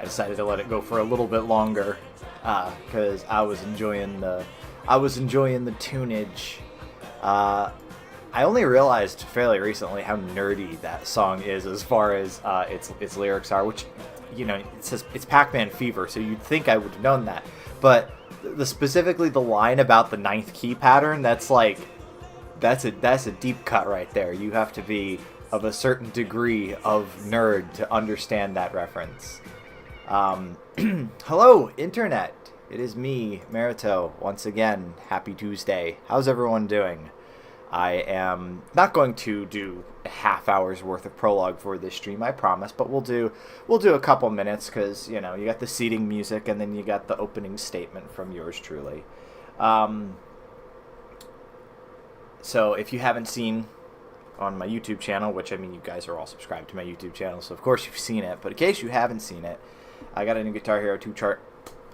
Decided to let it go for a little bit longer because I was enjoying the tunage. I only realized fairly recently how nerdy that song is as far as its lyrics are, which, you know, it says it's Pac-Man Fever, so you'd think I would have known that, but specifically the line about the ninth key pattern, that's a deep cut right there. You have to be of a certain degree of nerd to understand that reference. Hello, Internet. It is me, Merito, once again. Happy Tuesday. How's everyone doing? I am not going to do a half hour's worth of prologue for this stream, I promise, but we'll do a couple minutes because, you know, you got the seating music and then you got the opening statement from yours truly. So if you haven't seen on my YouTube channel, which, I mean, you guys are all subscribed to my YouTube channel, so of course you've seen it, but in case you haven't seen it, I got a new Guitar Hero 2 chart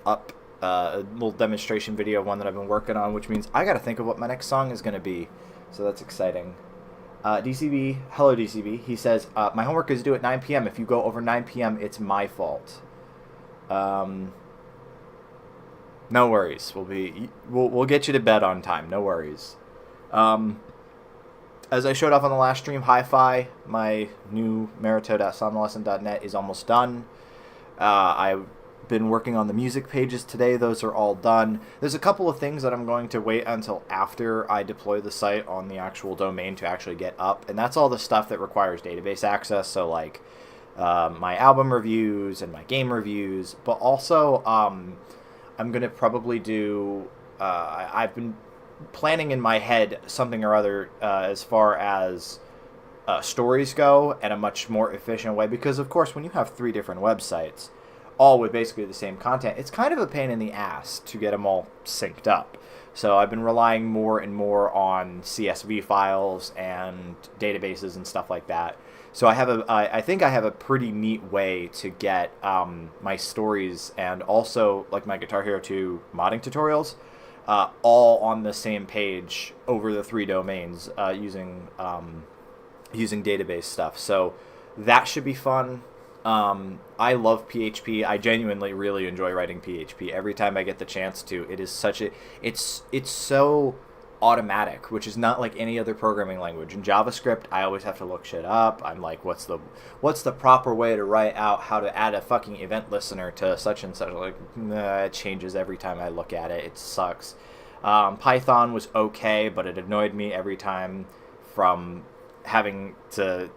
up, a little demonstration video, one that I've been working on, which means I got to think of what my next song is going to be, so that's exciting. DCB, hello DCB, he says, my homework is due at 9 p.m. If you go over 9 p.m., it's my fault. No worries, we'll get you to bed on time, no worries. As I showed off on the last stream, Hi-Fi, my new Merito.somnolescent.net is almost done. I've been working on the music pages today. Those are all done. There's a couple of things that I'm going to wait until after I deploy the site on the actual domain to actually get up, and that's all the stuff that requires database access, so like my album reviews and my game reviews, but also I'm going to probably do, I've been planning in my head something or other as far as stories go in a much more efficient way, because of course when you have 3 different websites all with basically the same content, it's kind of a pain in the ass to get them all synced up. So I've been relying more and more on CSV files and databases and stuff like that. So I think I have a pretty neat way to get my stories and also like my Guitar Hero 2 modding tutorials all on the same page over the 3 domains using database stuff. So that should be fun. I love PHP. I genuinely really enjoy writing PHP. Every time I get the chance to, it is such a, it's so automatic, which is not like any other programming language. In JavaScript, I always have to look shit up. I'm like, what's the proper way to write out how to add a fucking event listener to such and such? Like, it changes every time I look at it. It sucks. Python was okay, but it annoyed me every time from having to.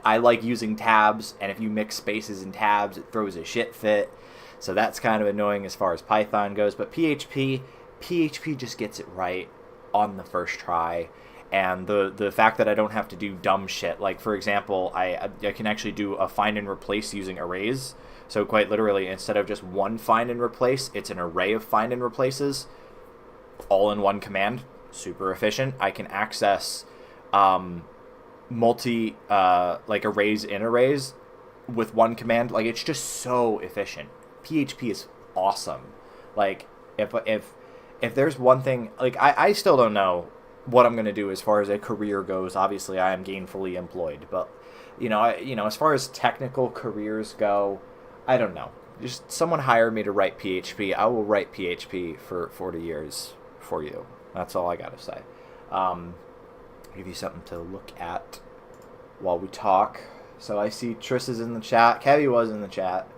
I like using tabs, and if you mix spaces and tabs, it throws a shit fit. So that's kind of annoying as far as Python goes. But PHP just gets it right on the first try. And the fact that I don't have to do dumb shit, like for example, I can actually do a find and replace using arrays. So quite literally, instead of just one find and replace, it's an array of find and replaces, all in one command. super efficient. I can access multi like arrays in arrays with one command. Like, it's just so efficient. PHP is awesome. Like, if there's one thing, like, I still don't know what I'm going to do as far as a career goes. Obviously, I am gainfully employed, but as far as technical careers go, I don't know. Just someone hire me to write PHP. I will write PHP for 40 years for you. That's all I got to say. Give you something to look at while we talk. So I see Triss is in the chat. Kevy was in the chat.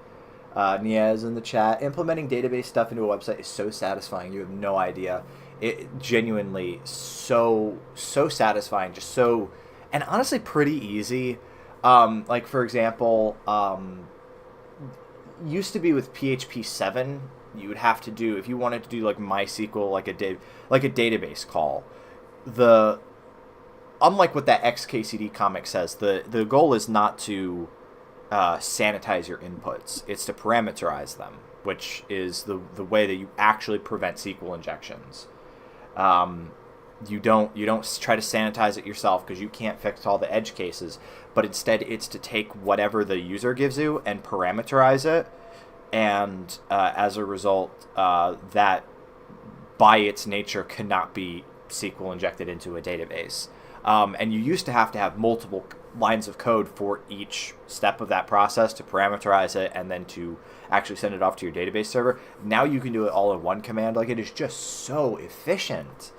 Nia is in the chat. Implementing database stuff into a website is so satisfying. You have no idea. It genuinely so satisfying. Just so, and honestly pretty easy. Like, for example, used to be with PHP 7, you would have to do, if you wanted to do like MySQL, like a database call, unlike what that XKCD comic says, the goal is not to sanitize your inputs. It's to parameterize them, which is the way that you actually prevent SQL injections. You don't try to sanitize it yourself because you can't fix all the edge cases, but instead it's to take whatever the user gives you and parameterize it, and as a result, that by its nature cannot be SQL injected into a database. And you used to have multiple lines of code for each step of that process to parameterize it and then to actually send it off to your database server. Now you can do it all in one command. Like, it is just so efficient.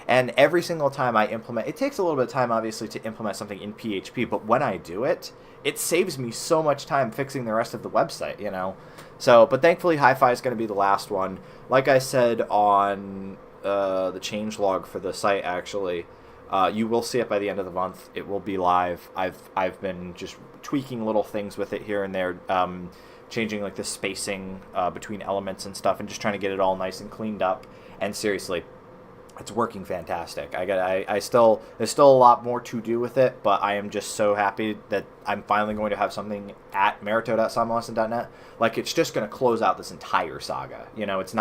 And every single time I implement, it takes a little bit of time, obviously, to implement something in PHP, but when I do it, it saves me so much time fixing the rest of the website, So, but thankfully, Hi-Fi is going to be the last one. Like I said on the changelog for the site, actually, you will see it by the end of the month. It will be live. I've been just tweaking little things with it here and there, changing like the spacing between elements and stuff, and just trying to get it all nice and cleaned up. And seriously, it's working fantastic. There's still a lot more to do with it, but I am just so happy that I'm finally going to have something at merito.somnolescent.net. Like, it's just going to close out this entire saga. It's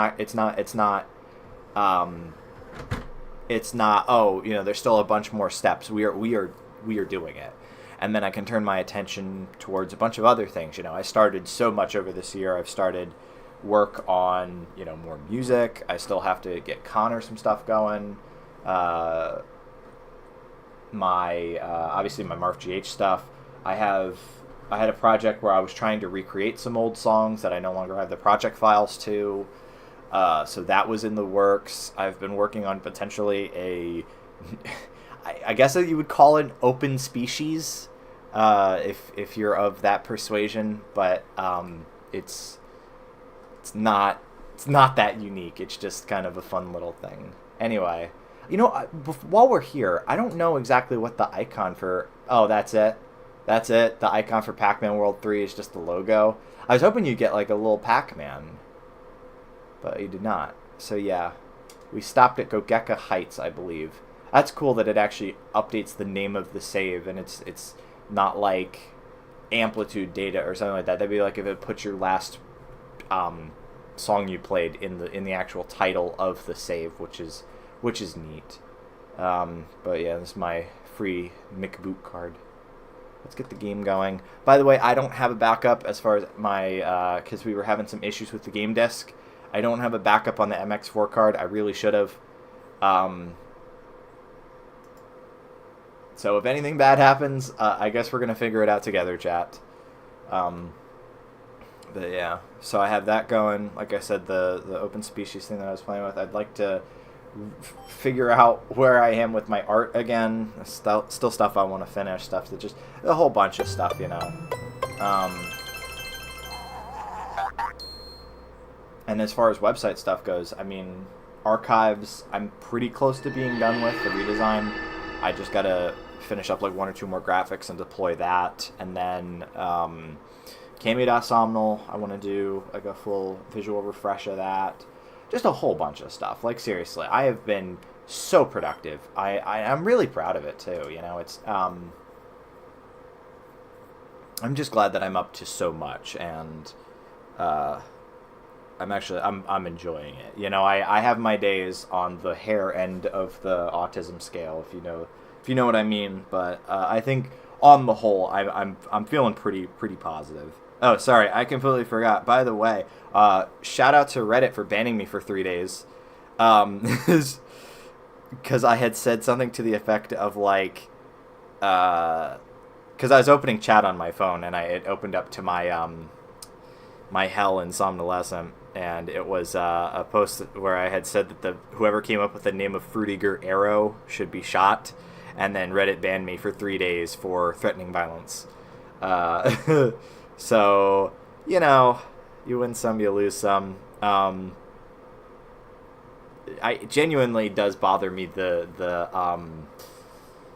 not, oh, there's still a bunch more steps. We are doing it. And then I can turn my attention towards a bunch of other things. I started so much over this year. I've started work on, more music. I still have to get Connor some stuff going. Obviously my MarfGH stuff. I had a project where I was trying to recreate some old songs that I no longer have the project files to. So that was in the works. I've been working on potentially I guess that you would call it open species, if you're of that persuasion, but it's not that unique. It's just kind of a fun little thing. Anyway, while we're here, I don't know exactly what the icon for. Oh, that's it. The icon for Pac-Man World 3 is just the logo. I was hoping you'd get like a little Pac-Man, but you did not. So yeah, we stopped at Gogeka Heights, I believe. That's cool that it actually updates the name of the save, and it's not like amplitude data or something like that. That'd be like if it puts your last song you played in the actual title of the save, which is neat. But yeah, this is my free McBoot card. Let's get the game going. By the way, I don't have a backup as far as my because we were having some issues with the game disk. I don't have a backup on the MX4 card. I really should have. So if anything bad happens, I guess we're going to figure it out together, chat. But yeah, so I have that going. Like I said, the open species thing that I was playing with, I'd like to figure out where I am with my art again. Still stuff I want to finish, stuff that just, a whole bunch of stuff, And as far as website stuff goes, I mean, archives, I'm pretty close to being done with the redesign. I just got to finish up like one or two more graphics and deploy that. And then Cameo.somnol, I want to do like a full visual refresh of that. Just a whole bunch of stuff. Like, seriously, I have been so productive. I'm really proud of it, too. It's... I'm just glad that I'm up to so much, and I'm enjoying it. You know, I have my days on the hair end of the autism scale, if you know what I mean. But I think on the whole, I'm feeling pretty positive. Oh, sorry, I completely forgot. By the way, shout out to Reddit for banning me for 3 days, because I had said something to the effect of like, because I was opening chat on my phone and it opened up to my hell in Somnolescent, and it was a post where I had said that whoever came up with the name of Fruitiger Arrow should be shot, and then Reddit banned me for 3 days for threatening violence. So, you know, you win some, you lose some. It genuinely does bother me the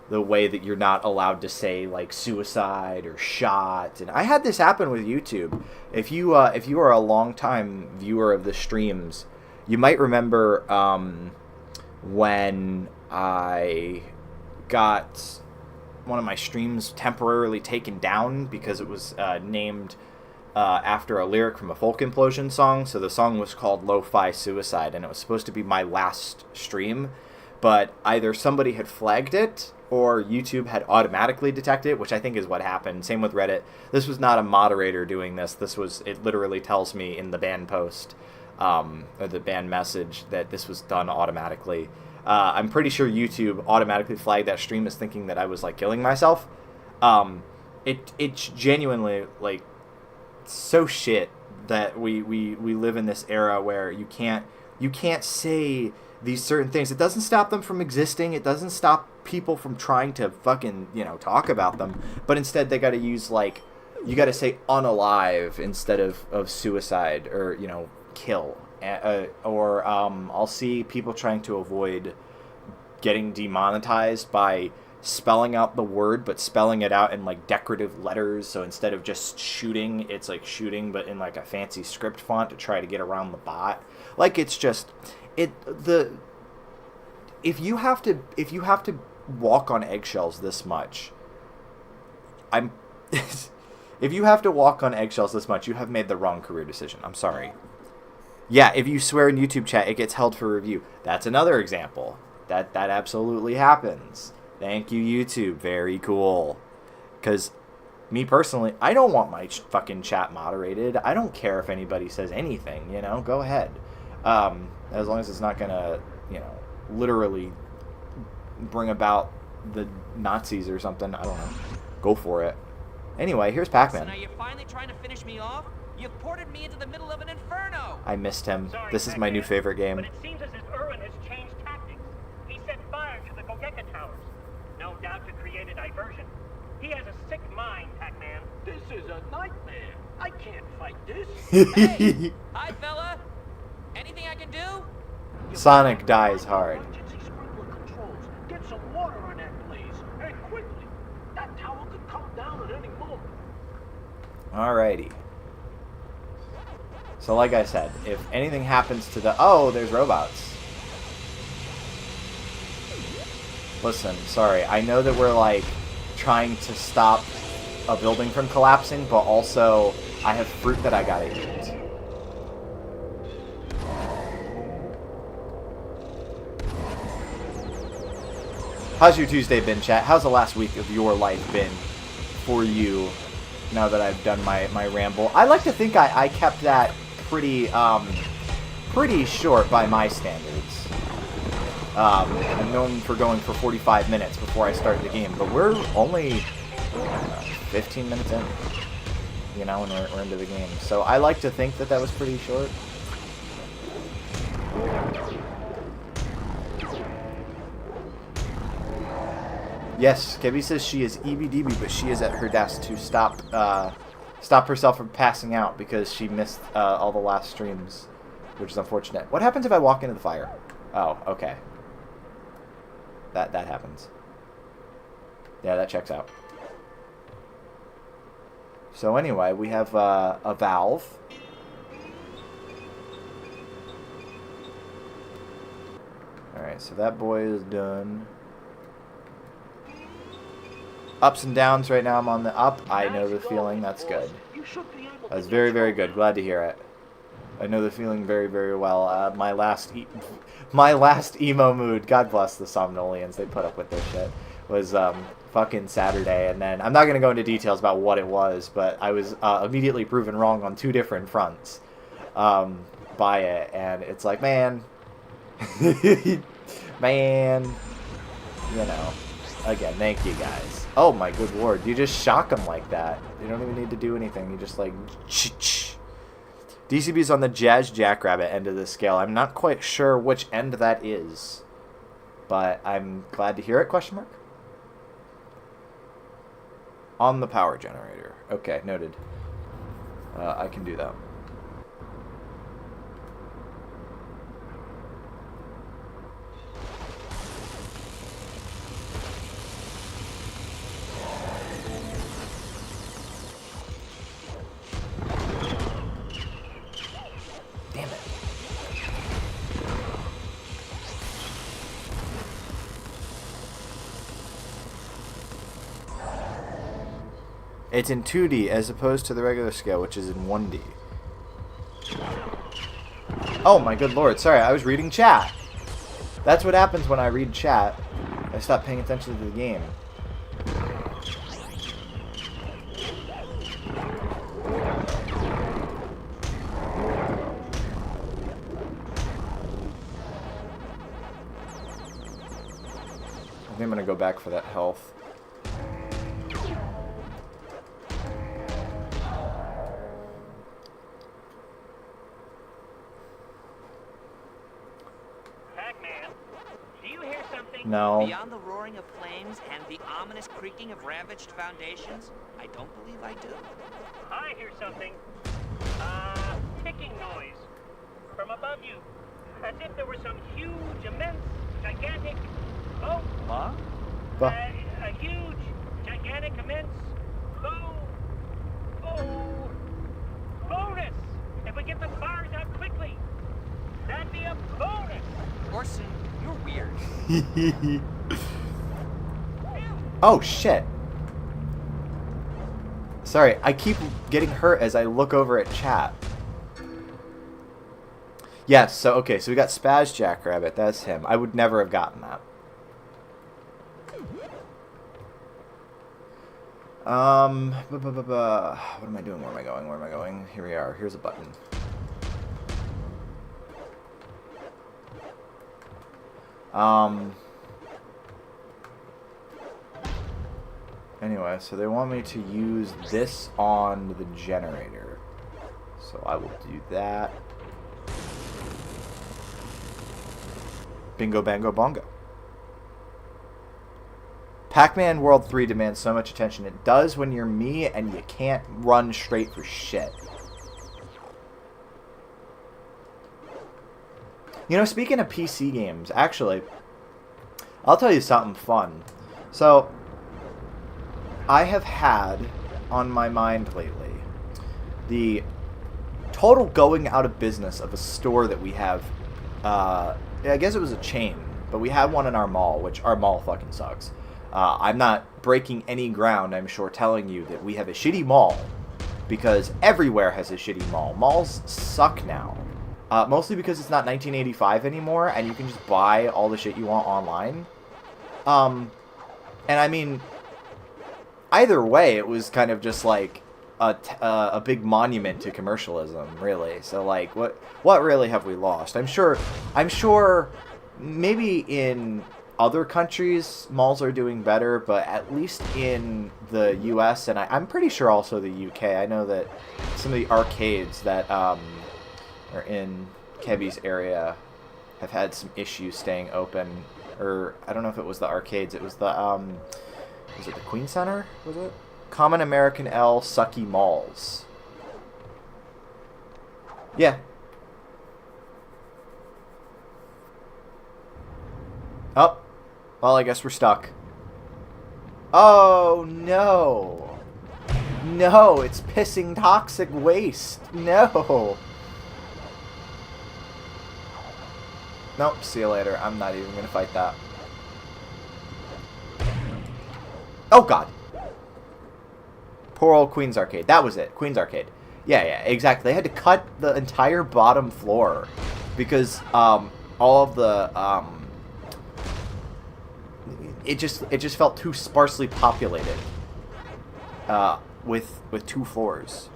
way that you're not allowed to say like suicide or shot. And I had this happen with YouTube. If you are a long-time viewer of the streams, you might remember when I got one of my streams temporarily taken down because it was named after a lyric from a Folk Implosion song. So the song was called Lo-Fi Suicide, and it was supposed to be my last stream, but either somebody had flagged it or YouTube had automatically detected it, which I think is what happened. Same with Reddit. This was not a moderator doing this. It literally tells me in the ban post, or the ban message, that this was done automatically. I'm pretty sure YouTube automatically flagged that stream as thinking that I was like killing myself. It's genuinely like so shit that we live in this era where you can't say these certain things. It doesn't stop them from existing. It doesn't stop people from trying to fucking, talk about them. But instead they got to use like, you got to say unalive instead of suicide or, kill. Or I'll see people trying to avoid getting demonetized by spelling out the word but spelling it out in like decorative letters. So instead of just shooting, it's like shooting but in like a fancy script font to try to get around the bot. Like, it's just if you have to walk on eggshells this much, if you have to walk on eggshells this much, you have made the wrong career decision. I'm sorry. Yeah, if you swear in YouTube chat, it gets held for review. That's another example. That absolutely happens. Thank you, YouTube. Very cool. Because me personally, I don't want my fucking chat moderated. I don't care if anybody says anything, go ahead. As long as it's not going to, literally bring about the Nazis or something. I don't know. Go for it. Anyway, here's Pac-Man. So now you're finally trying to finish me off? You've ported me into the middle of an inferno! I missed him. Sorry, This is my new favorite game. But it seems as if Irwin has changed tactics. He set fire to the Gogeka towers. No doubt to create a diversion. He has a sick mind, Pac-Man. This is a nightmare. I can't fight this. Hey! Hi, fella! Anything I can do? Sonic dies hard. Emergency sprinkler controls. Get some water on that blaze, and quickly. That tower could come down at any moment. Alrighty. So like I said, if anything happens to oh, there's robots. Listen, sorry, I know that we're like trying to stop a building from collapsing, but also I have fruit that I gotta eat. How's your Tuesday been, chat? How's the last week of your life been for you now that I've done my ramble? I like to think I kept that pretty short by my standards. I'm known for going for 45 minutes before I start the game, but we're only 15 minutes in, and we're into the game. So I like to think that was pretty short. Yes, Kebby says she is EBDB, but she is at her desk to stop herself from passing out because she missed all the last streams, which is unfortunate. What happens if I walk into the fire? Oh, okay. That happens. Yeah, that checks out. So anyway, we have a valve. Alright, so that boy is done. Ups and downs right now. I'm on the up. I know the feeling. That's good. That's very, very good. Glad to hear it. I know the feeling very, very well. My last emo mood, God bless the Somnolians, they put up with this shit, was fucking Saturday. And then, I'm not going to go into details about what it was, but I was immediately proven wrong on 2 different fronts by it. And it's like, man, man, you know, again, thank you guys. Oh my good lord, you just shock them like that. You don't even need to do anything. You just like, DCB's on the Jazz Jackrabbit end of the scale. I'm not quite sure which end that is, but I'm glad to hear it, question mark? On the power generator. Okay, noted. I can do that. It's in 2D as opposed to the regular scale, which is in 1D. Oh my good lord, sorry, I was reading chat. That's what happens when I read chat. I stop paying attention to the game. I think I'm gonna go back for that health. No. Beyond the roaring of flames and the ominous creaking of ravaged foundations, I don't believe I do. I hear something. Ticking noise. From above you. As if there were some huge, immense, gigantic... Oh! What? A huge, gigantic, immense... bonus! If we get the bars out quickly, that'd be a bonus! Orson, you're weird. Oh shit. Sorry, I keep getting hurt as I look over at chat. Yes, so okay, so we got Spaz Jackrabbit, that's him. I would never have gotten that. What am I doing? Where am I going? Where am I going? Here we are. Here's a button. Anyway, so they want me to use this on the generator. So I will do that. Bingo, bango, bongo. Pac-Man World 3 demands so much attention. It does when you're me and you can't run straight for shit. You know, speaking of PC games, actually, I'll tell you something fun. So, I have had on my mind lately the total going out of business of a store that we have. I guess it was a chain, but we had one in our mall, which our mall fucking sucks. I'm not breaking any ground, I'm sure, telling you that we have a shitty mall, because everywhere has a shitty mall. Malls suck now. Mostly because it's not 1985 anymore, and you can just buy all the shit you want online. And I mean, either way, it was kind of just like a big monument to commercialism, really. So like, what really have we lost? I'm sure maybe in other countries malls are doing better, but at least in the US, and I'm pretty sure also the UK, I know that some of the arcades that are in Kevy's area have had some issues staying open. Or I don't know if it was the arcades, it was the was it the Queen Center? Was it? Common American L Sucky Malls. Yeah. Oh. Well, I guess we're stuck. Oh, no. No, it's pissing toxic waste. No. Nope, see you later. I'm not even going to fight that. Oh, God. Poor old Queen's Arcade. That was it. Queen's Arcade. Yeah, exactly. They had to cut the entire bottom floor because all of the it just felt too sparsely populated with 2 floors.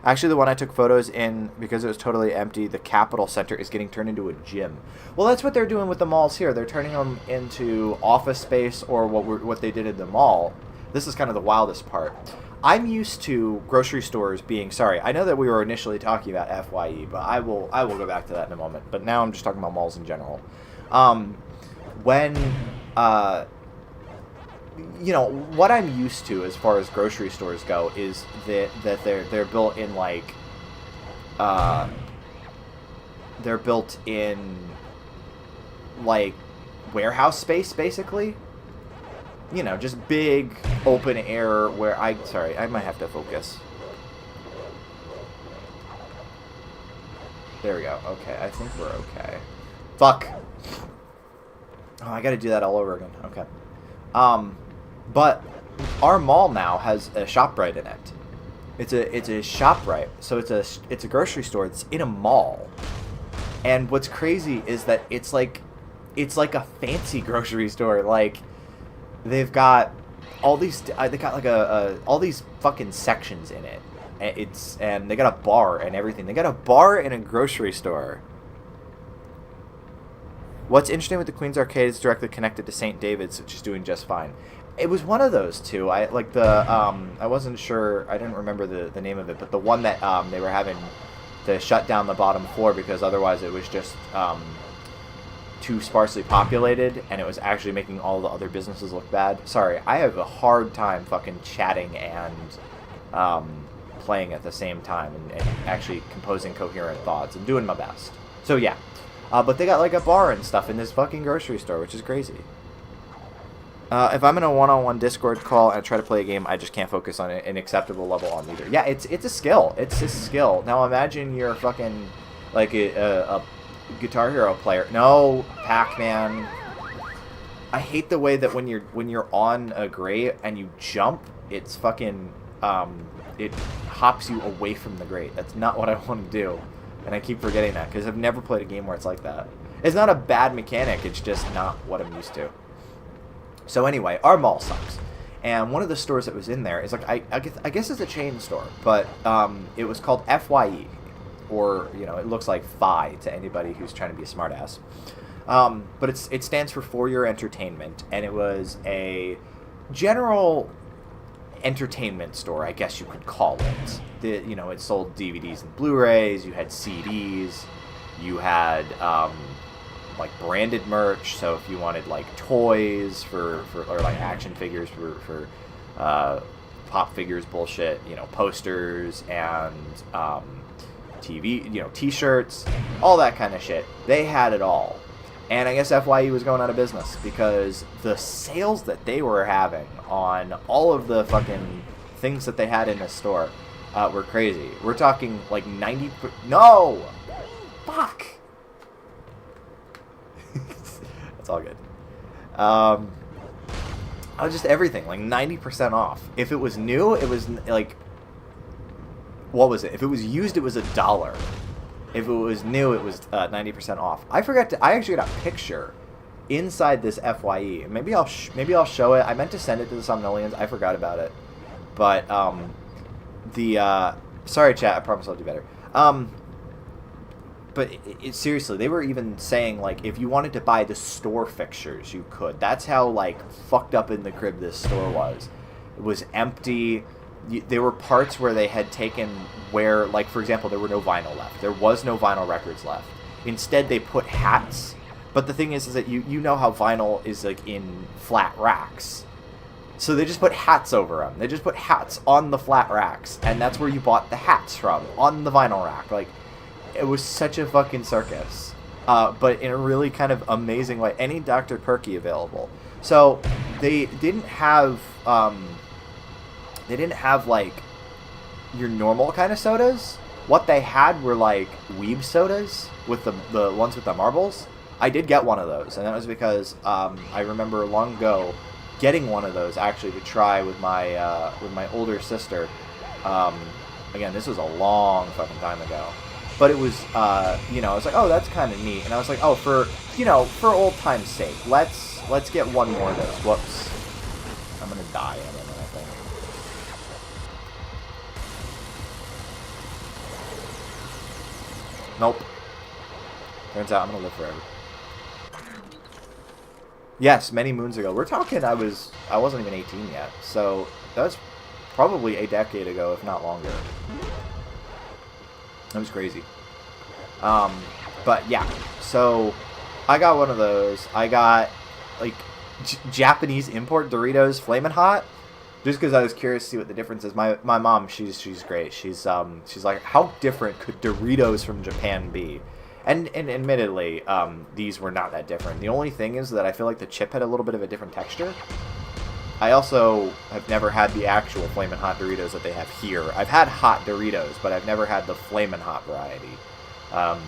Actually, the one I took photos in, because it was totally empty, the Capitol Center is getting turned into a gym. Well, that's what they're doing with the malls here. They're turning them into office space, or what they did in the mall. This is kind of the wildest part. I'm used to grocery stores being... Sorry, I know that we were initially talking about FYE, but I will go back to that in a moment. But now I'm just talking about malls in general. You know, what I'm used to as far as grocery stores go is that they're built in like they're built in like warehouse space, basically. You know, just big open air where I might have to focus. There we go. Okay, I think we're okay. Fuck. Oh, I gotta do that all over again. Okay. But our mall now has a ShopRite in it. It's a ShopRite, so it's a grocery store. It's in a mall, and what's crazy is that it's like a fancy grocery store. Like they've got all these they got like all these fucking sections in it. And they got a bar and everything. They got a bar in a grocery store. What's interesting with the Queen's Arcade is directly connected to St. David's, which is doing just fine. It was one of those two. I wasn't sure. I didn't remember the name of it, but the one that they were having to shut down the bottom floor because otherwise it was just too sparsely populated, and it was actually making all the other businesses look bad. Sorry, I have a hard time fucking chatting and playing at the same time and actually composing coherent thoughts and doing my best. So yeah, but they got like a bar and stuff in this fucking grocery store, which is crazy. If I'm in a one-on-one Discord call and I try to play a game, I just can't focus on an acceptable level on either. Yeah, it's a skill. It's a skill. Now imagine you're fucking like a Guitar Hero player. No, Pac-Man. I hate the way that when you're on a grate and you jump, it's fucking it hops you away from the grate. That's not what I want to do, and I keep forgetting that because I've never played a game where it's like that. It's not a bad mechanic. It's just not what I'm used to. So anyway, our mall sucks, and one of the stores that was in there is like I guess it's a chain store, but it was called FYE, or you know, it looks like Phi to anybody who's trying to be a smartass. But it stands for For Your Entertainment, and it was a general entertainment store, I guess you could call it. It sold DVDs and Blu-rays. You had CDs. You had like branded merch, so if you wanted like toys for or like action figures for pop figures bullshit, posters and TV, t-shirts, all that kind of shit. They had it all. And I guess FYE was going out of business because the sales that they were having on all of the fucking things that they had in the store were crazy. We're talking like 90... No! Fuck! It's all good. Just everything, like 90% off. If it was new, it was like... What was it? If it was used, it was $1. If it was new, it was 90% off. I actually got a picture inside this FYE. Maybe I'll show it. I meant to send it to the Somnolians. I forgot about it. But sorry, chat. I promise I'll do better. But seriously, they were even saying like if you wanted to buy the store fixtures, you could. That's how like fucked up in the crib this store was. It was empty. There were parts where they had taken where, like, for example, there were no vinyl left. There was no vinyl records left. Instead, they put hats. But the thing is that you know how vinyl is, like, in flat racks. So they just put hats over them. They just put hats on the flat racks. And that's where you bought the hats from, on the vinyl rack. Like, it was such a fucking circus. But in a really kind of amazing way. Any Dr. Perky available. So they didn't have... They didn't have, like, your normal kind of sodas. What they had were, like, weeb sodas with the ones with the marbles. I did get one of those, and that was because I remember long ago getting one of those, actually, to try with my older sister. Again, this was a long fucking time ago. But it was, you know, I was like, oh, that's kind of neat. And I was like, oh, for, you know, for old time's sake, let's get one more of those. Whoops. I'm going to die in a minute, I think. Nope. Turns out I'm going to live forever. Yes, many moons ago. We're talking I wasn't even 18 yet. So that was probably a decade ago, if not longer. That was crazy. But yeah, so I got one of those. I got like Japanese import Doritos Flamin' Hot, just because I was curious to see what the difference is. My mom, she's great. She's like, how different could Doritos from Japan be? And admittedly, these were not that different. The only thing is that I feel like the chip had a little bit of a different texture. I also have never had the actual Flamin' Hot Doritos that they have here. I've had hot Doritos, but I've never had the Flamin' Hot variety.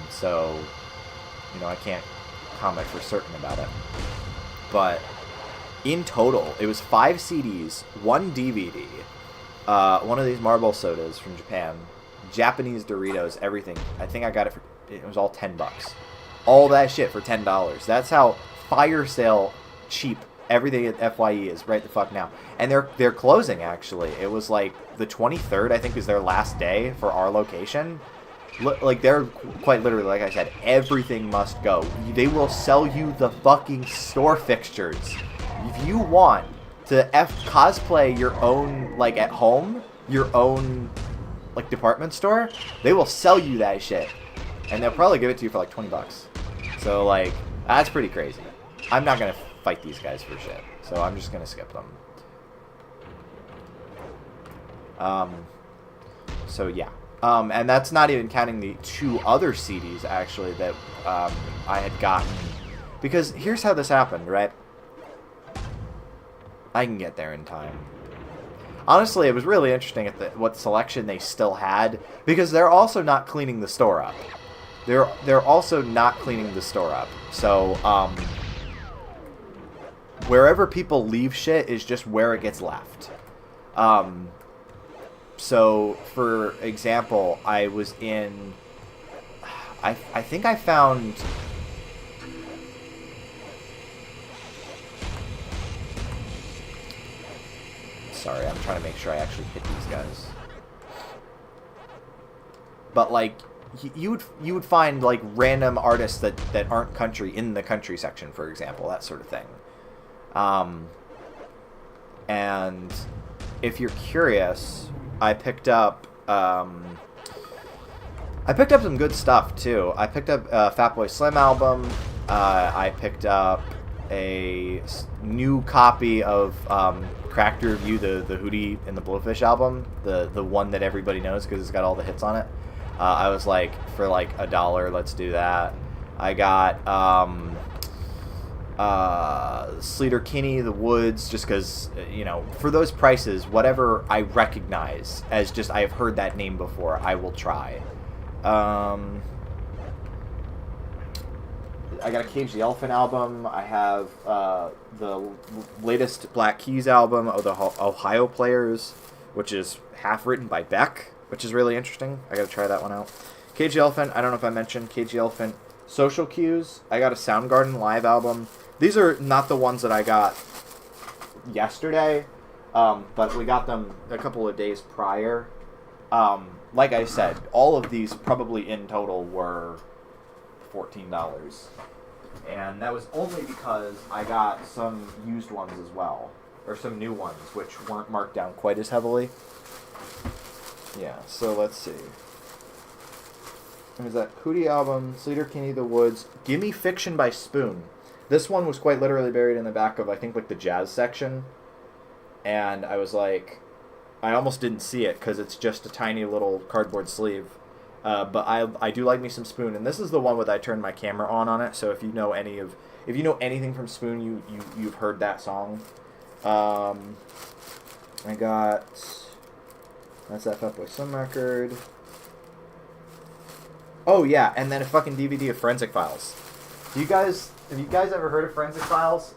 So, you know, I can't comment for certain about it. But in total, it was 5 CDs, 1 DVD, one of these marble sodas from Japan, Japanese Doritos, everything. I think I got it was all $10. All that shit for $10. That's how fire sale cheap everything at FYE is right the fuck now. And they're closing, actually. It was like the 23rd, I think, is their last day for our location. Like, they're quite literally, like I said, everything must go. They will sell you the fucking store fixtures. If you want to cosplay your own, like, at home, your own, like, department store, they will sell you that shit. And they'll probably give it to you for, like, $20. So, like, that's pretty crazy. I'm not going to fight these guys for shit. So I'm just going to skip them. So, yeah. And that's not even counting the 2 other CDs, actually, that I had gotten. Because here's how this happened, right? I can get there in time. Honestly, it was really interesting at what selection they still had, because they're also not cleaning the store up. They're also not cleaning the store up. So, wherever people leave shit is just where it gets left. So, for example, I was in... I think I found... Sorry, I'm trying to make sure I actually hit these guys. But, like, you would find, like, random artists that aren't country in the country section, for example, that sort of thing. And if you're curious... I picked up some good stuff too. I picked up a Fatboy Slim album. I picked up a new copy of Cracked to Review, the Hootie and the Blowfish album, the one that everybody knows because it's got all the hits on it. I was like, for like $1, let's do that. I got Sleater Kinney, The Woods, just because, you know, for those prices, whatever I recognize as just I have heard that name before, I will try. I got a Cage the Elephant album. I have the latest Black Keys album of the Ohio Players, which is half written by Beck, which is really interesting. I gotta try that one out. Cage the Elephant, I don't know if I mentioned Cage the Elephant. Social Cues, I got a Soundgarden live album. These are not the ones that I got yesterday, but we got them a couple of days prior. Like I said, all of these probably in total were $14. And that was only because I got some used ones as well, or some new ones, which weren't marked down quite as heavily. Yeah, so let's see. There's that Hootie album, Sleater Kinney, The Woods, Gimme Fiction by Spoon. This one was quite literally buried in the back of, I think, like the jazz section. And I was like, I almost didn't see it because it's just a tiny little cardboard sleeve. But I do like me some Spoon, and this is the one with I turned my camera on it. So if you know anything from Spoon, you've heard that song. I got that's that Fatboy Slim record. Oh yeah, and then a fucking DVD of Forensic Files. Have you guys ever heard of Forensic Files?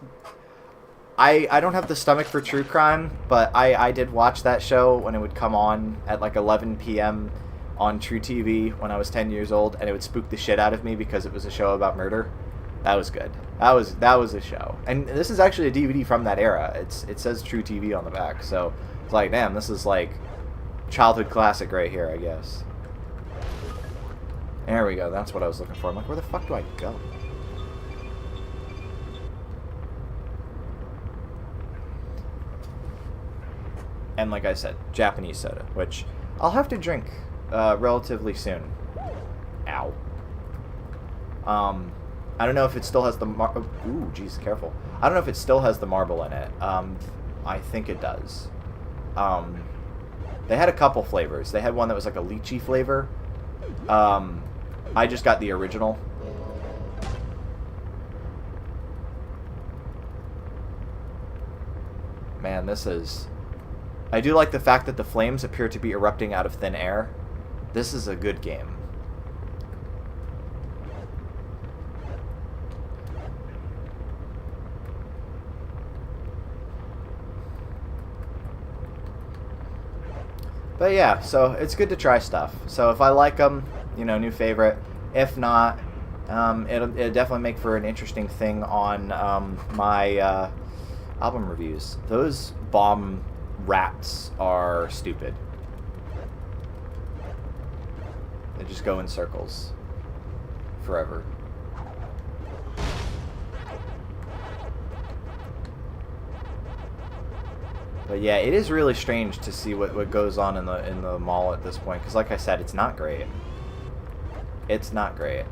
I don't have the stomach for true crime, but I did watch that show when it would come on at like 11 p.m. on True TV when I was 10 years old, and it would spook the shit out of me because it was a show about murder. That was good. That was a show. And this is actually a DVD from that era. It says True TV on the back, so it's like, damn, this is like childhood classic right here, I guess. There we go. That's what I was looking for. I'm like, where the fuck do I go? And like I said, Japanese soda, which I'll have to drink relatively soon. Ow. I don't know if it still has the ooh, jeez, careful. I don't know if it still has the marble in it. I think it does. They had a couple flavors. They had one that was like a lychee flavor. I just got the original. Man, this is... I do like the fact that the flames appear to be erupting out of thin air. This is a good game. But yeah, so it's good to try stuff. So if I like them, you know, new favorite. If not, it'll definitely make for an interesting thing on my album reviews. Those bomb rats are stupid. They just go in circles forever. But yeah, it is really strange to see what goes on in the mall at this point, because like I said, it's not great. It's not great.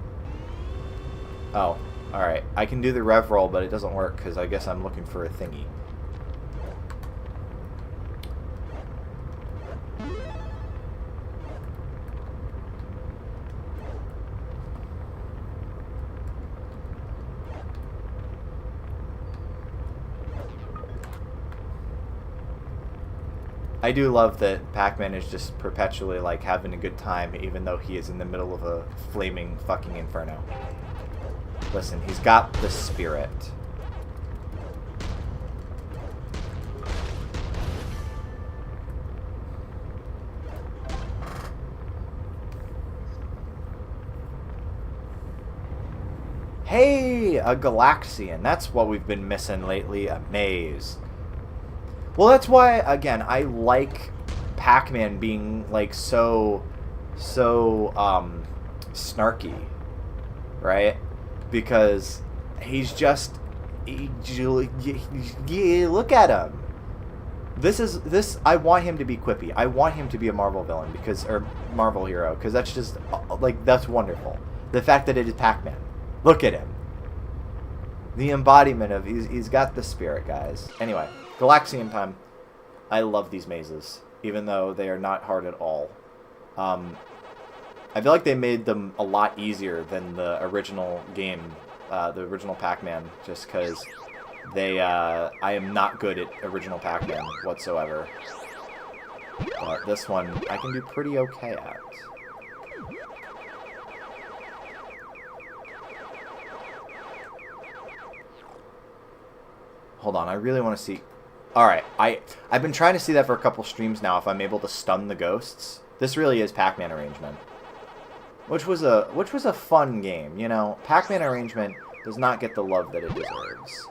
Oh, alright. I can do the rev roll, but it doesn't work because I guess I'm looking for a thingy. I do love that Pac-Man is just perpetually like having a good time even though he is in the middle of a flaming fucking inferno. Listen, he's got the spirit. Hey, a Galaxian. That's what we've been missing lately, a maze. Well, that's why, again, I like Pac-Man being, like, so snarky, right? Because he's just, look at him. I want him to be quippy. I want him to be a Marvel villain, or Marvel hero, because that's just, like, that's wonderful. The fact that it is Pac-Man. Look at him. The embodiment of, he's got the spirit, guys. Anyway. Galaxian time. I love these mazes, even though they are not hard at all. I feel like they made them a lot easier than the original game, the original Pac-Man, just because I am not good at original Pac-Man whatsoever. But this one, I can do pretty okay at. Hold on, I really want to see... Alright, I've been trying to see that for a couple streams now, if I'm able to stun the ghosts. This really is Pac-Man Arrangement. Which was a fun game, you know. Pac-Man Arrangement does not get the love that it deserves.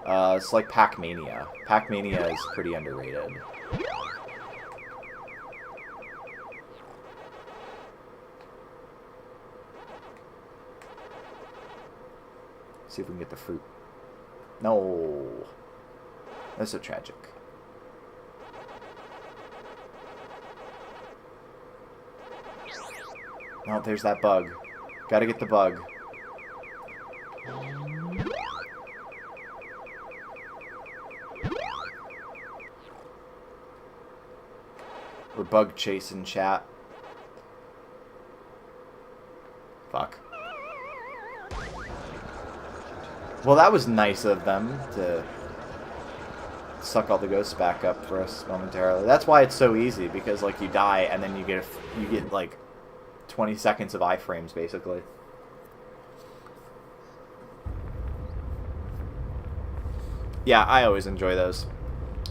It's like Pac-Mania. Pac-Mania is pretty underrated. See if we can get the fruit. No. That's so tragic. Oh, there's that bug. Gotta get the bug. We're bug chasing, chat. Fuck. Well, that was nice of them to suck all the ghosts back up for us momentarily. That's why it's so easy, because like you die and then you get like 20 seconds of iframes basically. Yeah, I always enjoy those.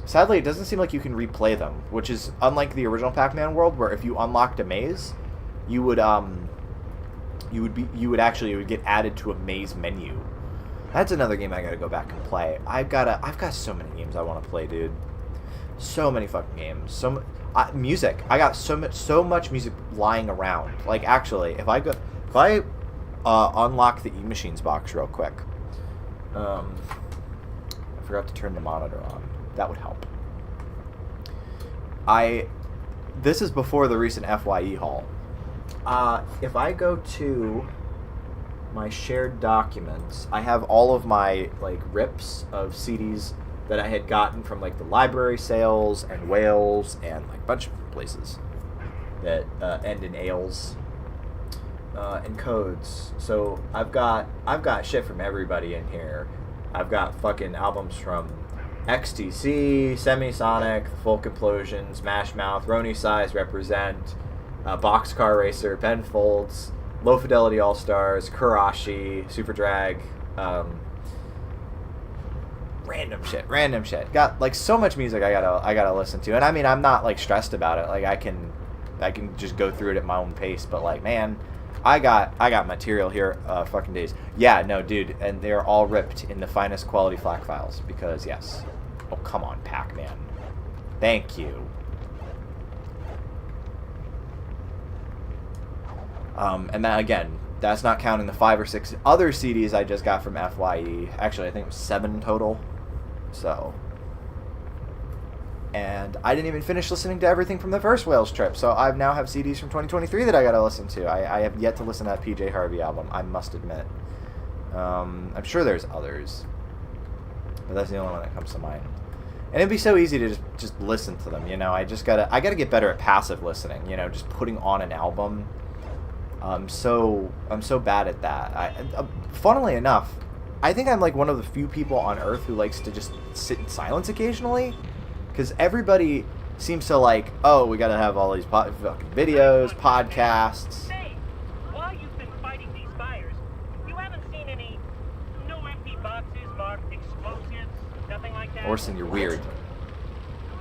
Sadly, it doesn't seem like you can replay them, which is unlike the original Pac-Man World, where if you unlocked a maze, you would it would get added to a maze menu. That's another game I gotta go back and play. I've got so many games I want to play, dude. So many fucking games. Music. I got so much music lying around. Like, actually, if I unlock the E-Machines box real quick. I forgot to turn the monitor on. That would help. This is before the recent FYE haul. If I go to my shared documents, I have all of my like rips of CDs that I had gotten from like the library sales and Wales and like a bunch of places that end in ales and codes. So I've got shit from everybody in here. I've got fucking albums from XTC, Semisonic, The Folk Implosion, Smash Mouth, Roni Size, Represent, Boxcar Racer, Ben Folds, Low Fidelity All Stars, Kurashi, Super Drag, random shit. Got like so much music I gotta listen to, and I mean I'm not like stressed about it. Like I can just go through it at my own pace. But like man, I got material here, fucking days. Yeah, no, dude, and they're all ripped in the finest quality FLAC files because yes. Oh come on, Pac-Man. Thank you. And that, again, that's not counting the 5 or 6 other CDs I just got from FYE. Actually, I think it was 7 total. So. And I didn't even finish listening to everything from the first Wales trip. So I now have CDs from 2023 that I gotta listen to. I have yet to listen to that PJ Harvey album, I must admit. I'm sure there's others. But that's the only one that comes to mind. And it'd be so easy to just listen to them, you know. I gotta get better at passive listening, you know, just putting on an album. I'm so bad at that. Funnily enough, I think I'm like one of the few people on Earth who likes to just sit in silence occasionally, because everybody seems to like, oh, we gotta have all these fucking videos, podcasts. Hey, while you've been fighting these fires, you haven't seen any no empty boxes marked explosives, nothing like that? Orson, you're weird.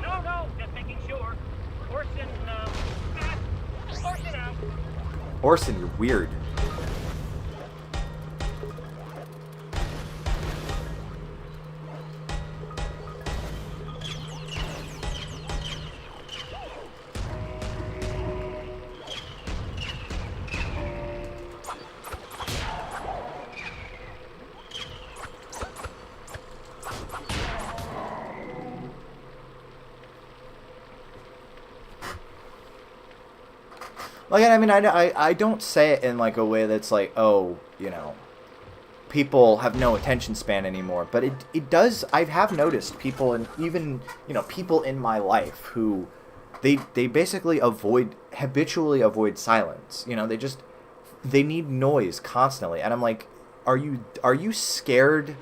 No, just making sure. Orson out. Orson, you're weird. Like, I mean, I don't say it in, like, a way that's like, oh, you know, people have no attention span anymore. But it does, I have noticed people, and even, you know, people in my life who, they basically habitually avoid silence. You know, they need noise constantly. And I'm like, are you scared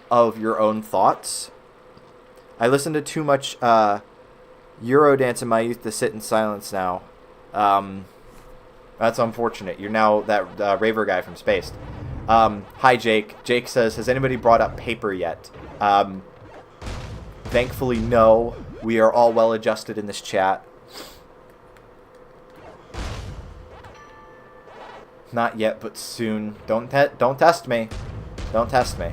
of your own thoughts? I listened to too much Eurodance in my youth to sit in silence now. That's unfortunate. You're now that raver guy from Spaced. Hi, Jake. Jake says, has anybody brought up paper yet? Thankfully, no. We are all well adjusted in this chat. Not yet, but soon. Don't test me. Don't test me.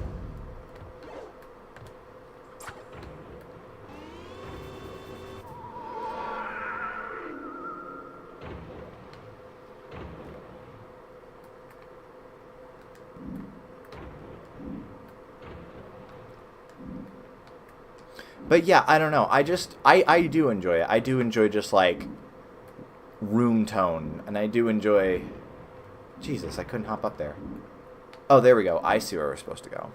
But yeah, I don't know. I do enjoy it. I do enjoy just like room tone, and I do enjoy. Jesus, I couldn't hop up there. Oh, there we go. I see where we're supposed to go.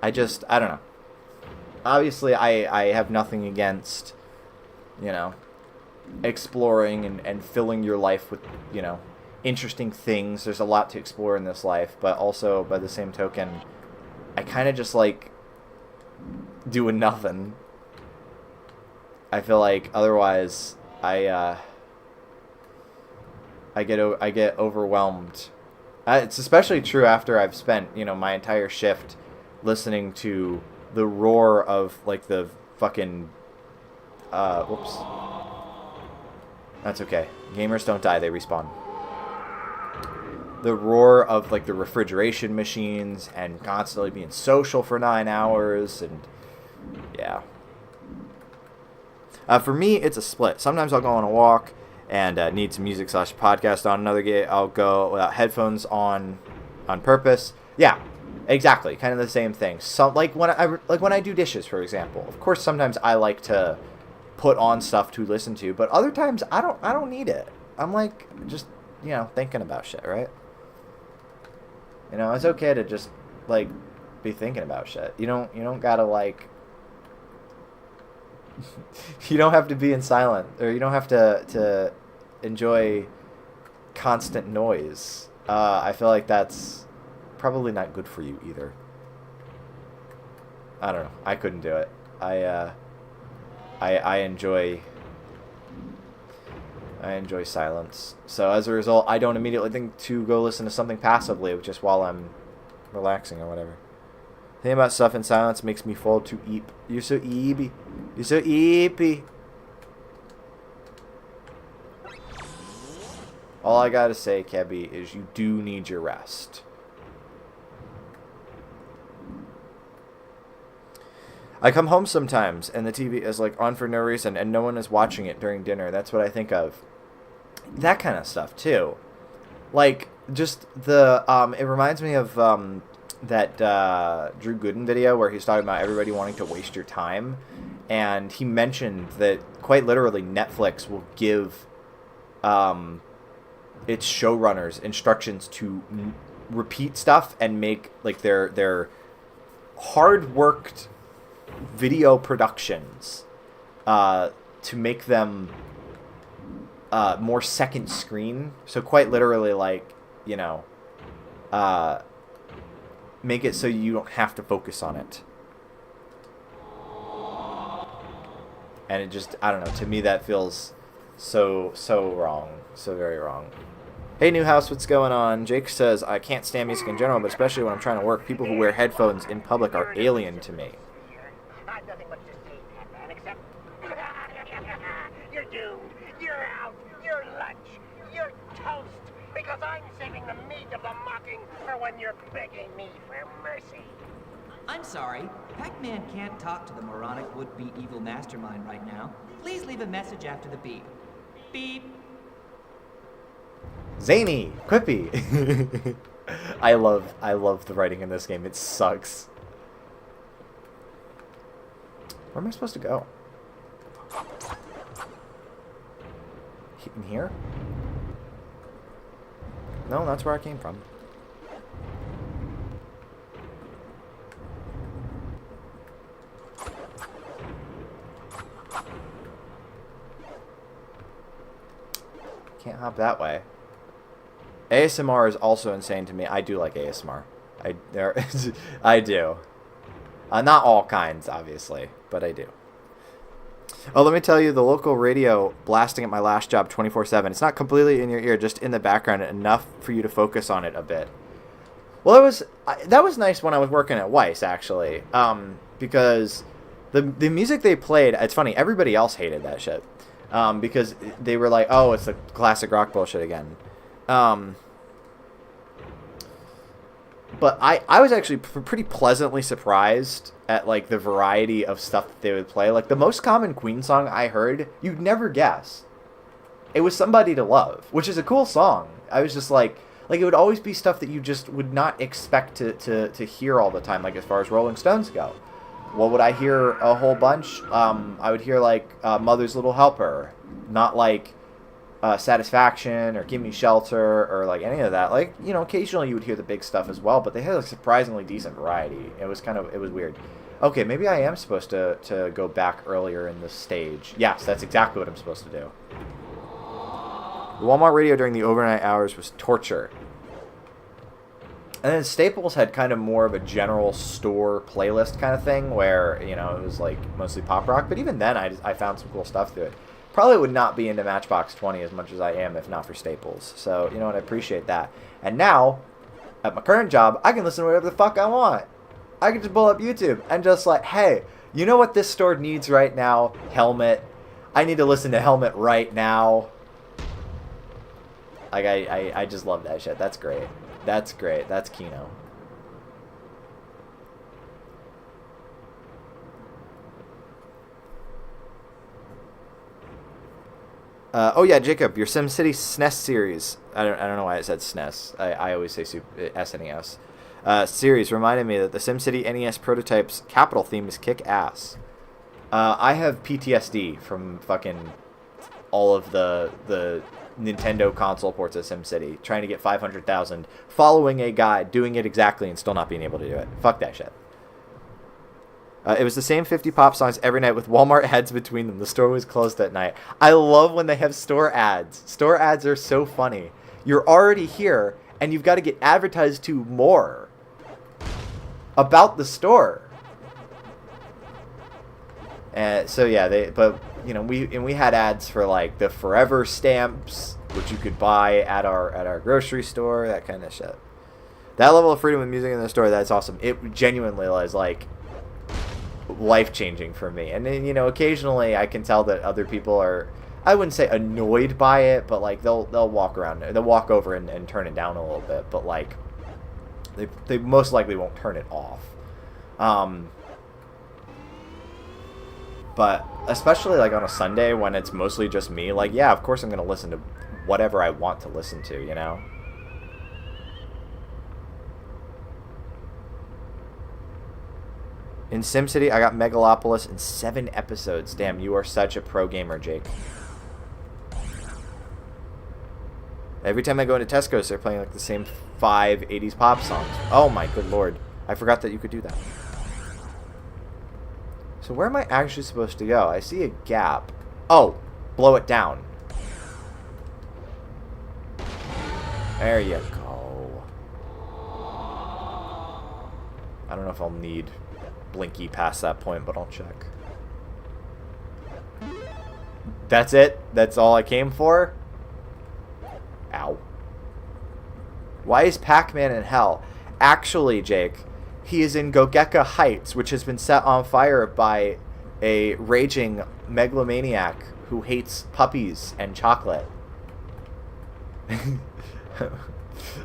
I don't know. Obviously, I have nothing against, you know, exploring and filling your life with, you know, interesting things. There's a lot to explore in this life, but also by the same token, I kind of just like doing nothing. I feel like otherwise I get overwhelmed It's especially true after I've spent, my entire shift listening to the roar of, like, the fucking... whoops. That's okay. Gamers don't die, they respawn. The roar of, like, the refrigeration machines and constantly being social for 9 hours, and... yeah. For me, it's a split. Sometimes I'll go on a walk and need some music / podcast on. Another day, I'll go without headphones on purpose. Yeah, exactly. Kind of the same thing. So, like when I do dishes, for example. Of course, sometimes I like to put on stuff to listen to, but other times I don't need it. I'm like just thinking about shit, right? It's okay to just like be thinking about shit. You don't gotta like. You don't have to be in silent, or you don't have to enjoy constant noise. I feel like that's probably not good for you either. I don't know. I couldn't do it. I enjoy silence. So as a result, I don't immediately think to go listen to something passively, just while I'm relaxing or whatever. Thinking about stuff in silence makes me fall to eep. You're so eepy. You're so eepy. All I gotta say, Kebby, is you do need your rest. I come home sometimes and the TV is like on for no reason and no one is watching it during dinner. That's what I think of. That kind of stuff too. Like just the it reminds me of that Drew Gooden video where he's talking about everybody wanting to waste your time, and he mentioned that quite literally Netflix will give its showrunners instructions to repeat stuff and make like their hard worked video productions to make them more second screen. So quite literally, like, make it so you don't have to focus on it. And it just, I don't know, to me that feels so wrong. So very wrong. Hey Newhouse, what's going on? Jake says, I can't stand music in general, but especially when I'm trying to work. People who wear headphones in public are alien to me. I've nothing much to say, Pac-Man, except you're doomed. You're out. You're lunch. You're toast. Because I'm saving the meat of the mocking for when you're begging me for mercy. I'm sorry. Pac-Man can't talk to the moronic would-be evil mastermind right now. Please leave a message after the beep. Beep. Zany, quippy. I love the writing in this game. It sucks. Where am I supposed to go? In here? No, that's where I came from. Can't hop that way. ASMR is also insane to me. I do like ASMR. I do. Not all kinds, obviously, but I do. Oh, let me tell you, the local radio blasting at my last job 24/7. It's not completely in your ear, just in the background, enough for you to focus on it a bit. Well, that was nice when I was working at Weiss, actually, because the music they played. It's funny, everybody else hated that shit, because they were like, "Oh, it's the classic rock bullshit again." But I was actually pretty pleasantly surprised at, like, the variety of stuff that they would play. Like, the most common Queen song I heard, you'd never guess. It was Somebody to Love, which is a cool song. I was just like it would always be stuff that you just would not expect to hear all the time, like, as far as Rolling Stones go. What would I hear a whole bunch? I would hear, like, Mother's Little Helper, not, like, Satisfaction or Give Me Shelter or like any of that. Like, occasionally you would hear the big stuff as well, but they had a surprisingly decent variety. It was weird. Okay, maybe I am supposed to go back earlier in the stage. Yes, that's exactly what I'm supposed to do. The Walmart radio during the overnight hours was torture. And then Staples had kind of more of a general store playlist kind of thing where, it was like mostly pop rock. But even then I found some cool stuff through it. Probably would not be into Matchbox 20 as much as I am if not for Staples. So, I appreciate that. And now, At my current job, I can listen to whatever the fuck I want. I can just pull up YouTube and just like, hey, you know what this store needs right now? Helmet. I need to listen to Helmet right now. Like, I just love that shit. That's great. That's great. That's Kino. Oh yeah, Jacob, your SimCity SNES series. I don't know why it said SNES. I always say SNES. Series reminded me that the SimCity NES prototype's capital theme is kick ass. I have PTSD from fucking all of the Nintendo console ports of SimCity, trying to get 500,000, following a guide, doing it exactly, and still not being able to do it. Fuck that shit. It was the same 50 pop songs every night with Walmart ads between them. The store was closed at night. I love when they have store ads. Store ads are so funny. You're already here, and you've got to get advertised to more about the store. So yeah, we had ads for like the Forever stamps, which you could buy at our grocery store, that kind of shit. That level of freedom with music in the store, that's awesome. It genuinely was like life-changing for me. And then, occasionally I can tell that other people are, I wouldn't say annoyed by it, but like they'll walk around, they'll walk over and turn it down a little bit, but like they most likely won't turn it off. But especially like on a Sunday when it's mostly just me, like, yeah, of course I'm going to listen to whatever I want to listen to, In SimCity, I got Megalopolis in 7 episodes. Damn, you are such a pro gamer, Jake. Every time I go into Tesco's, they're playing like the same 5 80s pop songs. Oh my good lord. I forgot that you could do that. So where am I actually supposed to go? I see a gap. Oh, blow it down. There you go. I don't know if I'll need Blinky past that point, but I'll check. That's it? That's all I came for? Ow. Why is Pac-Man in hell? Actually, Jake, he is in Gogeka Heights, which has been set on fire by a raging megalomaniac who hates puppies and chocolate.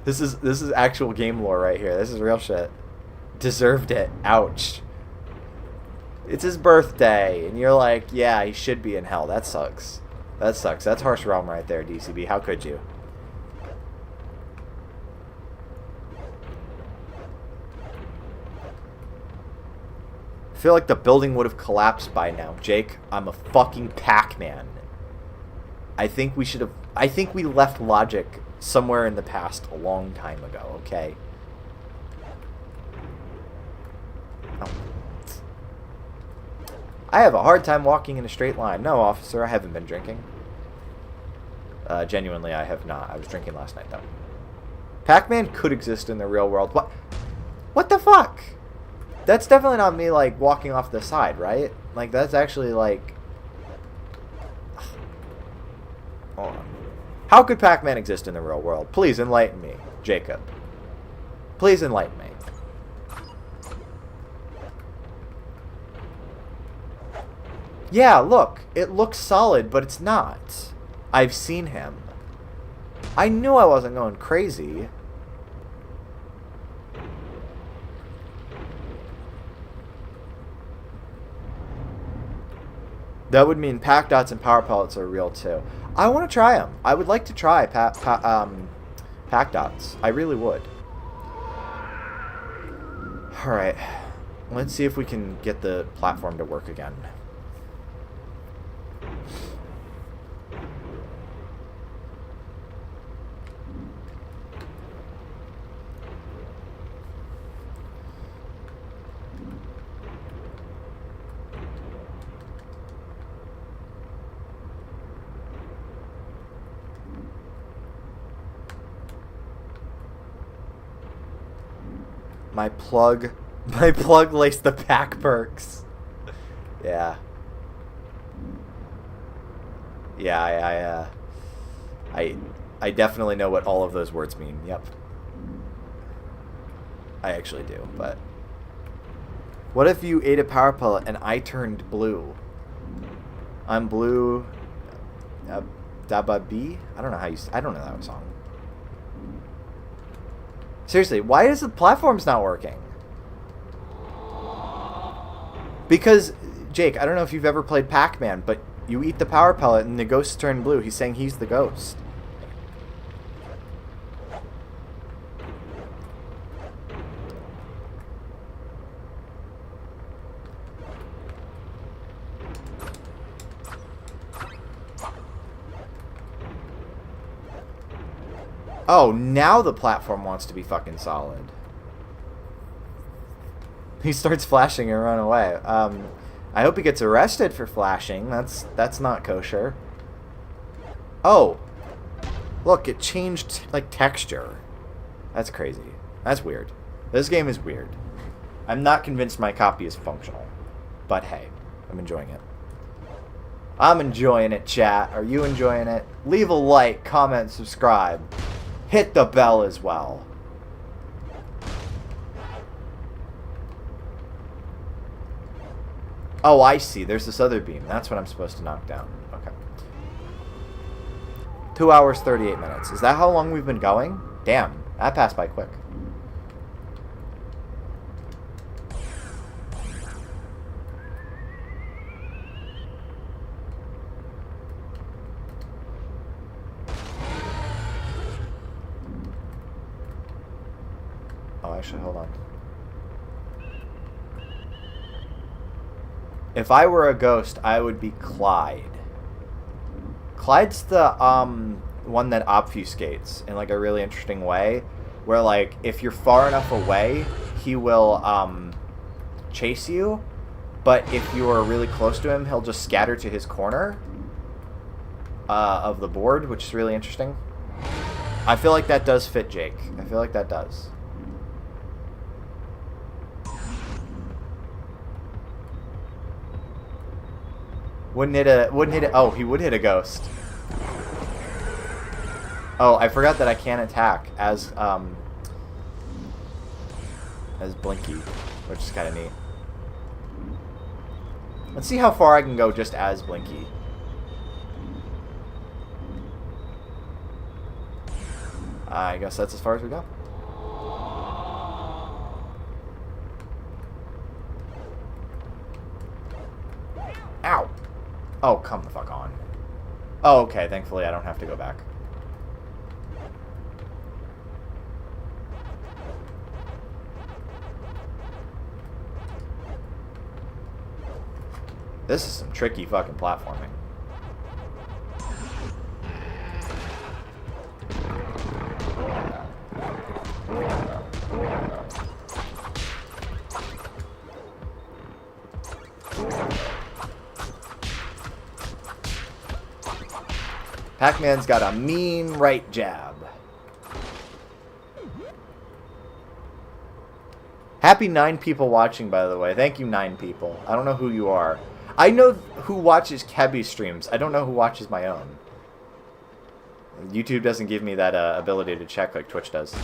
This is actual game lore right here. This is real shit. Deserved it. Ouch. It's his birthday, and you're like, yeah, he should be in hell. That sucks. That sucks. That's harsh realm right there, DCB. How could you? I feel like the building would have collapsed by now. Jake, I'm a fucking Pac-Man. I think we left logic somewhere in the past a long time ago, okay? Oh. I have a hard time walking in a straight line. No, officer, I haven't been drinking. Genuinely, I have not. I was drinking last night, though. Pac-Man could exist in the real world. What? What the fuck? That's definitely not me, like, walking off the side, right? Like, that's actually, like... Hold on. How could Pac-Man exist in the real world? Please enlighten me, Jacob. Please enlighten me. Yeah, look. It looks solid, but it's not. I've seen him. I knew I wasn't going crazy. That would mean Pac Dots and Power Pellets are real, too. I want to try them. I would like to try Pac Dots. I really would. Alright. Let's see if we can get the platform to work again. My plug laced the pack perks. Yeah. Yeah, I definitely know what all of those words mean. Yep. I actually do, but... What if you ate a power pellet and I turned blue? I'm blue... Daba B? I don't know how you... I don't know that song. Seriously, why is the platforms not working? Because, Jake, I don't know if you've ever played Pac-Man, but you eat the power pellet and the ghosts turn blue. He's saying he's the ghost. Oh, now the platform wants to be fucking solid. He starts flashing and run away. I hope he gets arrested for flashing. That's not kosher. Oh. Look, it changed, like, texture. That's crazy. That's weird. This game is weird. I'm not convinced my copy is functional. But hey, I'm enjoying it. I'm enjoying it, chat. Are you enjoying it? Leave a like, comment, subscribe. Hit the bell as well. Oh, I see. There's this other beam. That's what I'm supposed to knock down. Okay. 2 hours, 38 minutes. Is that how long we've been going? Damn. That passed by quick. Oh, actually, hold on. If I were a ghost, I would be Clyde. Clyde's the one that obfuscates in like a really interesting way, where like if you're far enough away, he will chase you, but if you are really close to him, he'll just scatter to his corner of the board, which is really interesting. I feel like that does fit Jake. I feel like that does. Wouldn't hit a... Oh, he would hit a ghost. Oh, I forgot that I can't attack as Blinky, which is kind of neat. Let's see how far I can go just as Blinky. I guess that's as far as we go. Ow! Oh, come the fuck on. Oh, okay. Thankfully, I don't have to go back. This is some tricky fucking platforming. Pac-Man's got a mean right jab. Happy 9 people watching, by the way. Thank you, 9 people. I don't know who you are. I know who watches Kebby's streams. I don't know who watches my own. YouTube doesn't give me that ability to check like Twitch does.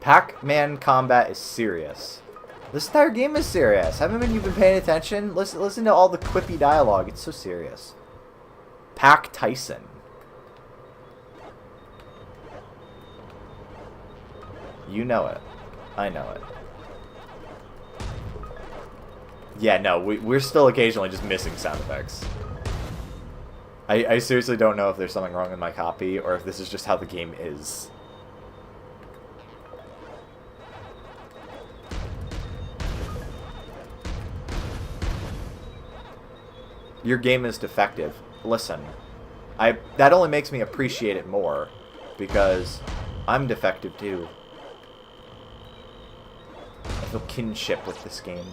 Pac-Man combat is serious. This entire game is serious. Haven't you been paying attention? Listen to all the quippy dialogue. It's so serious. Pac Tyson. You know it. I know it. Yeah, no, we're still occasionally just missing sound effects. I seriously don't know if there's something wrong with my copy or if this is just how the game is. Your game is defective. Listen, that only makes me appreciate it more because I'm defective too. I feel kinship with this game.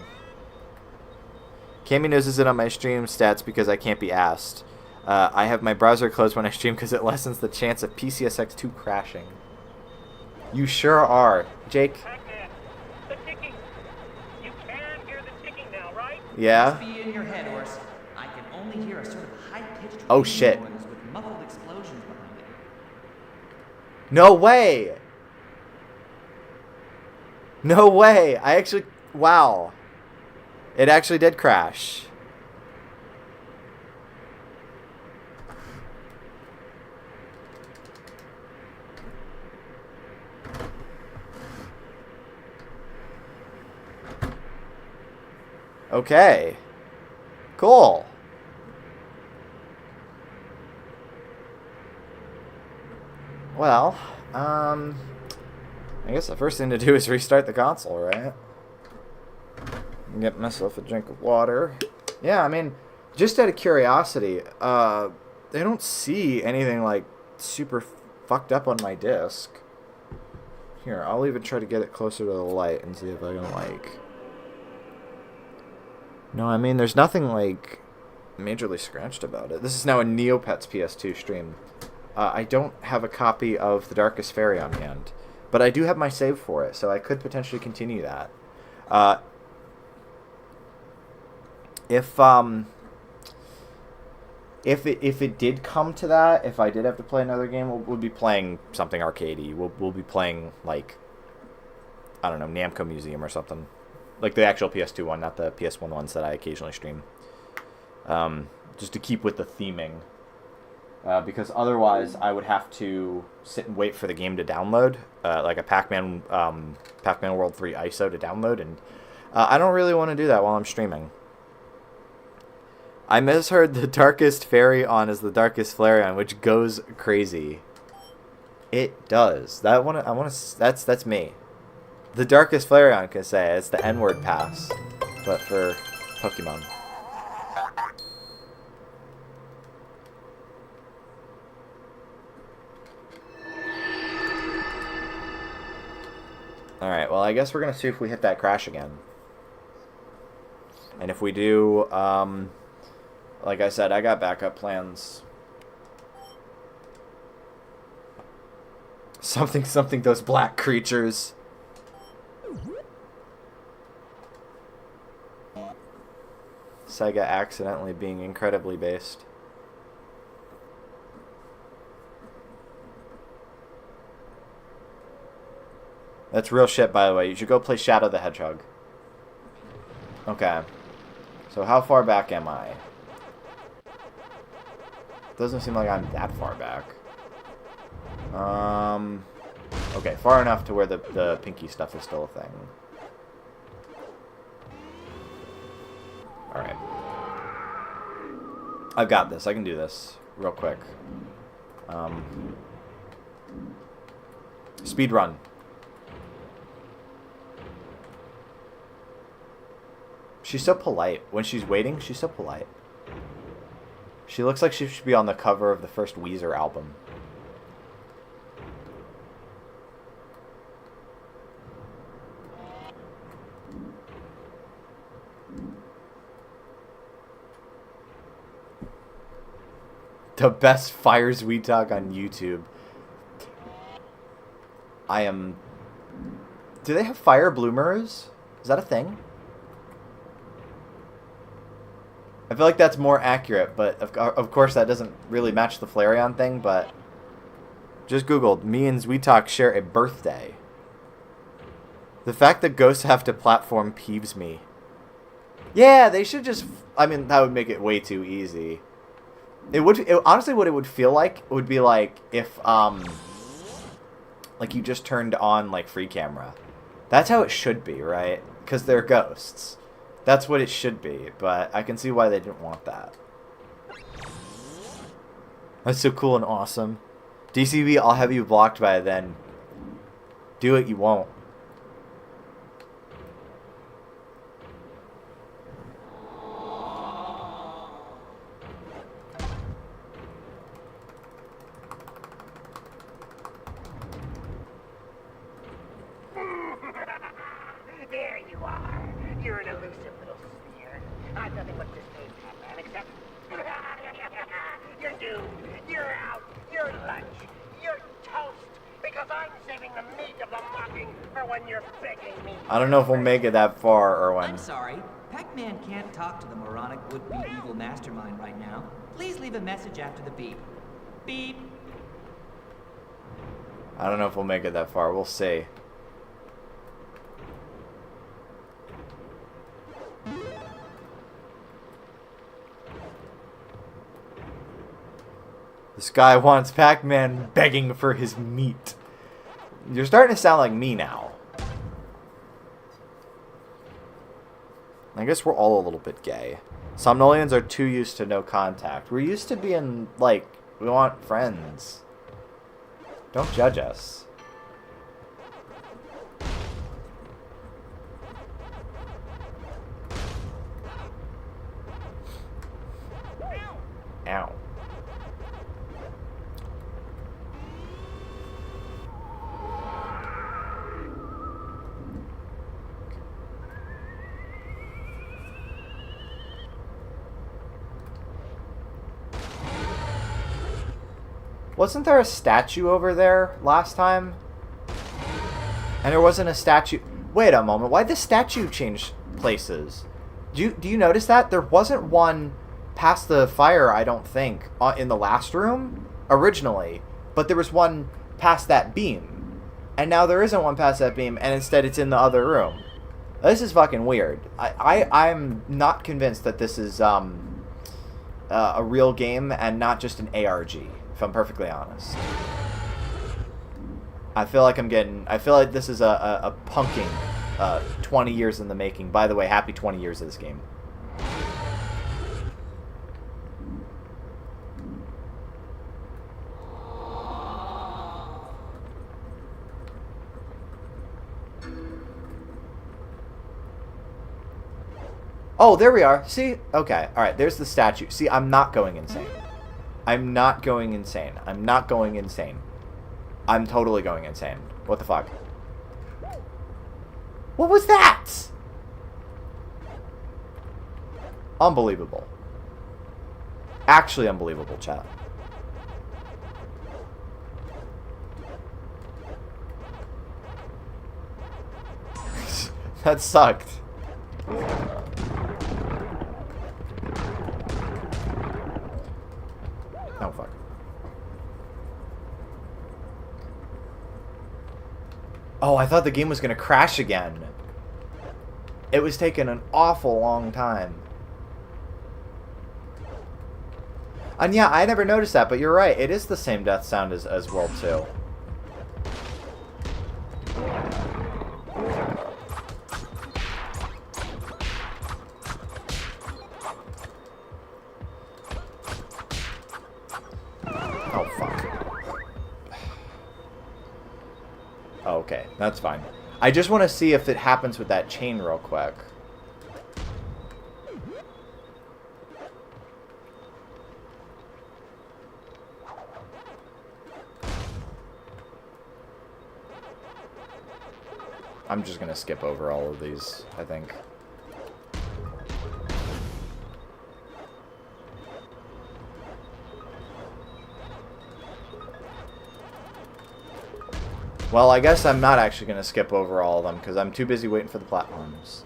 Cammy knows it on my stream stats because I can't be asked. I have my browser closed when I stream because it lessens the chance of PCSX2 crashing. You sure are. Jake? Pac-Man, the ticking. You can hear the ticking now, right? Yeah? Be in your head, Horse. I can only hear a sort of high-pitched Oh, shit. noise with muffled explosions behind it. No way! No way! I actually... Wow. It actually did crash. Okay. Cool. Well, I guess the first thing to do is restart the console, right? Get myself a drink of water. Yeah, I mean, just out of curiosity, they don't see anything like super fucked up on my disc. Here, I'll even try to get it closer to the light and see if I can like... No, I mean, there's nothing like majorly scratched about it. This is now a Neopets PS2 stream. I don't have a copy of The Darkest Fairy on hand, but I do have my save for it, so I could potentially continue that. If it did come to that, if I did have to play another game, we'll be playing something arcadey. We'll be playing like, I don't know, Namco Museum or something, like the actual PS2 one, not the PS1 ones that I occasionally stream. Just to keep with the theming. Because otherwise, I would have to sit and wait for the game to download, like a Pac-Man World 3 ISO to download, and I don't really want to do that while I'm streaming. I misheard The Darkest Fairy on as The Darkest Flareon, which goes crazy. It does. That's me. The Darkest Flareon can say it's the N-word pass, but for Pokemon. Alright, well, I guess we're going to see if we hit that crash again. And if we do, like I said, I got backup plans. Something, those black creatures. Sega accidentally being incredibly based. That's real shit, by the way. You should go play Shadow the Hedgehog. Okay. So how far back am I? Doesn't seem like I'm that far back. Okay, far enough to where the pinky stuff is still a thing. Alright. I've got this. I can do this real quick. Speed run. She's so polite. When she's waiting, she's so polite. She looks like she should be on the cover of the first Weezer album. The best Fires We Talk on YouTube. Do they have fire bloomers? Is that a thing? I feel like that's more accurate, but of course that doesn't really match the Flareon thing, but just Googled, me and Zweetalk share a birthday. The fact that ghosts have to platform peeves me. Yeah, they should just... I mean, that would make it way too easy. Honestly, what it would feel like would be like if, like you just turned on, like, free camera. That's how it should be, right? Because they're ghosts. That's what it should be, but I can see why they didn't want that. That's so cool and awesome. DCB, I'll have you blocked by then. Do it, you won't. There you are. You're an elusive little sphere. I'm nothing but this game, Pac-Man, except... You're doomed. You're out. You're lunch. You're toast. Because I'm saving the meat of the mocking for when you're begging me. I don't know if we'll make it that far, Erwin. I'm sorry. Pac-Man can't talk to the moronic would-be evil mastermind right now. Please leave a message after the beep. Beep. I don't know if we'll make it that far. We'll see. This guy wants Pac-Man begging for his meat. You're starting to sound like me now. I guess we're all a little bit gay. Somnolians are too used to no contact. We're used to being, like, we want friends. Don't judge us. Ow. Wasn't there a statue over there last time? And there wasn't a statue... Wait a moment, why'd the statue change places? Do you notice that? There wasn't one past the fire, I don't think, in the last room, originally. But there was one past that beam. And now there isn't one past that beam, and instead it's in the other room. This is fucking weird. I'm not convinced that this is a real game and not just an ARG. If I'm perfectly honest. I feel like this is a punking 20 years in the making. By the way, happy 20 years of this game. Oh, there we are. See? Okay. Alright, there's the statue. See, I'm not going insane. I'm not going insane. I'm not going insane. I'm totally going insane. What the fuck? What was that? Unbelievable. Actually unbelievable, chat. That sucked. Oh, fuck. Oh, I thought the game was going to crash again. It was taking an awful long time. And yeah, I never noticed that, but you're right. It is the same death sound as World 2. Oh, fuck. Okay, that's fine. I just want to see if it happens with that chain real quick. I'm just going to skip over all of these, I think. Well, I guess I'm not actually going to skip over all of them because I'm too busy waiting for the platforms.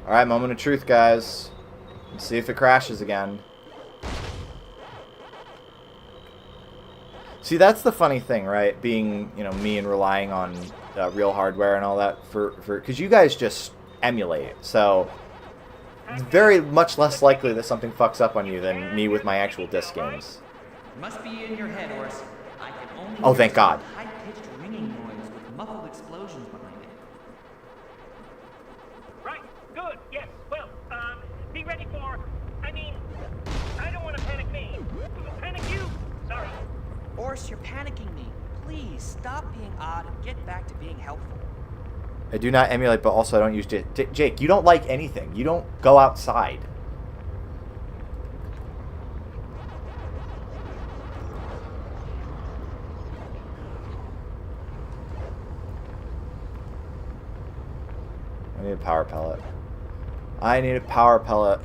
Alright, moment of truth, guys. Let's see if it crashes again. See, that's the funny thing, right? Being, you know, me and relying on real hardware and all that for because you guys just emulate it. So it's very much less likely that something fucks up on you than me with my actual disc games. Must be in your head, Horace. I can only Oh, thank God. high-pitched ringing noise with muffled explosions behind it. Right, good, yes. Well, be ready for, I don't want to panic me. Panic you. Sorry. Horace, you're panicking me. Please stop being odd and get back to being helpful. I do not emulate, but also I don't use... Jake, you don't like anything. You don't go outside. I need a power pellet. I need a power pellet.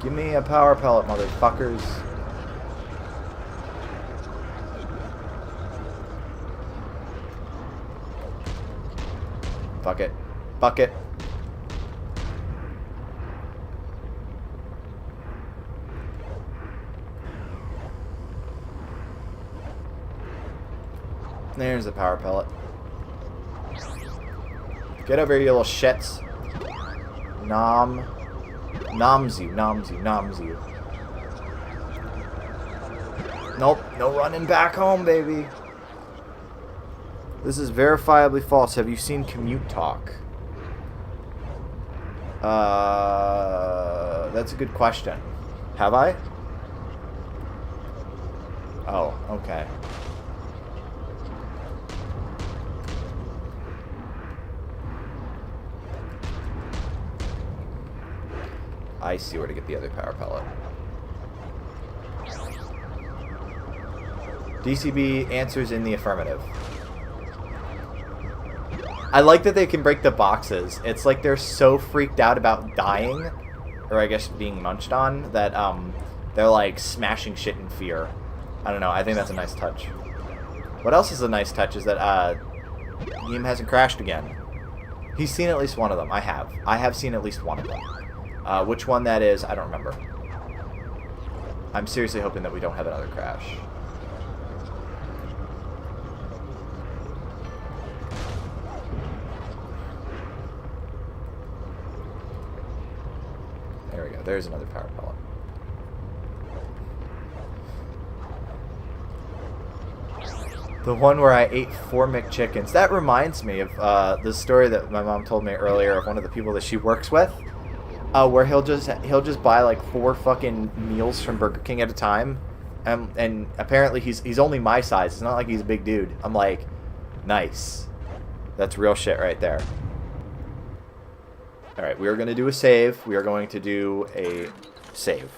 Give me a power pellet, motherfuckers. Fuck it. Fuck it. There's the power pellet. Get over here, you little shits. Noms you. Nope, no running back home, baby. This is verifiably false. Have you seen Commute Talk? That's a good question. Have I? Oh, okay. I see where to get the other power pellet. DCB answers in the affirmative. I like that they can break the boxes. It's like they're so freaked out about dying, or I guess being munched on, that they're like smashing shit in fear. I don't know. I think that's a nice touch. What else is a nice touch is that Neem hasn't crashed again. He's seen at least one of them. I have. I have seen at least one of them. Which one that is, I don't remember. I'm seriously hoping that we don't have another crash. There we go. There's another power pellet. The one where I ate 4 McChickens. That reminds me of the story that my mom told me earlier of one of the people that she works with. Where he'll just buy like 4 fucking meals from Burger King at a time, and apparently he's only my size. It's not like he's a big dude. I'm like, nice. That's real shit right there. All right, we are going to do a save. We are going to do a save.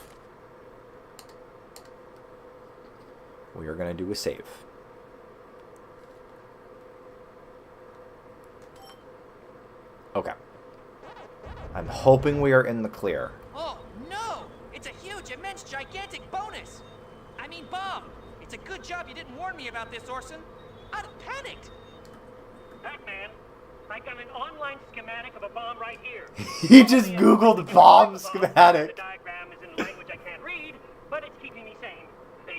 We are going to do a save. Okay. I'm hoping we are in the clear. Oh, no! It's a huge, immense, gigantic bonus! I mean, Bob, it's a good job you didn't warn me about this, Orson. I'd have panicked. Pac-Man, I got an online schematic of a bomb right here. He just Googled bomb schematic. The diagram is in language I can't read, but it's keeping me sane.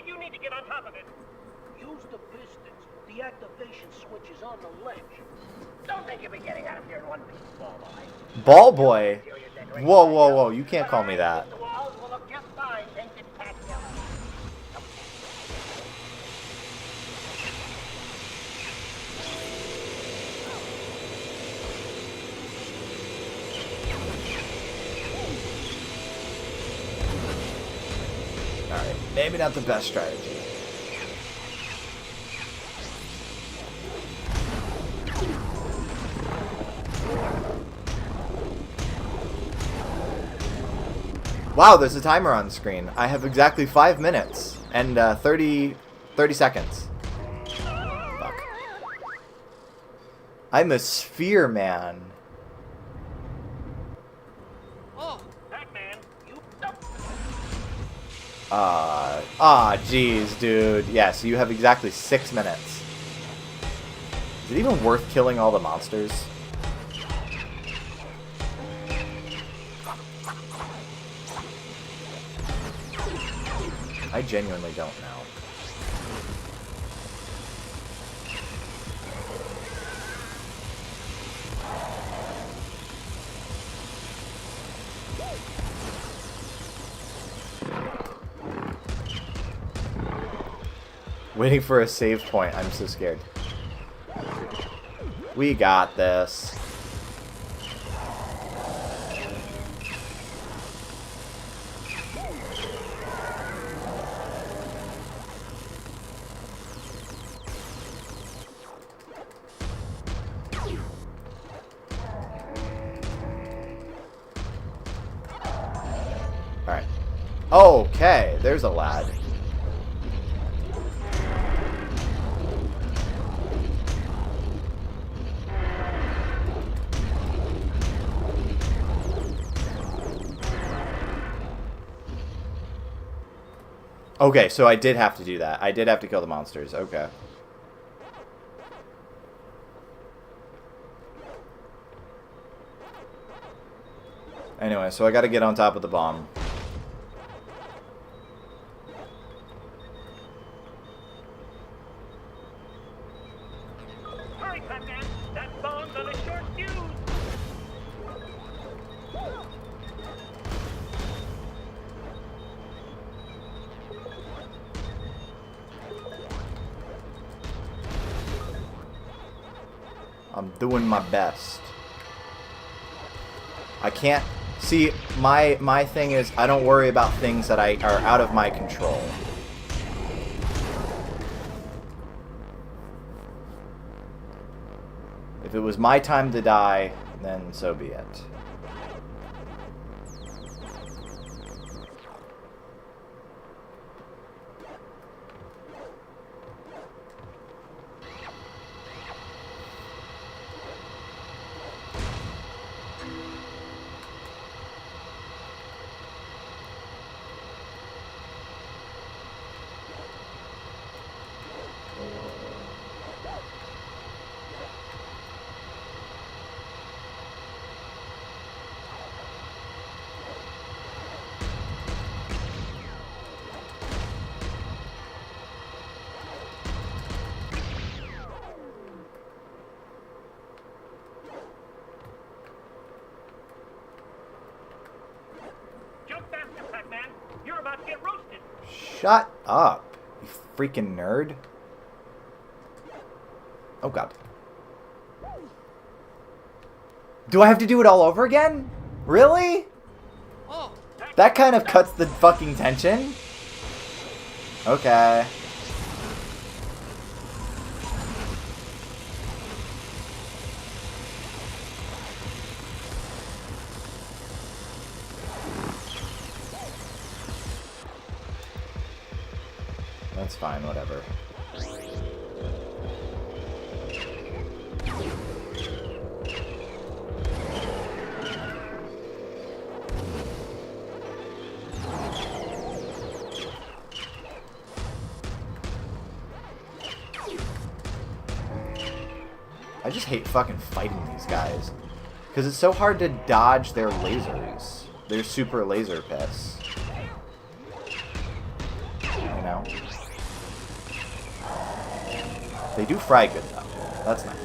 You need to get on top of it. Use the pistons. The activation switch is on the ledge. Don't think you'll be getting out of here in one piece, ball boy. Ball boy? Whoa, whoa, whoa. You can't call me that. The walls will look just fine painted tack yellow. Alright, maybe not the best strategy. Wow, there's a timer on the screen. I have exactly 5 minutes and 30 seconds. Fuck. I'm a sphere man. Oh, Pac-Man, you... Jeez, dude. Yes, you have exactly 6 minutes. Is it even worth killing all the monsters? I genuinely don't know. Waiting for a save point. I'm so scared. We got this. Alright. Okay, there's a lad. Okay, so I did have to do that. I did have to kill the monsters. Okay. Anyway, so I gotta get on top of the bomb. I'm doing my best. I can't... See, my thing is, I don't worry about things that are out of my control. If it was my time to die, then so be it. Jump faster, Pac-Man. You're about to get roasted. Shut up, you freaking nerd. Oh god. Do I have to do it all over again? Really? Oh, That kind of cuts the fucking tension. Okay. That's fine, whatever. I just hate fucking fighting these guys. Because it's so hard to dodge their lasers. Their super laser piss. You know? They do fry good, though. That's nice.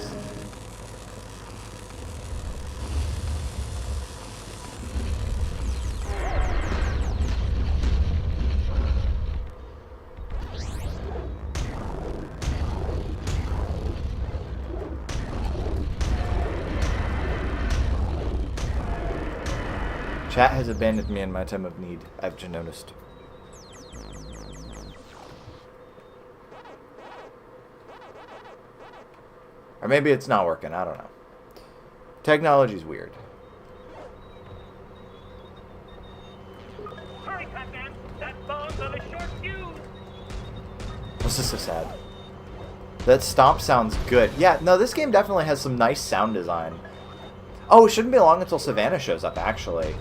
Chat has abandoned me in my time of need, I've just noticed. Or maybe it's not working, I don't know. Technology's weird. Hurry, Pac-Man. That bomb's on a short fuse. This is so sad. That stomp sounds good. Yeah, no, this game definitely has some nice sound design. Oh, it shouldn't be long until Savannah shows up, actually.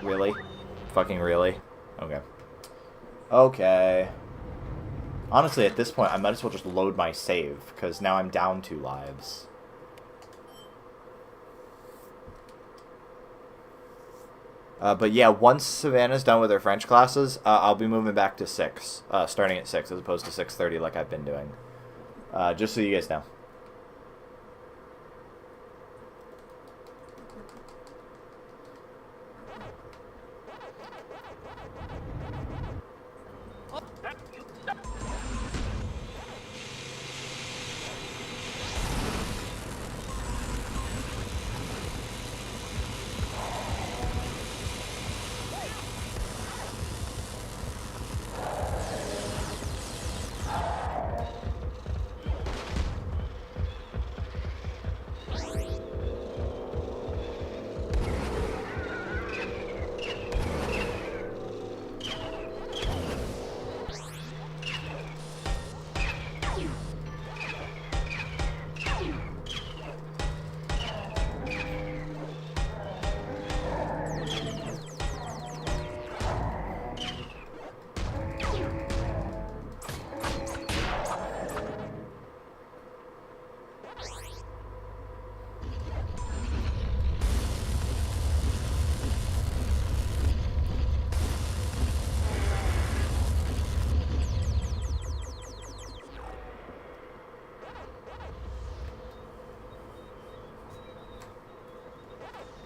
Really? Fucking really? Okay. Okay. Honestly, at this point, I might as well just load my save, because now I'm down 2 lives. But yeah, once Savannah's done with her French classes, I'll be moving back to 6, starting at 6 as opposed to 6:30 like I've been doing. Just so you guys know.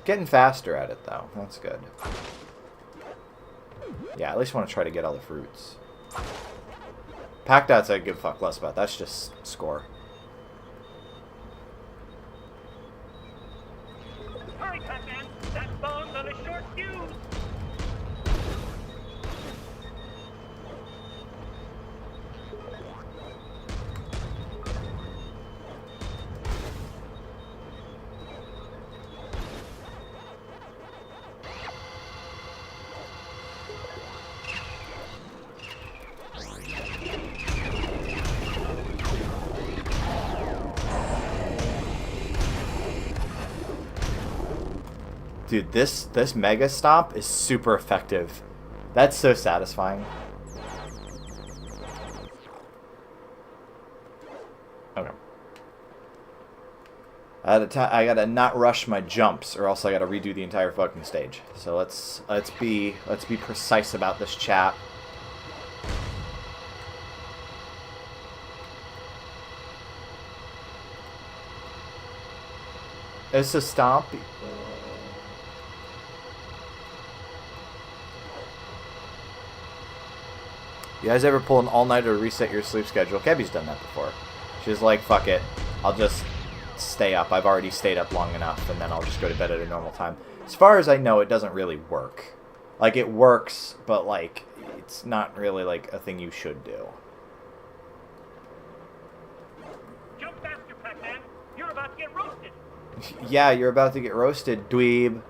Getting faster at it, though. That's good. Yeah, at least want to try to get all the fruits. Packed outs I give a fuck less about. That's just score. Dude, this Mega Stomp is super effective. That's so satisfying. Okay. I gotta not rush my jumps, or else I gotta redo the entire fucking stage. So let's be precise about this, chat. It's a stomp. You guys ever pull an all-nighter to reset your sleep schedule? Kebby's done that before. She's like, fuck it. I'll just stay up. I've already stayed up long enough, and then I'll just go to bed at a normal time. As far as I know, it doesn't really work. Like, it works, but, like, it's not really, like, a thing you should do. Jump faster, Pac-Man. You're about to get roasted. Yeah, you're about to get roasted, dweeb.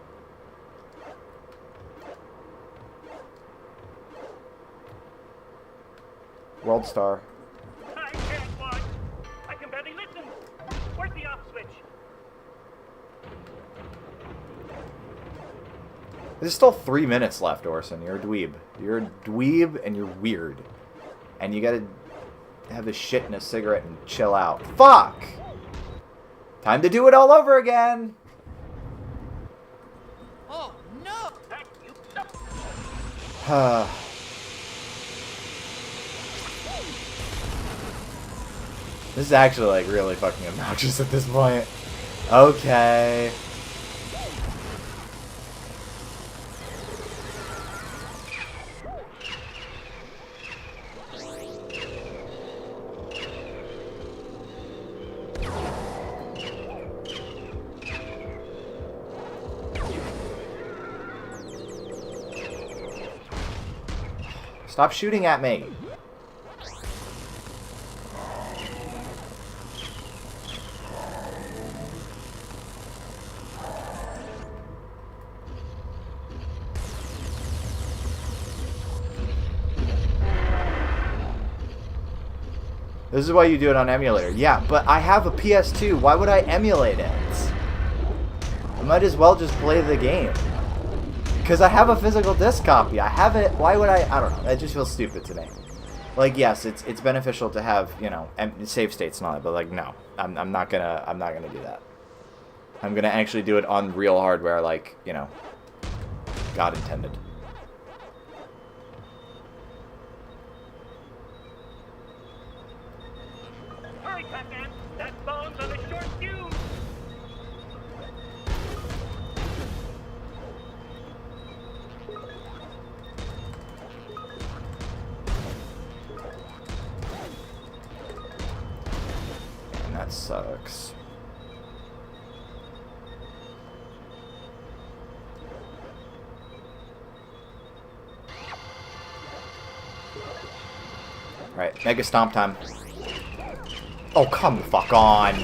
World Star. I can't watch. I can barely listen. Where's the off switch? There's still 3 minutes left, Orson. You're a dweeb. You're a dweeb, and you're weird. And you gotta have a shit and a cigarette and chill out. Fuck! Time to do it all over again! Oh, no! Thank you. This is actually, like, really fucking obnoxious at this point. Okay. Stop shooting at me. This is why you do it on emulator. Yeah, but I have a PS2. Why would I emulate it? I might as well just play the game. Because I have a physical disc copy. I have it. Why would I don't know. That just feels stupid to me. Like, yes, it's beneficial to have, you know, save states and all that, but like, no. I'm not gonna do that. I'm gonna actually do it on real hardware, like, you know, God intended. Hurry, Pac-Man. That bomb's on a short fuse. And that sucks. Alright, Mega Stomp time. Oh, come the fuck on.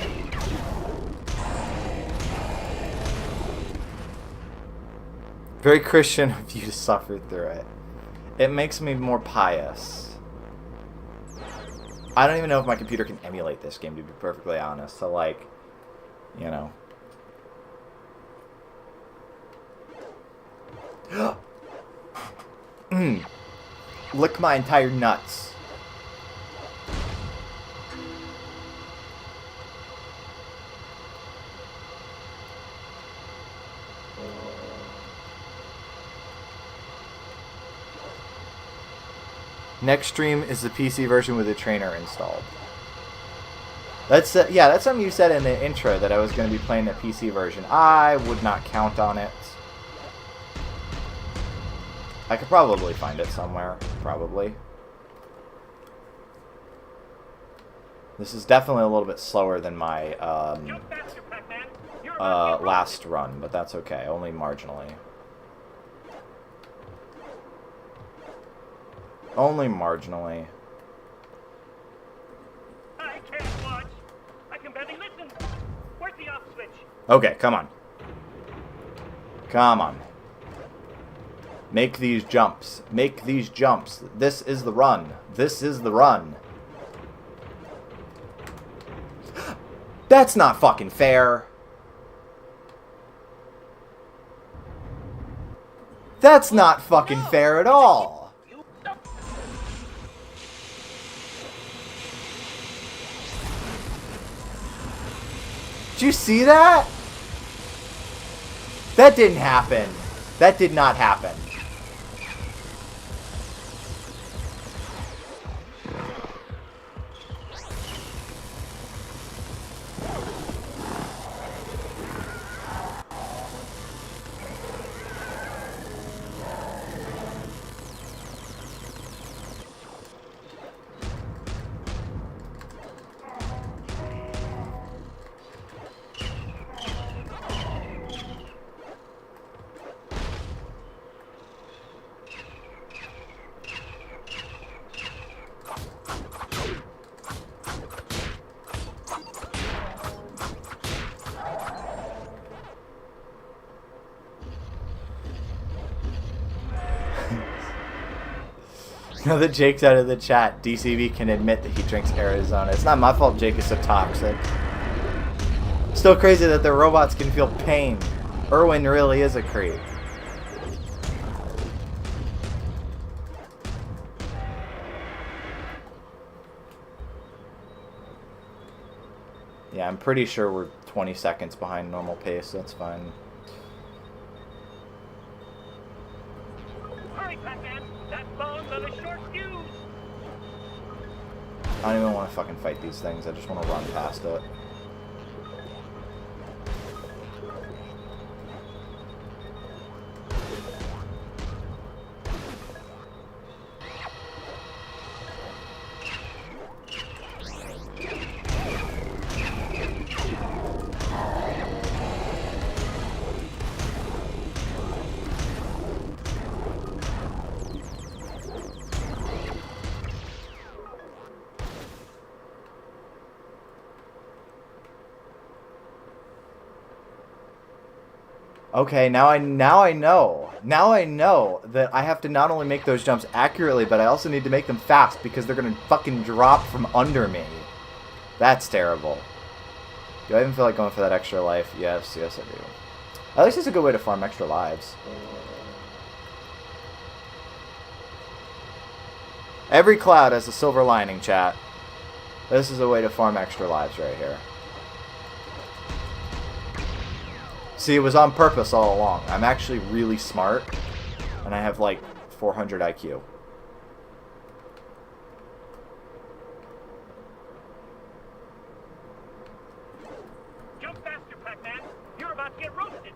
Very Christian of you to suffer through it. It makes me more pious. I don't even know if my computer can emulate this game, to be perfectly honest. So, like, you know. Lick my entire nuts. Next stream is the PC version with the trainer installed. That's yeah, that's something you said in the intro, that I was going to be playing the PC version. I would not count on it. I could probably find it somewhere, probably. This is definitely a little bit slower than my last run, but that's okay, only marginally. Only marginally. I can't watch. I can barely listen. Where's the off switch? Okay, come on. Come on. Make these jumps. Make these jumps. This is the run. This is the run. That's not fucking fair. That's not fucking fair at all. Did you see that? That didn't happen. That did not happen. Now that Jake's out of the chat, DCB can admit that he drinks Arizona. It's not my fault Jake is so toxic. Still crazy that the robots can feel pain. Irwin really is a creep. Yeah, I'm pretty sure we're 20 seconds behind normal pace, so that's fine. Hurry, Pac-Man! That bone's on a short fuse! I don't even want to fucking fight these things. I just want to run past it. Okay, now I know. Now I know that I have to not only make those jumps accurately, but I also need to make them fast because they're gonna fucking drop from under me. That's terrible. Do I even feel like going for that extra life? Yes, yes I do. At least it's a good way to farm extra lives. Every cloud has a silver lining, chat. This is a way to farm extra lives right here. See, it was on purpose all along. I'm actually really smart, and I have like 400 IQ. Jump faster, Pac-Man! You're about to get roasted!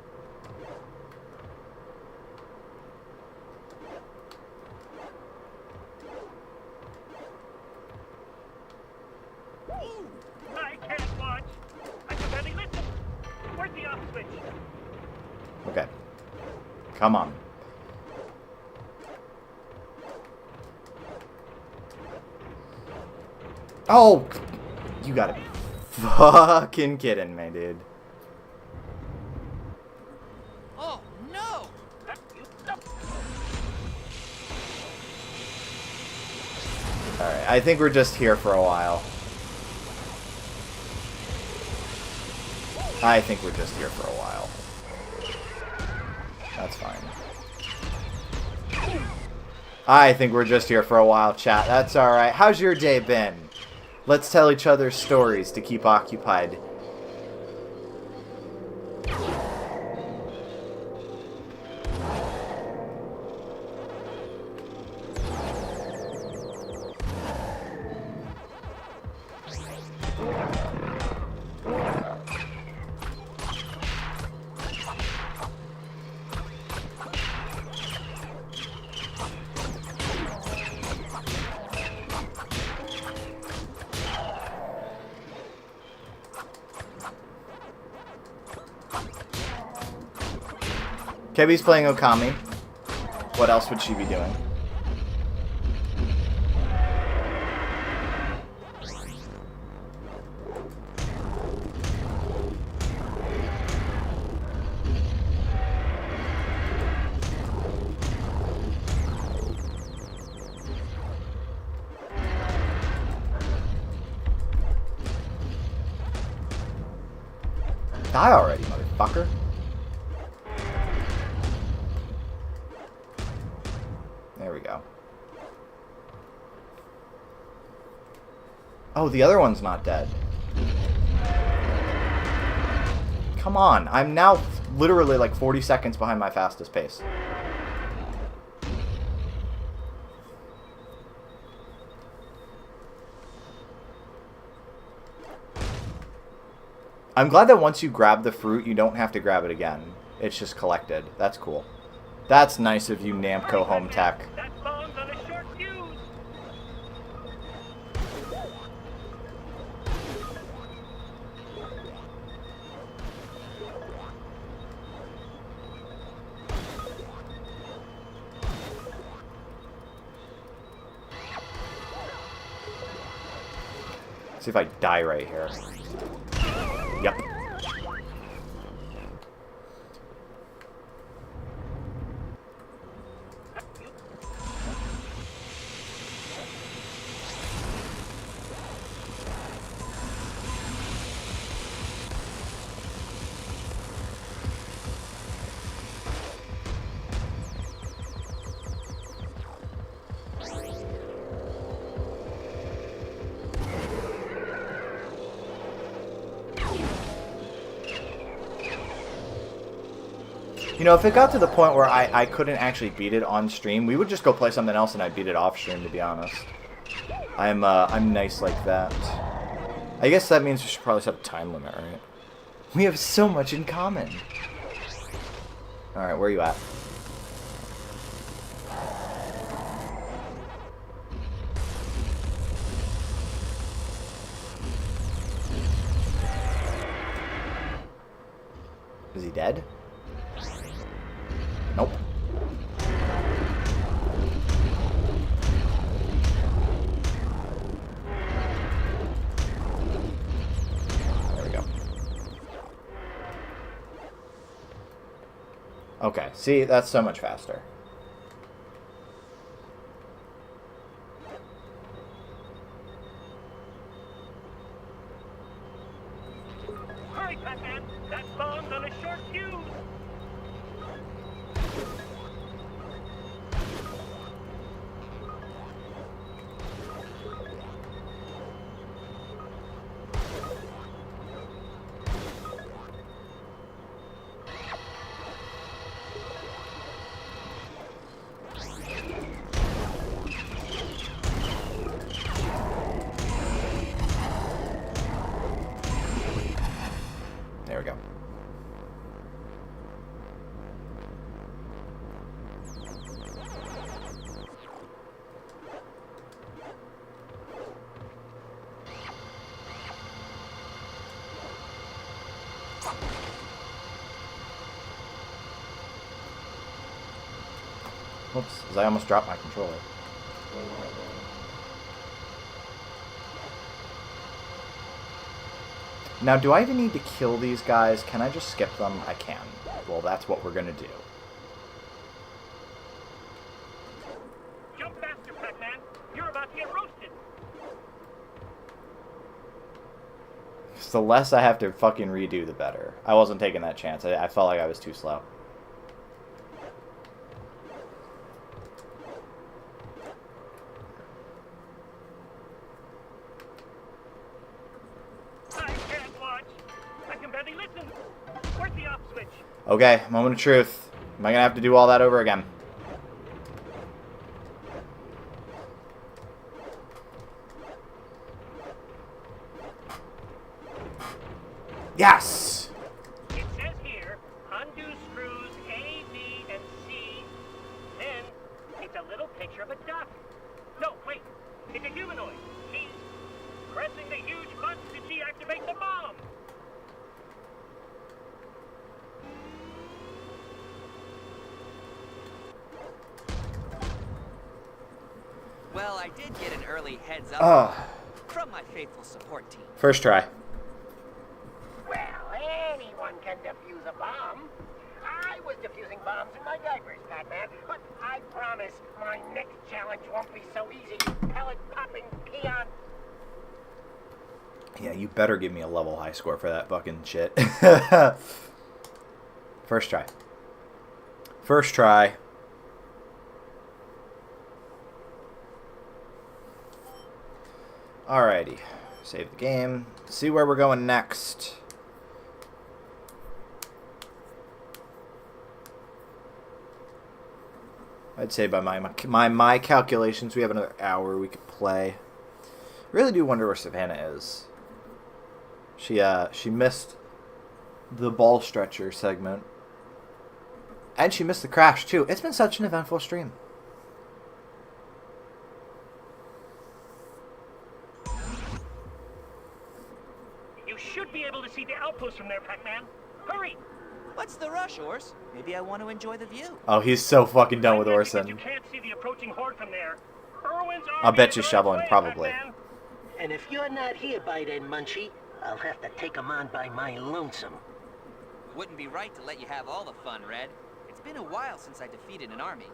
I can't watch! I can barely listen! Where's the off switch? Okay. Come on. Oh! You gotta be fucking kidding me, dude. Oh, no! Alright, I think we're just here for a while. I think we're just here for a while. That's fine. I think we're just here for a while, chat. That's alright. How's your day been? Let's tell each other stories to keep occupied. Kebi's playing Okami. What else would she be doing? Die already, motherfucker. Oh, the other one's not dead. Come on. I'm now literally like 40 seconds behind my fastest pace. I'm glad that once you grab the fruit, you don't have to grab it again. It's just collected. That's cool. That's nice of you, Namco Home Tech. That bomb's on a short fuse. See if I die right here. Yep. You know, if it got to the point where I couldn't actually beat it on stream, we would just go play something else and I'd beat it off stream, to be honest. I'm nice like that. I guess that means we should probably set a time limit, right? We have so much in common. Alright, where are you at? Is he dead? Nope. There we go. Okay, see, that's so much faster. Hurry, Pac-Man. That bomb's on a short fuse. There we go. Whoops, because I almost dropped my controller. Now, do I even need to kill these guys? Can I just skip them? I can. Well, that's what we're gonna do. Jump faster, Pac-Man. You're about to get roasted. The less I have to fucking redo, the better. I wasn't taking that chance. I felt like I was too slow. I can't watch. I can barely listen. Where's the off switch? Okay, moment of truth. Am I gonna have to do all that over again? Yes! It says here, undo screws A, B, and C. Then, it's a little picture of a duck. No, wait. It's a humanoid. He's pressing the huge button to deactivate the bomb. Well, I did get an early heads up from my faithful support team. First try. Well, anyone can defuse a bomb. I was defusing bombs in my diapers, Pac-Man, but I promise my next challenge won't be so easy, you pellet-popping peon. Yeah, you better give me a level high score for that fucking shit. First try. First try. Alrighty. Save the game. See where we're going next. I'd say by my calculations, we have another hour we could play. Really do wonder where Savannah is. She missed the ball stretcher segment. And she missed the crash, too. It's been such an eventful stream. You should be able to see the outpost from there, Pac-Man. Hurry! What's the rush, Ors? Maybe I want to enjoy the view. Oh, he's so fucking done with I bet because Orson. You can't see the approaching horde from there. Irwin's I'll bet army you is on shoveling, its way, probably. Pac-Man. And if you're not here by then, Munchie, I'll have to take 'em on by my lonesome. Wouldn't be right to let you have all the fun, Red. It's been a while since I defeated an army.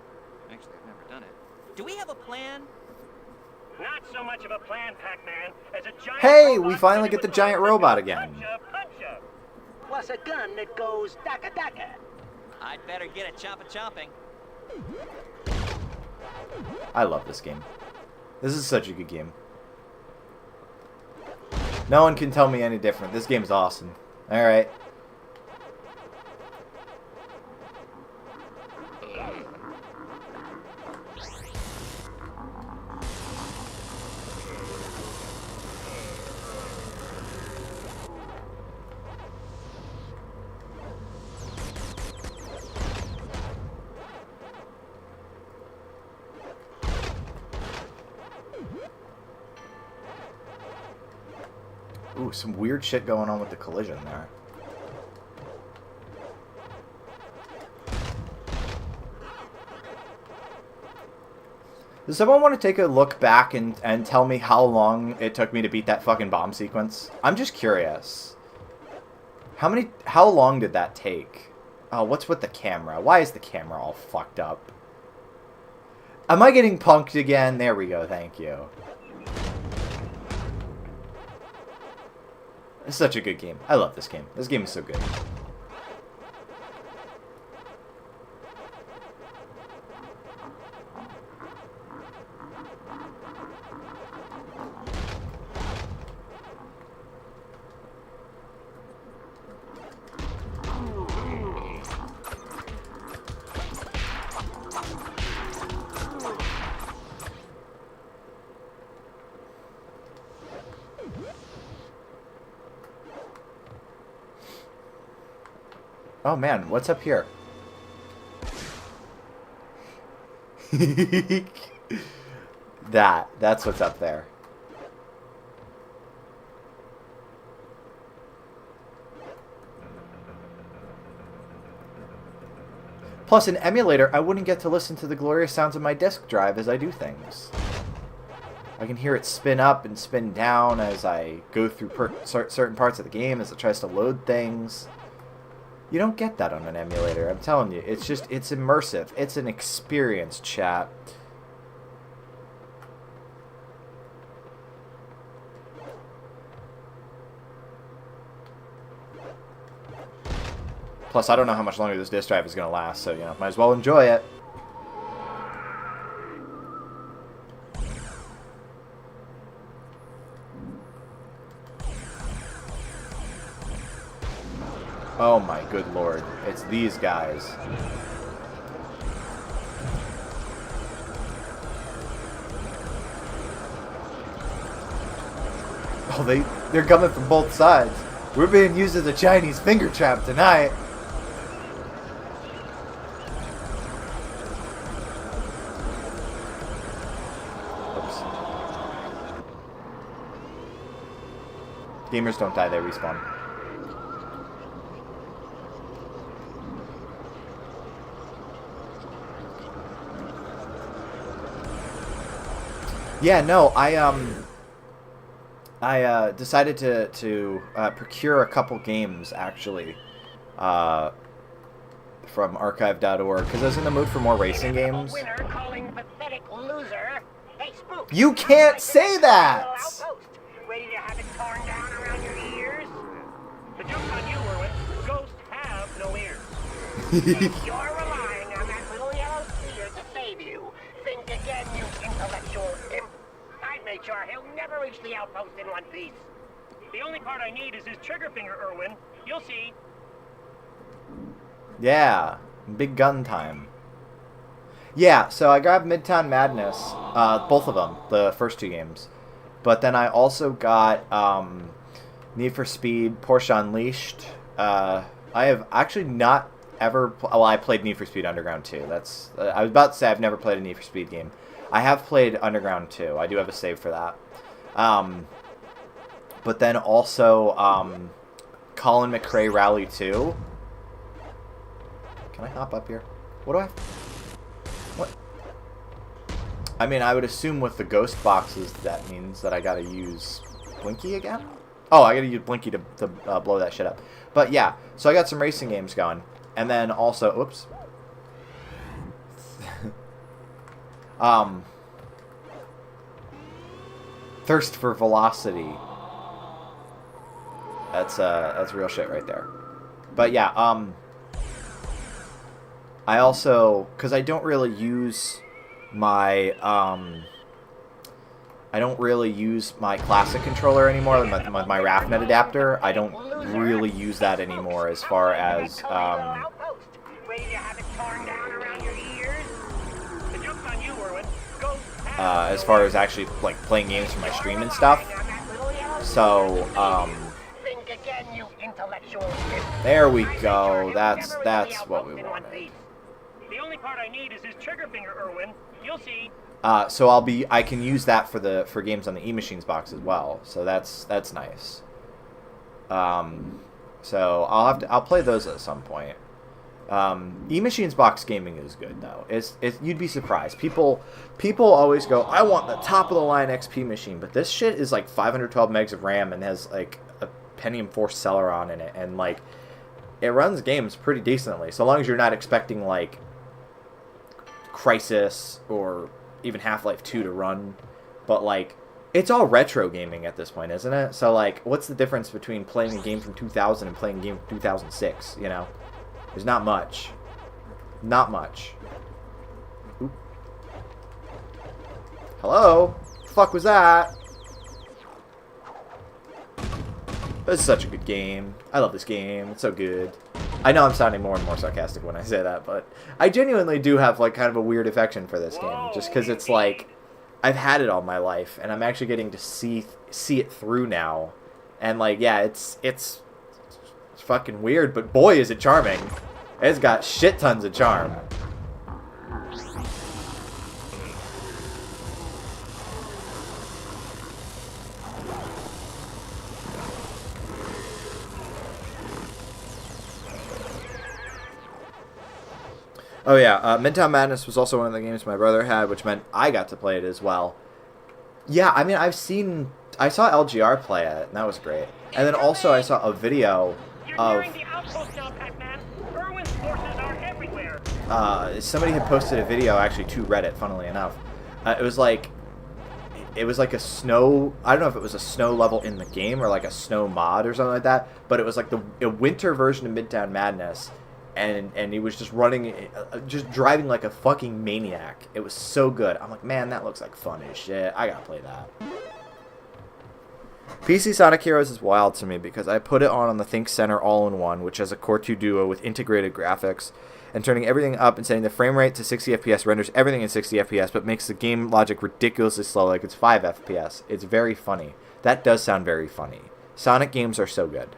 Actually, I've never done it. Do we have a plan? Not so much of a plan, Pac-Man, as a giant Hey, robot we finally fitted get the with giant arms robot that again. punch-a. Plus a gun that goes daka-daka. I'd better get it chomping. I love this game. This is such a good game. No one can tell me any different. This game's awesome. Alright. Ooh, some weird shit going on with the collision there. Does someone want to take a look back and tell me how long it took me to beat that fucking bomb sequence? I'm just curious. How long did that take? Oh, what's with the camera? Why is the camera all fucked up? Am I getting punked again? There we go, thank you. It's such a good game. I love this game. This game is so good. Oh man, what's up here? That's what's up there. Plus, an emulator, I wouldn't get to listen to the glorious sounds of my disk drive as I do things. I can hear it spin up and spin down as I go through certain parts of the game as it tries to load things. You don't get that on an emulator, I'm telling you. It's immersive. It's an experience, chat. Plus, I don't know how much longer this disk drive is going to last, so, you know, might as well enjoy it. Oh my good lord. It's these guys. Oh, they're coming from both sides. We're being used as a Chinese finger trap tonight. Oops. Gamers don't die, they respawn. Yeah, no, I decided to procure a couple games, actually, from archive.org, because I was in the mood for more racing games. Winner calling pathetic loser. Hey, Spook. You can't say that! Outpost. Ready to have it torn down around your ears? The joke's on you, Irwin. Ghosts have no ears. If you're relying on that little yellow sphere to save you, think again, you intellectual imp. I've made sure he'll never reach the outpost in one piece. The only part I need is his trigger finger, Irwin. You'll see. Yeah, big gun time. Yeah, so I grabbed Midtown Madness, both of them, the first 2 games. But then I also got Need for Speed, Porsche Unleashed. I have actually not ever... Well, I played Need for Speed Underground 2. That's I was about to say I've never played a Need for Speed game. I have played Underground 2. I do have a save for that. But then also Colin McRae Rally 2. Can I hop up here? What do I... What? I mean, I would assume with the ghost boxes that means that I gotta use Blinky again? Oh, I gotta use Blinky to blow that shit up. But yeah, so I got some racing games going. And then also... Oops. Thirst for Velocity. That's real shit right there. But yeah, I also, because I don't really use my classic controller anymore, my RAFnet adapter. I don't really use that anymore as far as actually like playing games for my stream and stuff. So there we go. That's what we wanted. The only part I need is his trigger finger, Irwin. You'll see. So I can use that for games on the eMachines box as well. So that's nice. So I'll play those at some point. eMachines box gaming is good though. You'd be surprised. People always go, I want the top of the line XP machine, but this shit is like 512 megs of RAM and has like a Pentium 4 Celeron in it, and like it runs games pretty decently, so long as you're not expecting like Crysis or even Half-Life 2 to run. But like it's all retro gaming at this point, isn't it? So like what's the difference between playing a game from 2000 and playing a game from 2006, you know? There's not much. Not much. Oop. Hello? The fuck was that? This is such a good game. I love this game. It's so good. I know I'm sounding more and more sarcastic when I say that, but I genuinely do have like kind of a weird affection for this game, just because it's like I've had it all my life, and I'm actually getting to see it through now, and like yeah, it's fucking weird, but boy is it charming. It's got shit tons of charm. Oh yeah, Midtown Madness was also one of the games my brother had, which meant I got to play it as well. Yeah, I mean, I saw LGR play it, and that was great. And then also I saw a video of... somebody had posted a video, actually, to Reddit, funnily enough. It was like a snow... I don't know if it was a snow level in the game or like a snow mod or something like that, but it was like a winter version of Midtown Madness. And he was just running, just driving like a fucking maniac. It was so good. I'm like, man, that looks like fun as shit. I gotta play that. PC Sonic Heroes is wild to me because I put it on the Think Center all-in-one, which has a Core 2 Duo with integrated graphics, and turning everything up and setting the frame rate to 60 FPS renders everything in 60 FPS, but makes the game logic ridiculously slow, like it's 5 FPS. It's very funny. That does sound very funny. Sonic games are so good.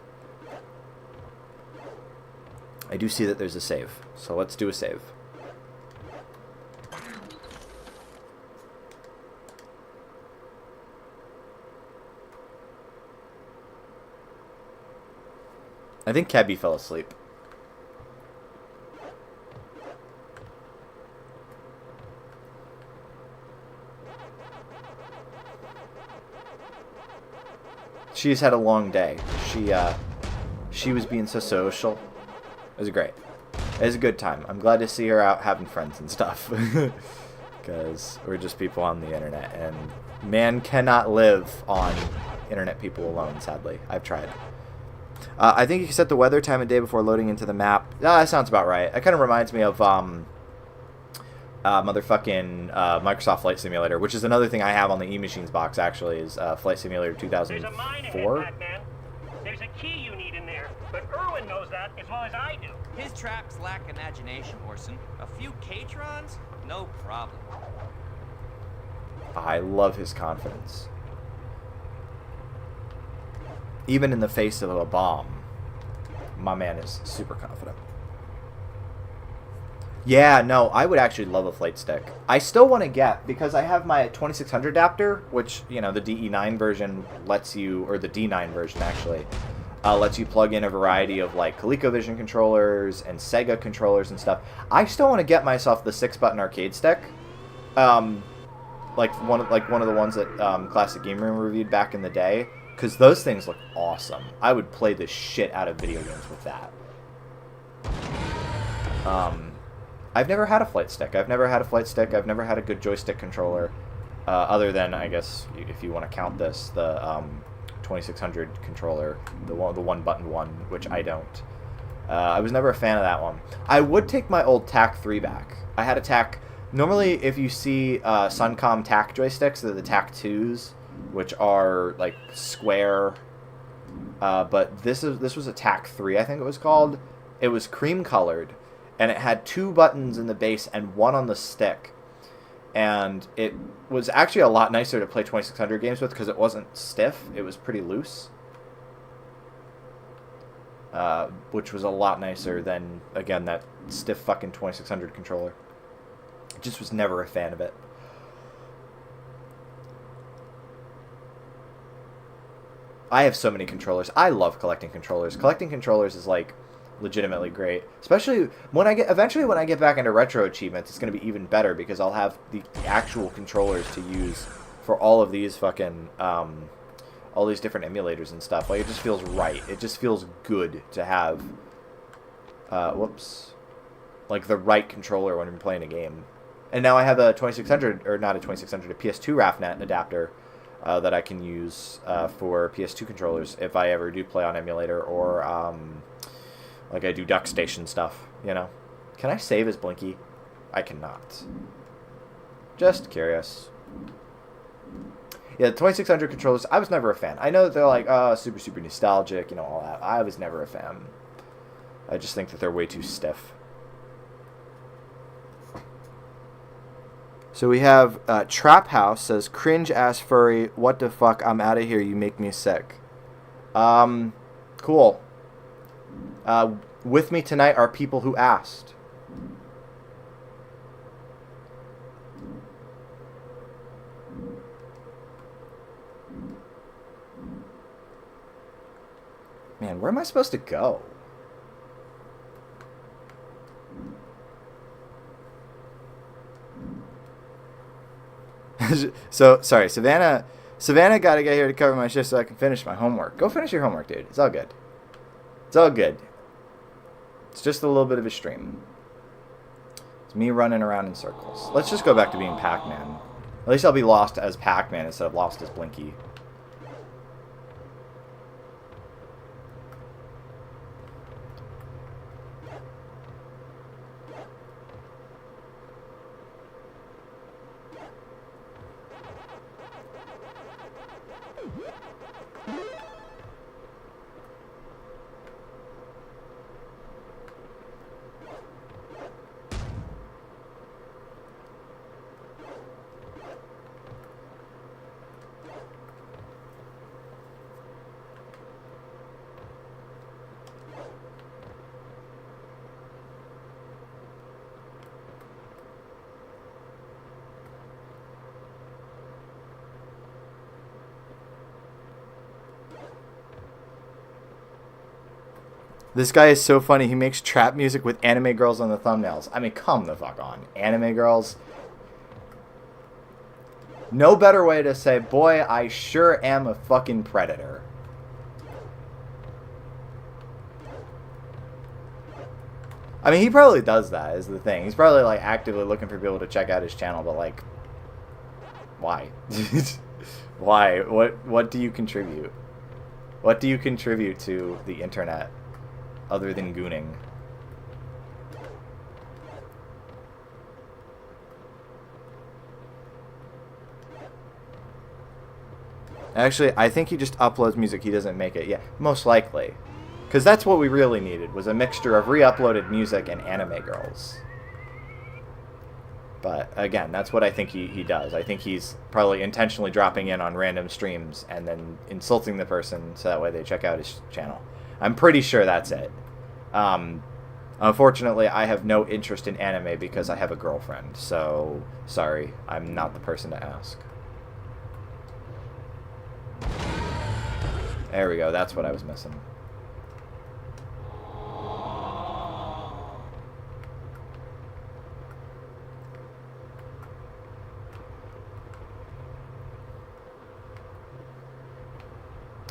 I do see that there's a save, so let's do a save. I think Kebby fell asleep. She's had a long day. She was being so social. It was great. It was a good time. I'm glad to see her out having friends and stuff. Because we're just people on the internet. And man cannot live on internet people alone, sadly. I've tried. I think you can set the weather, time of day before loading into the map. That sounds about right. It kind of reminds me of motherfucking Microsoft Flight Simulator, which is another thing I have on the eMachines box, actually, is Flight Simulator There's a mine ahead, 2004. Pac-Man. There's a key you need in there, but Irwin knows that as well as I do. His traps lack imagination, Orson. A few K-trons? No problem. I love his confidence. Even in the face of a bomb, my man is super confident. Yeah, no, I would actually love a flight stick. I still want to get, because I have my 2600 adapter, which, you know, the DE9 version lets you, or the D9 version actually, lets you plug in a variety of like ColecoVision controllers and Sega controllers and stuff. I still want to get myself the 6-button arcade stick, like one of the ones that Classic Game Room reviewed back in the day, because those things look awesome. I would play the shit out of video games with that. I've never had a flight stick. I've never had a good joystick controller, other than, I guess, if you want to count this, the 2600 controller, the one button one, which I don't. I was never a fan of that one. I would take my old TAC 3 back. I had a TAC. Normally, if you see Suncom TAC joysticks, they're the TAC 2s, which are like square. But this was a TAC 3, I think it was called. It was cream colored, and it had 2 buttons in the base and 1 on the stick. And it was actually a lot nicer to play 2600 games with because it wasn't stiff. It was pretty loose. Which was a lot nicer than, again, that stiff fucking 2600 controller. Just was never a fan of it. I have so many controllers. I love collecting controllers. Collecting controllers is like legitimately great, especially when I get back into retro achievements. It's going to be even better because I'll have the actual controllers to use for all of these fucking all these different emulators and stuff. Like, it just feels right. It just feels good to have like the right controller when I'm playing a game. And now I have a 2600, or not a 2600, a PS2 RAFnet adapter that I can use for PS2 controllers if I ever do play on emulator, or like I do Duck Station stuff, you know. Can I save as Blinky? I cannot. Just curious. Yeah, the 2600 controllers, I was never a fan. I know that they're like, super nostalgic, you know, all that. I was never a fan. I just think that they're way too stiff. So we have Trap House says, cringe ass furry, what the fuck, I'm out of here, you make me sick. Cool. With me tonight are people who asked. Man, where am I supposed to go? So, sorry, Savannah got to get here to cover my shift so I can finish my homework. Go finish your homework, dude. It's all good. It's all good. It's just a little bit of a stream. It's me running around in circles. Let's just go back to being Pac-Man. At least I'll be lost as Pac-Man instead of lost as Blinky. This guy is so funny. He makes trap music with anime girls on the thumbnails. I mean, come the fuck on. Anime girls. No better way to say, boy, I sure am a fucking predator. I mean, he probably does that, is the thing. He's probably, like, actively looking for people to check out his channel, but, like, why? Why? What do you contribute? What do you contribute to the internet other than gooning? Actually, I think he just uploads music. He doesn't make it. Yeah, most likely. Because that's what we really needed, was a mixture of re-uploaded music and anime girls. But, again, that's what I think he does. I think he's probably intentionally dropping in on random streams and then insulting the person so that way they check out his channel. I'm pretty sure that's it. Unfortunately, I have no interest in anime because I have a girlfriend. So, sorry, I'm not the person to ask. There we go. That's what I was missing.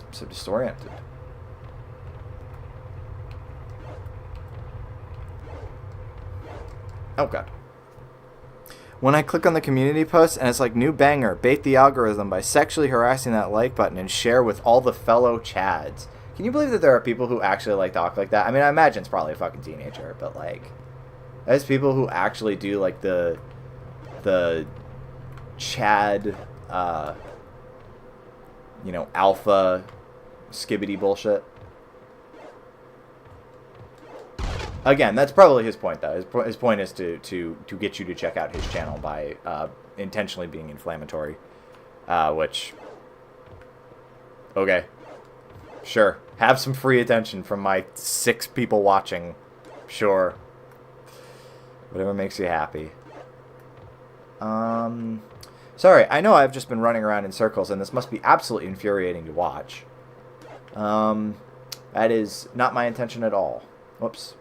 I'm so disoriented. Oh, God. When I click on the community post and it's like, new banger, bait the algorithm by sexually harassing that like button and share with all the fellow Chads. Can you believe that there are people who actually like talk like that? I mean, I imagine it's probably a fucking teenager, but like, there's people who actually do like the Chad, you know, alpha skibbity bullshit. Again, that's probably his point, though. His point is to get you to check out his channel by intentionally being inflammatory, which, okay, sure. Have some free attention from my 6 people watching, sure. Whatever makes you happy. Sorry, I know I've just been running around in circles, and this must be absolutely infuriating to watch. That is not my intention at all. Whoops.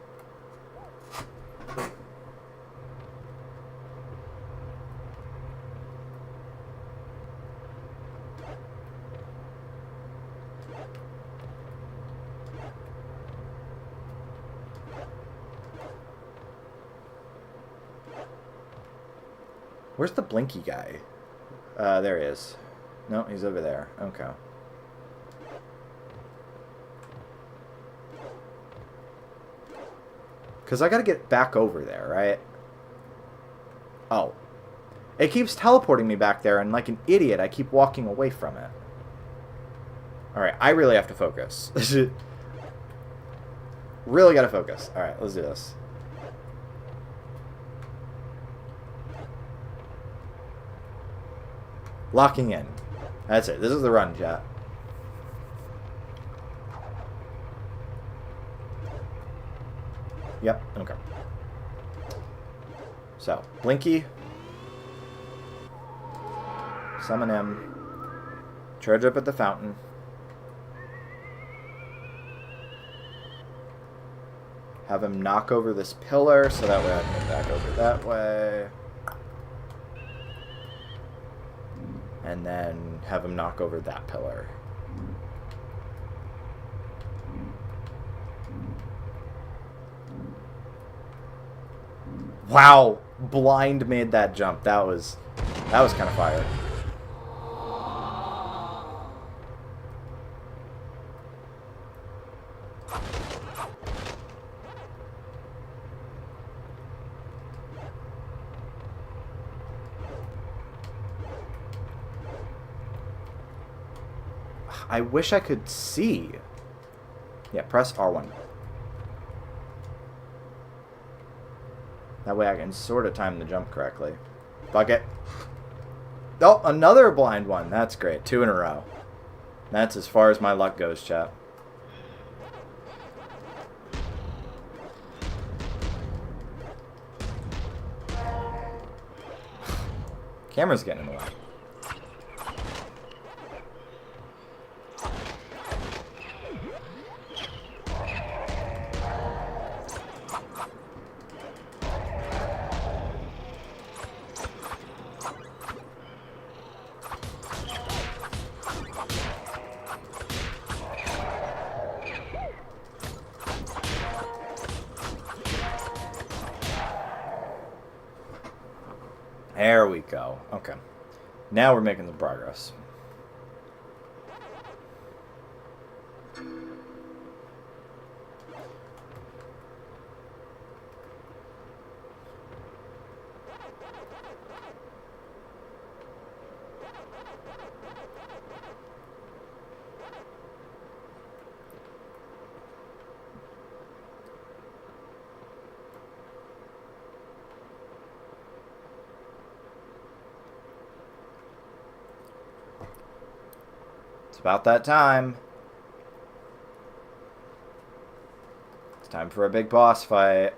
Where's the blinky guy? There he is. No, he's over there. Okay. Because I gotta get back over there, right? Oh. It keeps teleporting me back there, and like an idiot, I keep walking away from it. Alright, I really have to focus. Really gotta focus. Alright, let's do this. Locking in. That's it. This is the run, chat. Yep, okay. So, Blinky. Summon him. Charge up at the fountain. Have him knock over this pillar so that way I can get back over that way. And then have him knock over that pillar. Wow, blind made that jump. That was kind of fire. I wish I could see. Yeah, press R1. That way I can sort of time the jump correctly. Fuck it. Oh, another blind one. That's great. 2 in a row. That's as far as my luck goes, chat. Camera's getting in the way. There we go. Okay. Now we're making some progress. It's about that time. It's time for a big boss fight.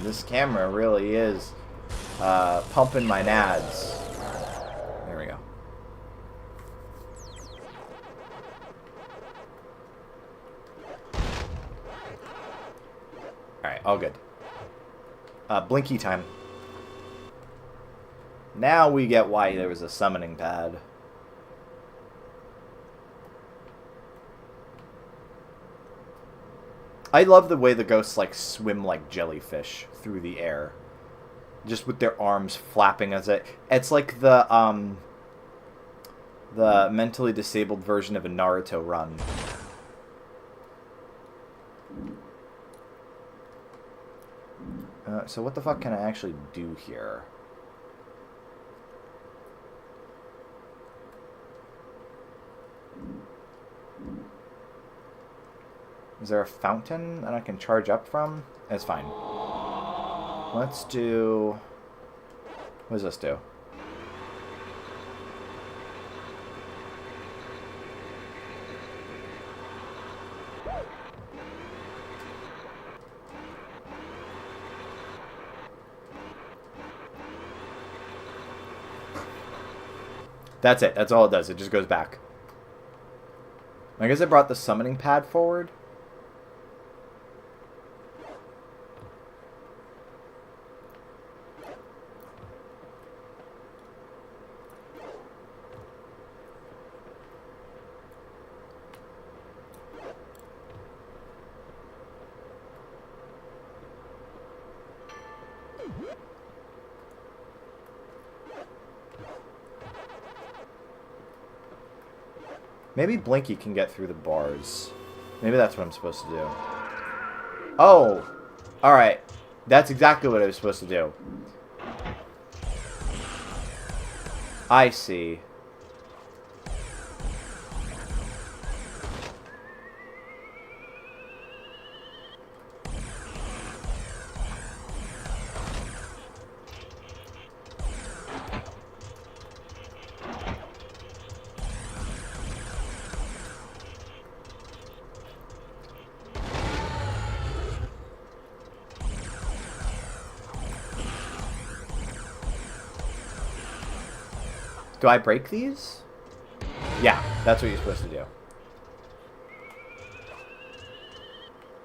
This camera really is pumping my nads. There we go. Alright, all good. Blinky time. Now we get why there was a summoning pad. I love the way the ghosts like swim like jellyfish through the air, just with their arms flapping as it's like the mentally disabled version of a Naruto run. So what the fuck can I actually do here? Is there a fountain that I can charge up from? That's fine. Let's do... What does this do? That's it. That's all it does. It just goes back. I guess I brought the summoning pad forward. Maybe Blinky can get through the bars. Maybe that's what I'm supposed to do. Oh! Alright. That's exactly what I was supposed to do. I see. Do I break these? Yeah, that's what you're supposed to do.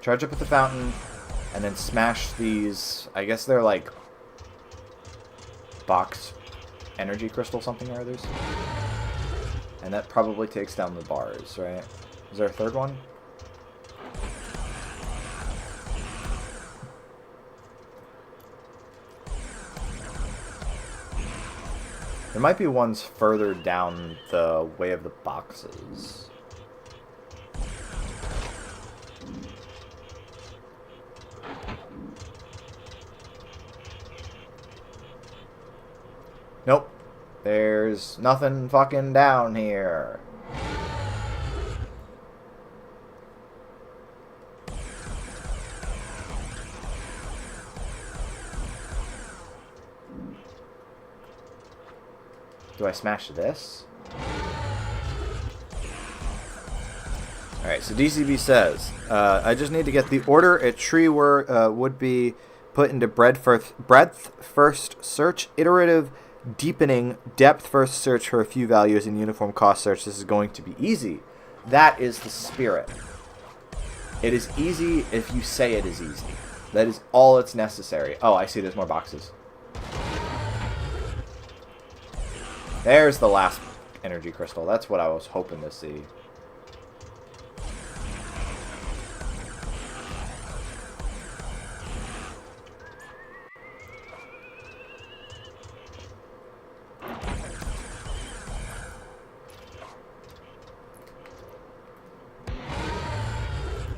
Charge up at the fountain, and then smash these. I guess they're like box energy crystal something or others. And that probably takes down the bars, right? Is there a third one? There might be ones further down the way of the boxes. Nope. There's nothing fucking down here. Do I smash this? Alright, so DCB says, I just need to get the order a tree would be put into breadth first search, iterative deepening, depth first search for a few values, and uniform cost search. This is going to be easy. That is the spirit. It is easy if you say it is easy. That is all it's necessary. Oh, I see there's more boxes. There's the last energy crystal. That's what I was hoping to see.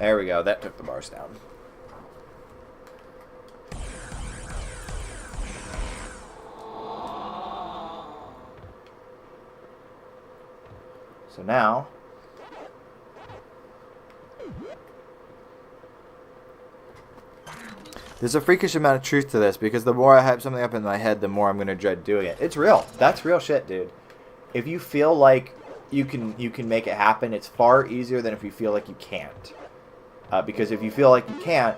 There we go. That took the bars down. So now, There's a freakish amount of truth to this, because the more I hype something up in my head, the more I'm going to dread doing it. It's real. That's real shit, dude. If you feel like you can make it happen, it's far easier than if you feel like you can't. Because if you feel like you can't,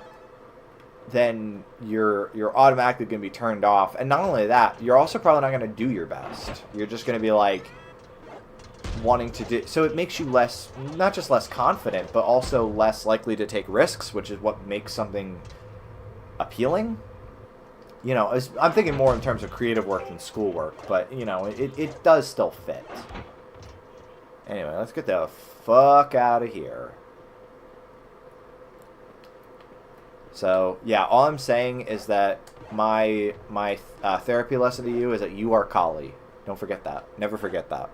then you're automatically going to be turned off. And not only that, you're also probably not going to do your best. You're just going to be like wanting to do. So it makes you less, not just less confident, but also less likely to take risks, which is what makes something appealing. You know, I'm thinking more in terms of creative work than schoolwork, but you know, it does still fit. Anyway, let's get the fuck out of here. So yeah, all I'm saying is that my therapy lesson to you is that you are Kali. Don't forget that. Never forget that.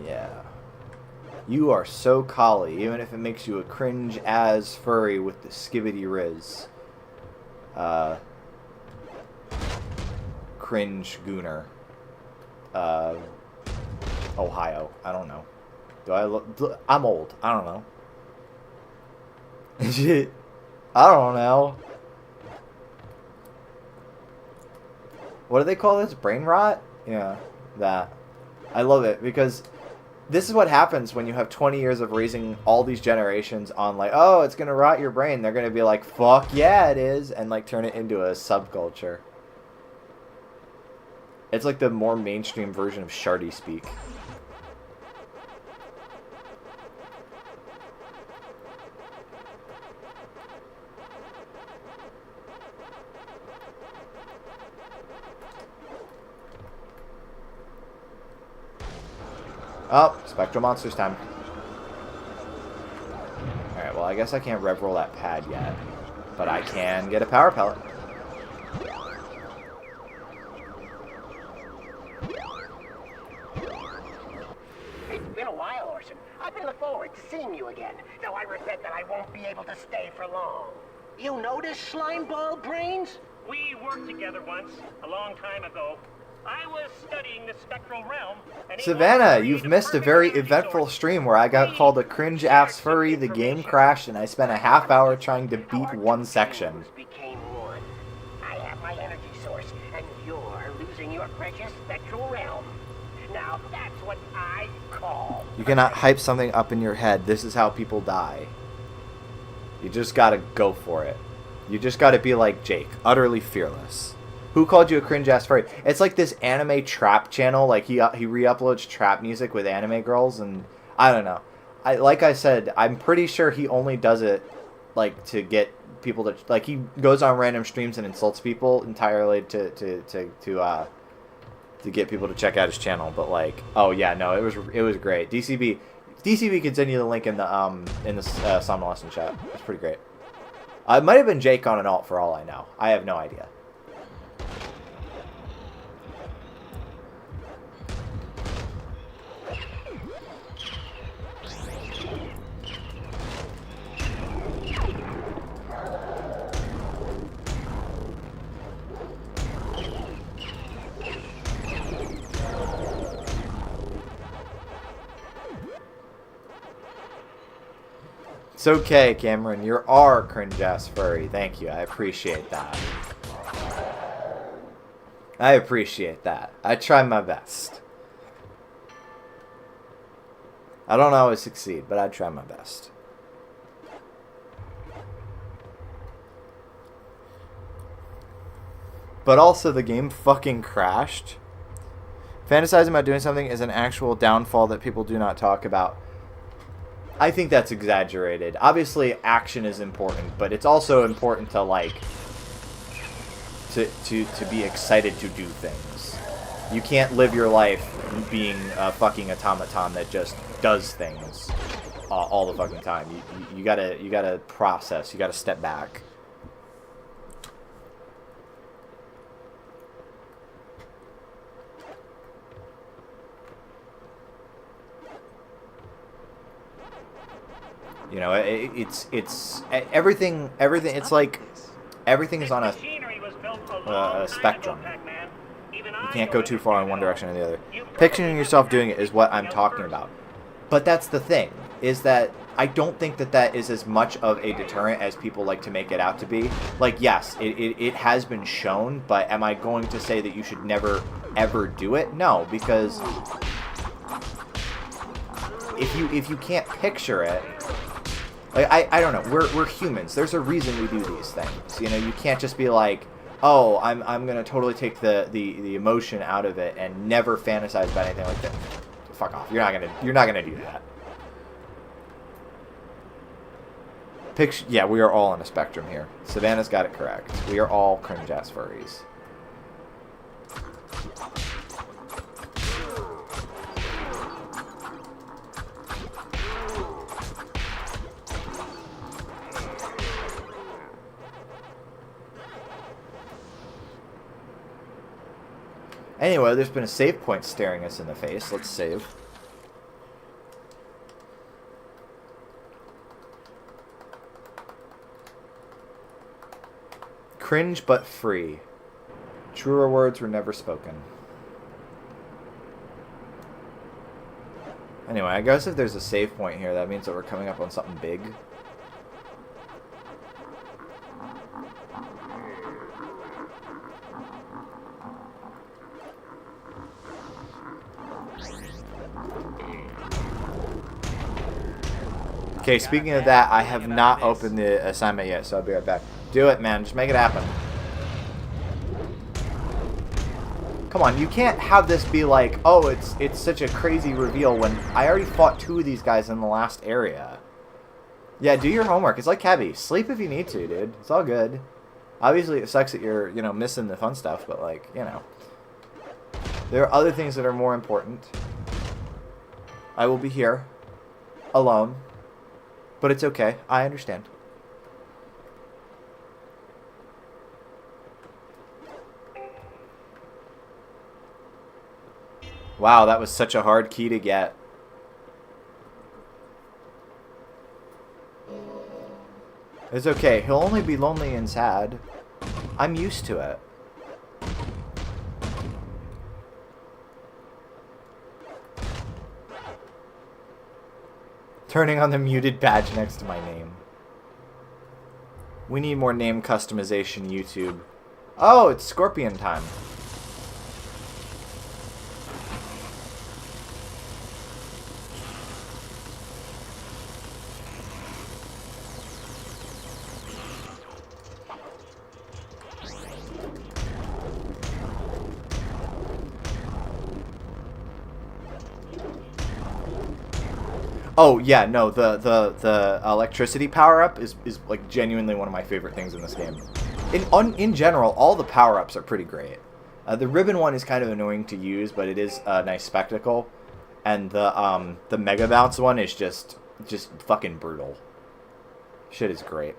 Yeah. You are so Kali, even if it makes you a cringe as furry with the skibbity riz. Cringe gooner. Ohio. I don't know. Do I look... I'm old. I don't know. Shit. I don't know. What do they call this? Brain rot? Yeah, that. I love it because this is what happens when you have 20 years of raising all these generations on like, oh, it's going to rot your brain. They're going to be like, fuck yeah, it is. And like turn it into a subculture. It's like the more mainstream version of Shardy speak. Oh, Spectral Monsters time. Alright, well, I guess I can't rev roll that pad yet. But I can get a power pellet. It's been a while, Orson. I've been looking forward to seeing you again, though I regret that I won't be able to stay for long. You notice, Slimeball Brains? We worked together once, a long time ago. I was studying the spectral realm. And Savannah, you've missed a very eventful stream where I got called a cringe-ass furry, the game crashed, and I spent a half hour trying to beat one section. Became one. I have my energy source, and you're losing your precious spectral realm. Now that's what I call... You cannot hype something up in your head. This is how people die. You just gotta go for it. You just gotta be like Jake, utterly fearless. Who called you a cringe-ass furry? It's like this anime trap channel. Like, he re-uploads trap music with anime girls, and I don't know. Like I said, I'm pretty sure he only does it, like, to get people to... Like, he goes on random streams and insults people entirely to get people to check out his channel. But, like, oh, yeah, no, it was great. DCB can send you the link in the Somnolescent chat. It's pretty great. It might have been Jake on an alt for all I know. I have no idea. It's okay, Cameron. You're our cringe-ass furry. Thank you. I appreciate that. I appreciate that. I try my best. I don't always succeed, but I try my best. But also, the game fucking crashed. Fantasizing about doing something is an actual downfall that people do not talk about. I think that's exaggerated. Obviously, action is important, but it's also important to, like, to be excited to do things. You can't live your life being a fucking automaton that just does things all the fucking time. You gotta process. You gotta step back. You know, it's everything. It's like everything is on a spectrum. You can't go too far in one direction or the other. Picturing yourself doing it is what I'm talking about. But that's the thing, is that I don't think that is as much of a deterrent as people like to make it out to be. Like, yes, it has been shown, but am I going to say that you should never, ever do it? No, because if you can't picture it, like, I don't know, we're humans. There's a reason we do these things. You know, you can't just be like, oh, I'm gonna totally take the emotion out of it and never fantasize about anything like that. Fuck off. You're not gonna do that. Yeah, we are all on a spectrum here. Savannah's got it correct. We are all cringe-ass furries. Anyway, there's been a save point staring us in the face. Let's save. Cringe but free. Truer words were never spoken. Anyway, I guess if there's a save point here, that means that we're coming up on something big. Okay, speaking of that, I have not opened the assignment yet, so I'll be right back. Do it, man. Just make it happen. Come on, you can't have this be like, oh, it's such a crazy reveal when I already fought 2 of these guys in the last area. Yeah, do your homework. It's like Kevy. Sleep if you need to, dude. It's all good. Obviously, it sucks that you're, you know, missing the fun stuff, but, like, you know. There are other things that are more important. I will be here. Alone. But it's okay. I understand. Wow, that was such a hard key to get. It's okay. He'll only be lonely and sad. I'm used to it. Turning on the muted badge next to my name. We need more name customization, YouTube. Oh, it's Scorpion time. Oh yeah, no, the electricity power up is like genuinely one of my favorite things in this game. In general, all the power ups are pretty great. The ribbon one is kind of annoying to use, but it is a nice spectacle. And the mega bounce one is just fucking brutal. Shit is great.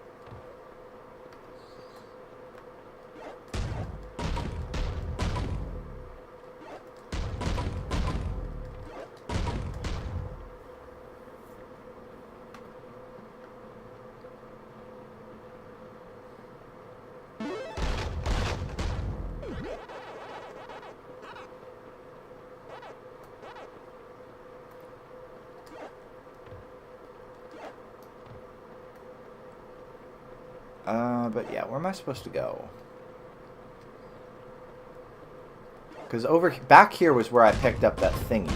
But yeah, where am I supposed to go? Because back here was where I picked up that thingy.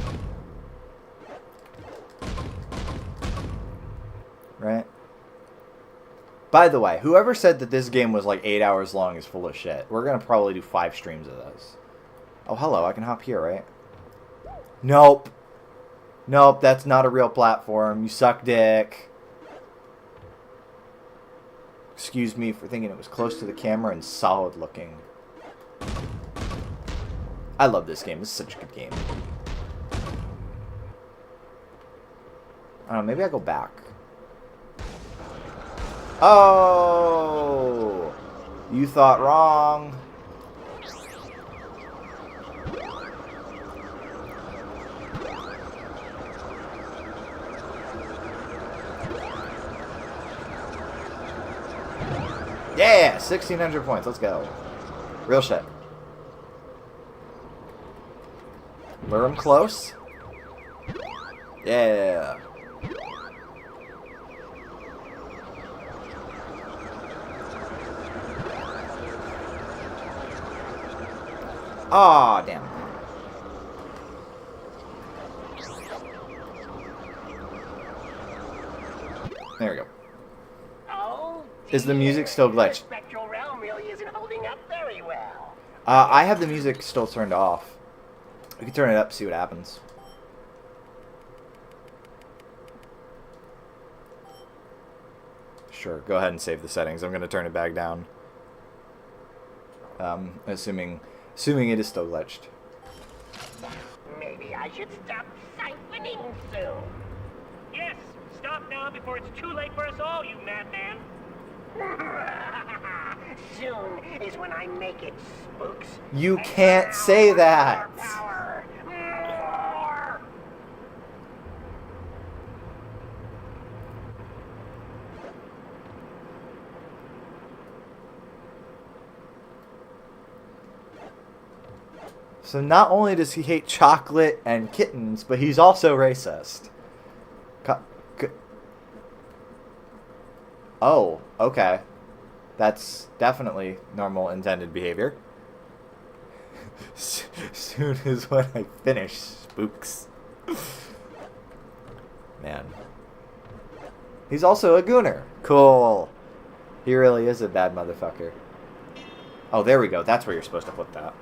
Right? By the way, whoever said that this game was like 8 hours long is full of shit. We're going to probably do 5 streams of this. Oh, hello, I can hop here, right? Nope. Nope, that's not a real platform. You suck dick. Excuse me for thinking it was close to the camera and solid looking. I love this game. This is such a good game. I don't know, maybe I go back. Oh! You thought wrong. Yeah! 1,600 points. Let's go. Real shit. Lure him close. Yeah. Aw, damn. There we go. Oh, Is the music still glitched? The spectral realm really isn't holding up very well. I have the music still turned off. We can turn it up, see what happens. Sure, go ahead and save the settings. I'm going to turn it back down. Assuming it is still glitched. Maybe I should stop siphoning soon. Yes, stop now before it's too late for us all, you madman. Soon is when I make it, spooks. You can't say that. More power. More. So not only does he hate chocolate and kittens, but he's also racist. Oh, okay. That's definitely normal intended behavior. Soon is when I finish, spooks. Man. He's also a gooner. Cool. He really is a bad motherfucker. Oh, there we go. That's where you're supposed to put that.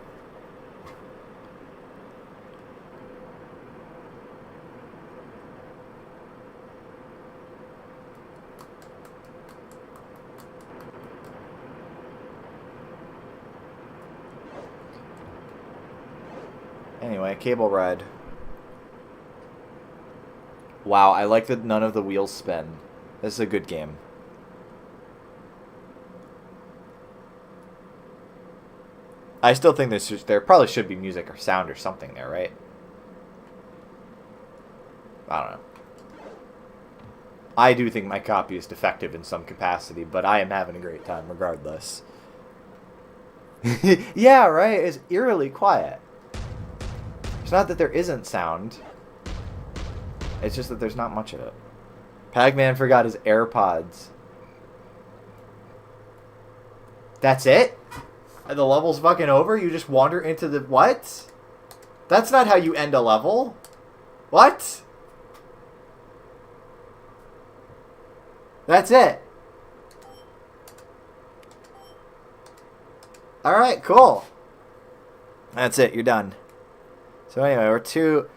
Anyway, cable ride. Wow, I like that none of the wheels spin. This is a good game. I still think there probably should be music or sound or something there, right? I don't know. I do think my copy is defective in some capacity, but I am having a great time regardless. Yeah, right? It's eerily quiet. It's not that there isn't sound. It's just that there's not much of it. Pac-Man forgot his AirPods. That's it? And the level's fucking over? You just wander into the... What? That's not how you end a level. What? That's it. Alright, cool. That's it, you're done. So anyway, we're two...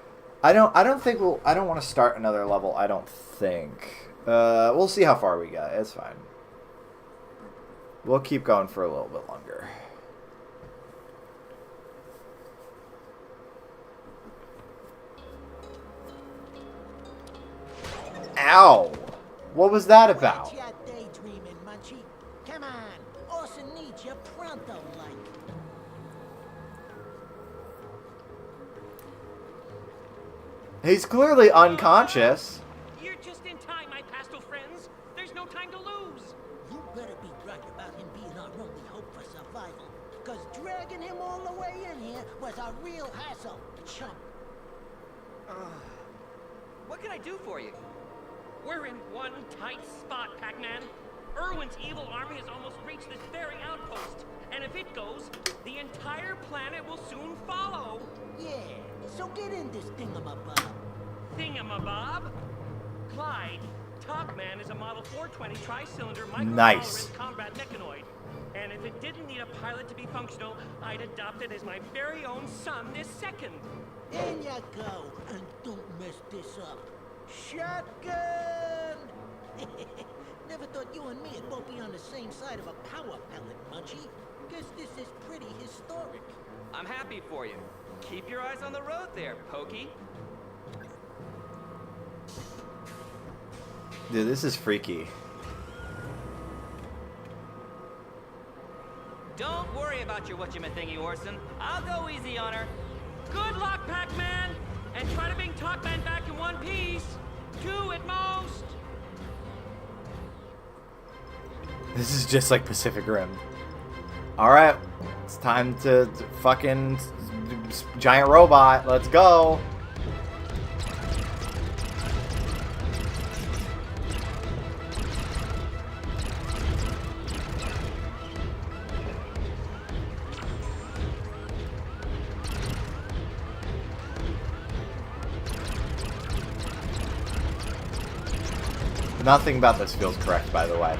I don't want to start another level, I don't think. We'll see how far we get. It's fine. We'll keep going for a little bit longer. Ow! What was that about? Come on, Orson needs you pronto, like. He's clearly unconscious. You're just in time, my pastel friends. There's no time to lose. You better be right about him being our only hope for survival. Because dragging him all the way in here was a real hassle, chump. What can I do for you? We're in one tight spot, Pac-Man. Irwin's evil army has almost reached this very outpost. And if it goes, the entire planet will soon follow. Yeah, so get in this thingamabob. Thingamabob? Clyde, Top Man is a Model 420 tri-cylinder Nice. micro-tolerant combat mechanoid. And if it didn't need a pilot to be functional, I'd adopt it as my very own son this second. In you go, and don't mess this up. Shotgun! Never thought you and me would both be on the same side of a power pellet, Munchie. Guess this is pretty historic. I'm happy for you. Keep your eyes on the road there, Pokey. Dude, this is freaky. Don't worry about your whatchamathingy, Orson. I'll go easy on her. Good luck, Pac-Man! And try to bring Talkman back in one piece. 2 at most. This is just like Pacific Rim. Alright, it's time to fucking giant robot. Let's go. Nothing about this feels correct, by the way.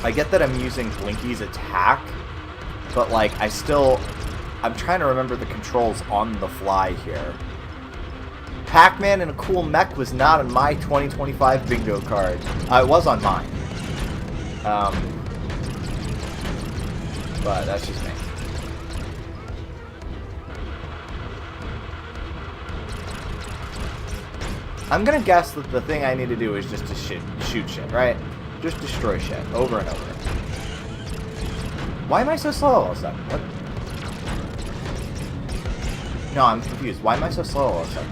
I get that I'm using Blinky's attack, but like, I'm trying to remember the controls on the fly here. Pac-Man in a cool mech was not on my 2025 bingo card. It was on mine. But that's just me. I'm gonna guess that the thing I need to do is just to shoot shit, right? Just destroy shit over and over. Why am I so slow all of a sudden? What? No, I'm confused. Why am I so slow all of a sudden?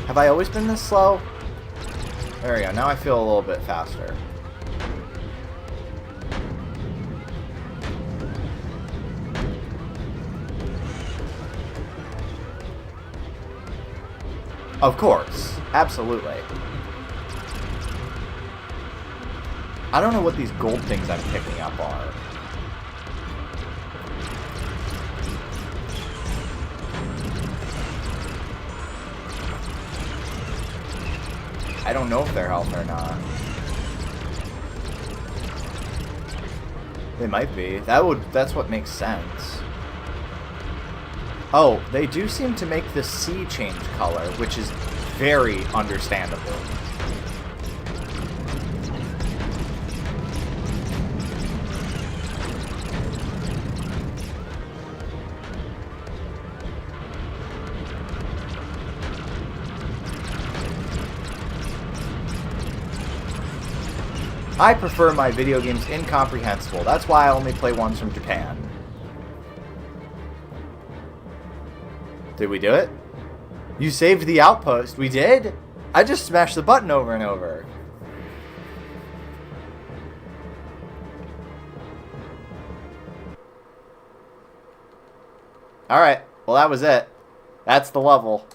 Have I always been this slow? There we go. Now I feel a little bit faster. Of course. Absolutely. I don't know what these gold things I'm picking up are. I don't know if they're health or not. They might be. That's what makes sense. Oh, they do seem to make the sea change color, which is very understandable. I prefer my video games incomprehensible. That's why I only play ones from Japan. Did we do it? You saved the outpost. We did? I just smashed the button over and over. Alright. Well, that was it. That's the level.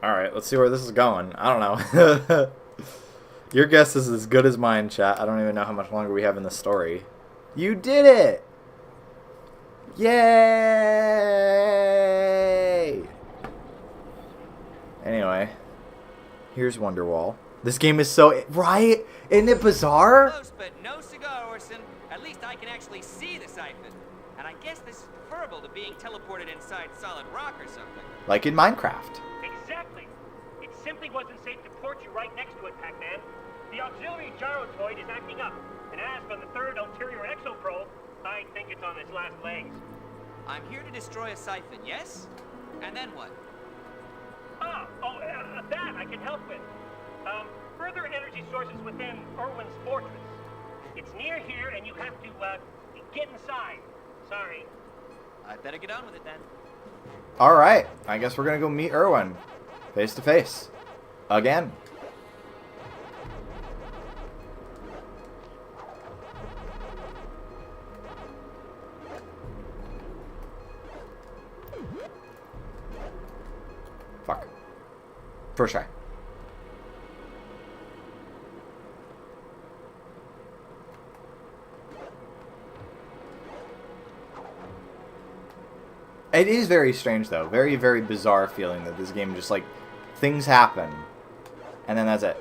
Alright, let's see where this is going. I don't know. Your guess is as good as mine, chat. I don't even know how much longer we have in the story. You did it! Yay! Anyway, here's Wonderwall. This game is so... Right? Isn't it bizarre? Close, but no cigar, Orson. At least I can actually see the siphon. And I guess this is preferable to being teleported inside solid rock or something. Like in Minecraft. Exactly. It simply wasn't safe to port you right next to it, Pac-Man. The auxiliary gyrotoid is acting up. And as for the third ulterior exoprobe, I think it's on its last legs. I'm here to destroy a siphon, yes? And then what? That I can help with. Further energy sources within Irwin's fortress. It's near here, and you have to, get inside. Sorry. I'd better get on with it then. Alright, I guess we're gonna go meet Irwin. Face to face. Again. Fuck. First try. It is very strange, though. Very, very bizarre feeling that this game just, like, things happen. And then that's it.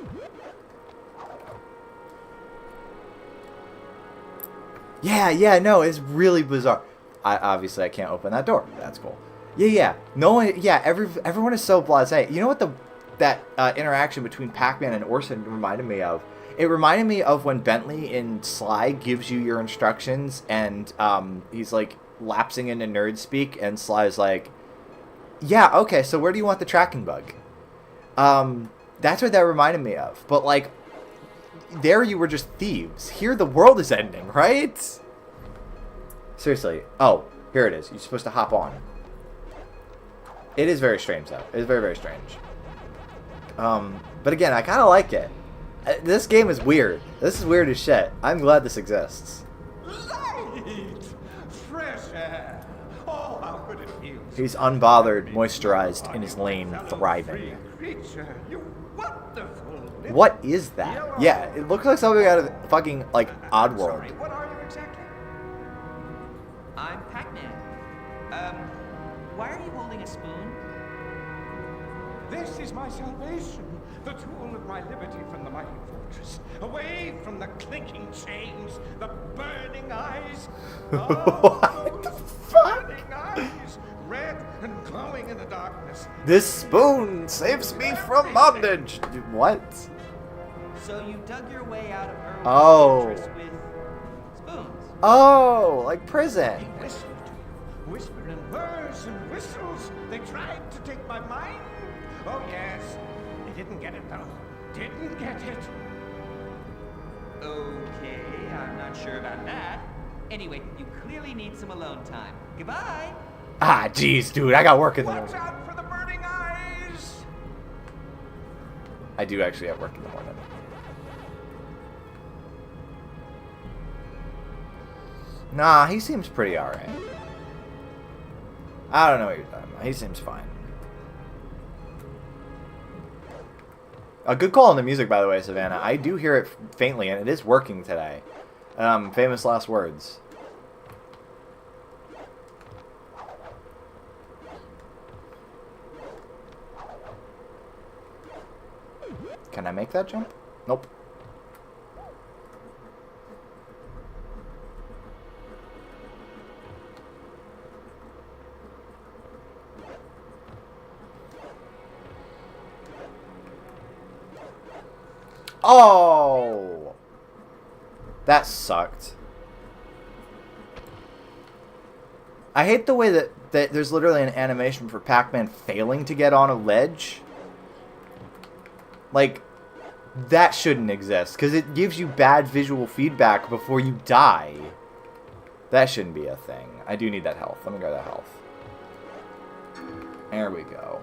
Yeah, no, it's really bizarre. Obviously I can't open that door. That's cool. Yeah. No one, yeah, everyone is so blasé. You know what that interaction between Pac-Man and Orson reminded me of? It reminded me of when Bentley in Sly gives you your instructions and he's like lapsing into nerd speak and Sly's like, yeah, okay, so where do you want the tracking bug? That's what that reminded me of. But like, there you were just thieves. Here the world is ending, right? Seriously. Oh, here it is. You're supposed to hop on. It is very strange, though. It is very, very strange. But again, I kind of like it. This game is weird. This is weird as shit. I'm glad this exists. Light! Fresh air! Oh, how good it feels. He's unbothered, moisturized, in his lane, thriving. Creature, you wonderful. What is that? Yeah, it looks like something out of fucking, like, Oddworld. What are you exactly? I'm Pac-Man. Why are you holding a spoon? This is my salvation, the tool of my liberty from the mighty fortress, away from the clinking chains, the burning eyes. What the fuck? Burning eyes, red and glowing in the darkness. This spoon saves me from bondage. Dude, what? So you dug your way out of Irwin's Oh. fortress with spoons. Oh, like prison. They whispered in whirs and whistles. They tried to take my mind. Oh yes, they didn't get it though. Didn't get it. Okay, I'm not sure about that. Anyway, you clearly need some alone time. Goodbye. Ah, jeez, dude, I got work in the Watch morning. out for the burning eyes. I do actually have work in the morning. Nah, he seems pretty alright. I don't know what you're talking about. He seems fine. A good call on the music, by the way, Savannah. I do hear it faintly, and it is working today. Famous last words. Can I make that jump? Nope. Oh! That sucked. I hate the way that there's literally an animation for Pac-Man failing to get on a ledge. Like, that shouldn't exist, because it gives you bad visual feedback before you die. That shouldn't be a thing. I do need that health. Let me grab that health. There we go.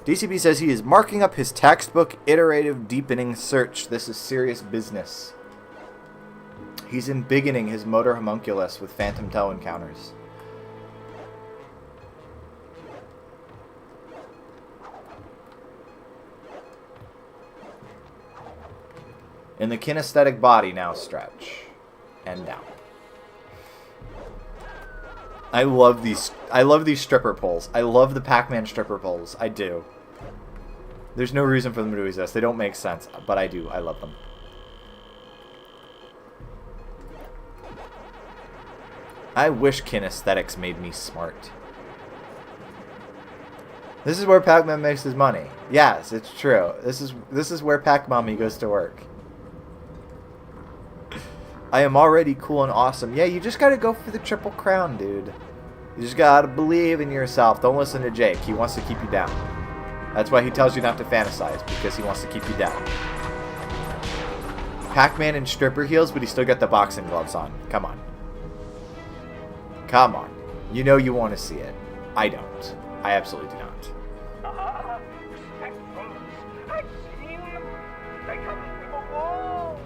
DCB says he is marking up his textbook iterative deepening search. This is serious business. He's embiggening his motor homunculus with phantom toe encounters. In the kinesthetic body, now stretch. And down. I love these stripper poles. I love the Pac-Man stripper poles. I do. There's no reason for them to exist. They don't make sense, but I do. I love them. I wish kinesthetics made me smart. This is where Pac-Man makes his money. Yes, it's true. This is where Pac-Mommy goes to work. I am already cool and awesome. Yeah, you just gotta go for the triple crown, dude. You just gotta believe in yourself. Don't listen to Jake. He wants to keep you down. That's why he tells you not to fantasize, because he wants to keep you down. Pac-Man in stripper heels, but he still got the boxing gloves on. Come on. Come on. You know you want to see it. I don't. I absolutely do not. Spectacles. I've seen them. They come through the walls.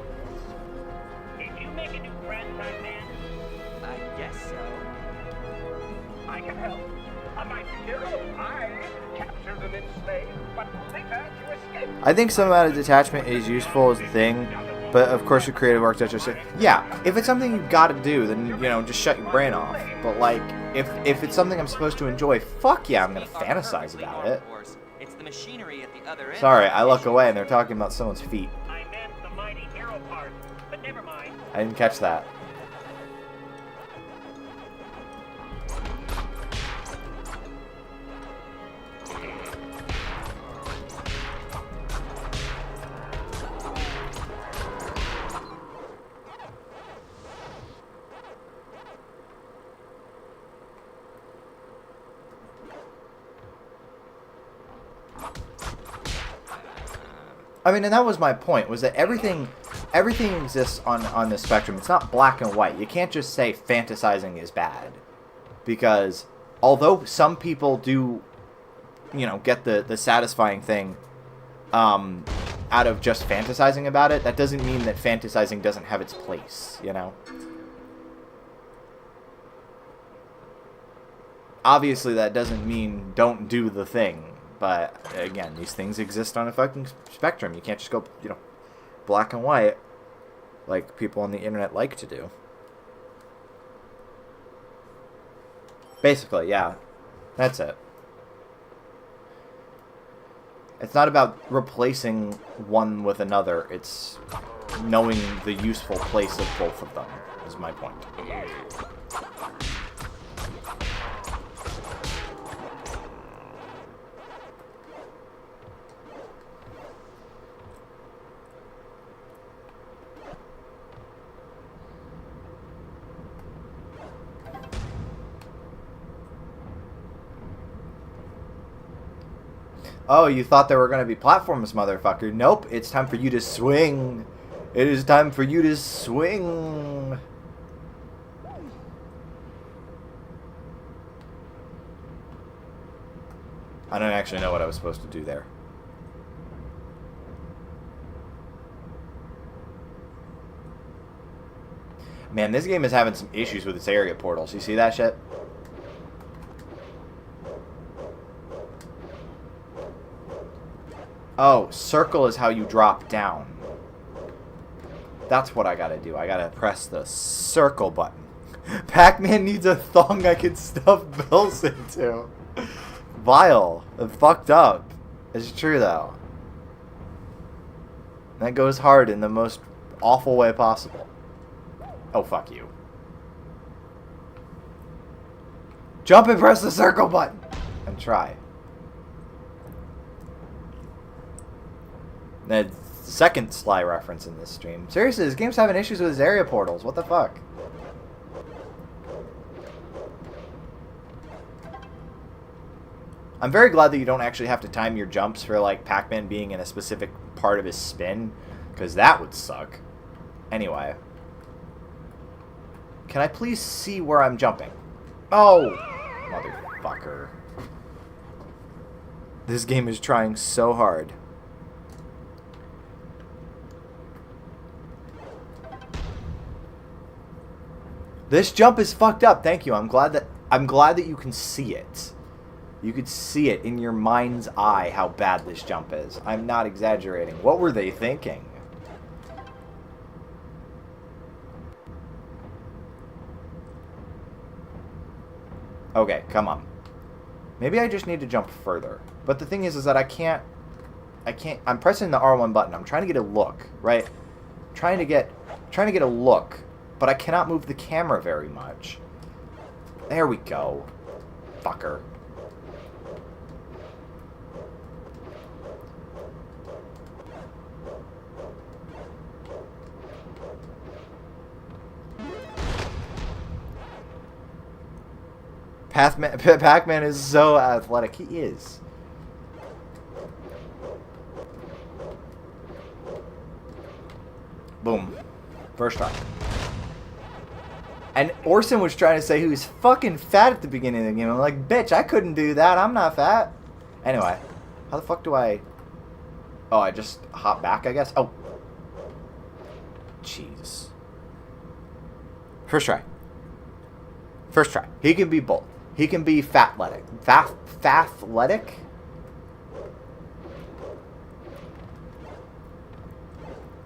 Did you make a new friend, Pac-Man? I guess so. I can help. A mighty hero. I captured them enslaved, but later to escape. I think some amount of detachment is useful as a thing, but of course your creative arc just yeah, if it's something you've got to do, then, you know, just shut your brain off. But like, if it's something I'm supposed to enjoy, fuck yeah, I'm gonna fantasize about it. It's the machinery at the other end. Sorry, I look away and they're talking about someone's feet. I meant the mighty hero part, but never mind. I didn't catch that. I mean, and that was my point, was that everything exists on this spectrum. It's not black and white. You can't just say fantasizing is bad. Because although some people do, you know, get the satisfying thing out of just fantasizing about it, that doesn't mean that fantasizing doesn't have its place, you know? Obviously, that doesn't mean don't do the thing. But, again, these things exist on a fucking spectrum. You can't just go, you know, black and white like people on the internet like to do. Basically, yeah. That's it. It's not about replacing one with another. It's knowing the useful place of both of them, is my point. Oh, you thought there were going to be platforms, motherfucker. Nope, it's time for you to swing. It is time for you to swing. I don't actually know what I was supposed to do there. Man, this game is having some issues with its area portals. You see that shit? Oh, circle is how you drop down. That's what I gotta do. I gotta press the circle button. Pac-Man needs a thong I can stuff bills into. Vile. And fucked up. It's true, though. That goes hard in the most awful way possible. Oh, fuck you. Jump and press the circle button. And try. The second Sly reference in this stream. Seriously, this game's having issues with its area portals. What the fuck? I'm very glad that you don't actually have to time your jumps for, like, Pac-Man being in a specific part of his spin. Because that would suck. Anyway. Can I please see where I'm jumping? Oh! Motherfucker. This game is trying so hard. This jump is fucked up. Thank you. I'm glad that you can see it. You could see it in your mind's eye how bad this jump is. I'm not exaggerating. What were they thinking? Okay, come on. Maybe I just need to jump further. But the thing is that I can't. I'm pressing the R1 button. I'm trying to get a look, right? Trying to get a look. But I cannot move the camera very much. There we go. Fucker. Pac-Man is so athletic. He is. Boom. First try. And Orson was trying to say he was fucking fat at the beginning of the game. I'm like, bitch, I couldn't do that. I'm not fat. Anyway, how the fuck do I... Oh, I just hop back, I guess? Oh. Jeez. First try. First try. He can be both. He can be fathletic. Fathletic?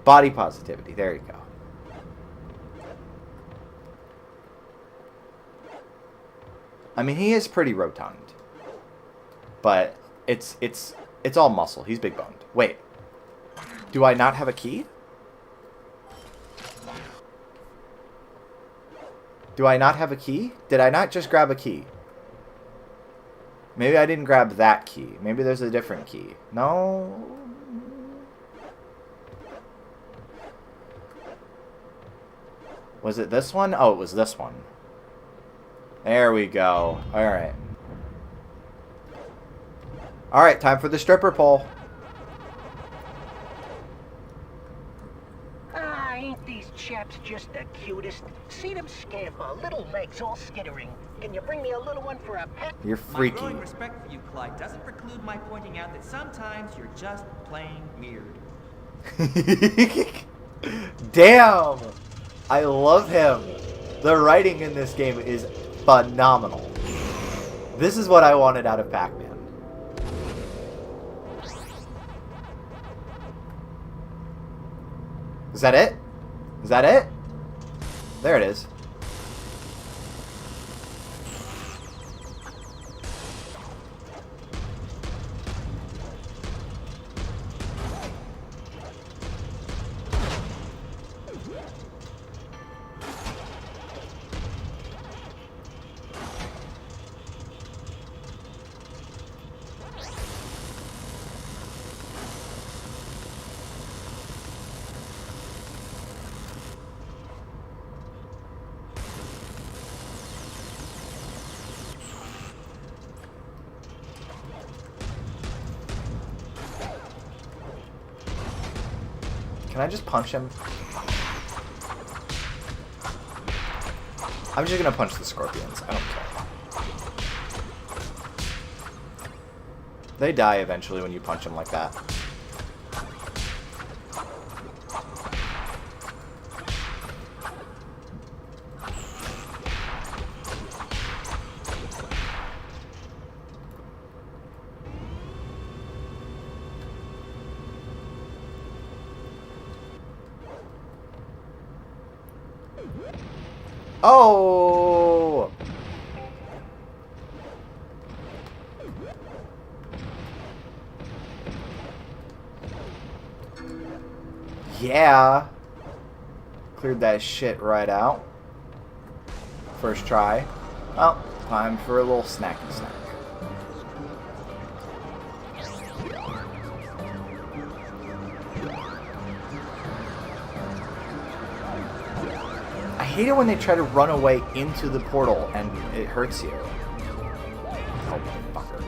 Body positivity. There you go. I mean, he is pretty rotund, but it's all muscle. He's big boned. Wait, do I not have a key? Do I not have a key? Did I not just grab a key? Maybe I didn't grab that key. Maybe there's a different key. No. Was it this one? Oh, it was this one. There we go. Alright. Alright, time for the stripper pole. Ah, ain't these chaps just the cutest? See them scamper, little legs all skittering. Can you bring me a little one for a pet? You're My freaky. growing respect for you, Clyde, doesn't preclude my pointing out that sometimes you're just plain weird. Damn! I love him. The writing in this game is phenomenal. This is what I wanted out of Pac-Man. Is that it? Is that it? There it is. Can I just punch him? I'm just gonna punch the scorpions. I don't care. They die eventually when you punch them like that. Oh! Yeah. Cleared that shit right out. First try. Well, time for a little snacky snack. I hate it when they try to run away into the portal and it hurts you. Oh, fucker.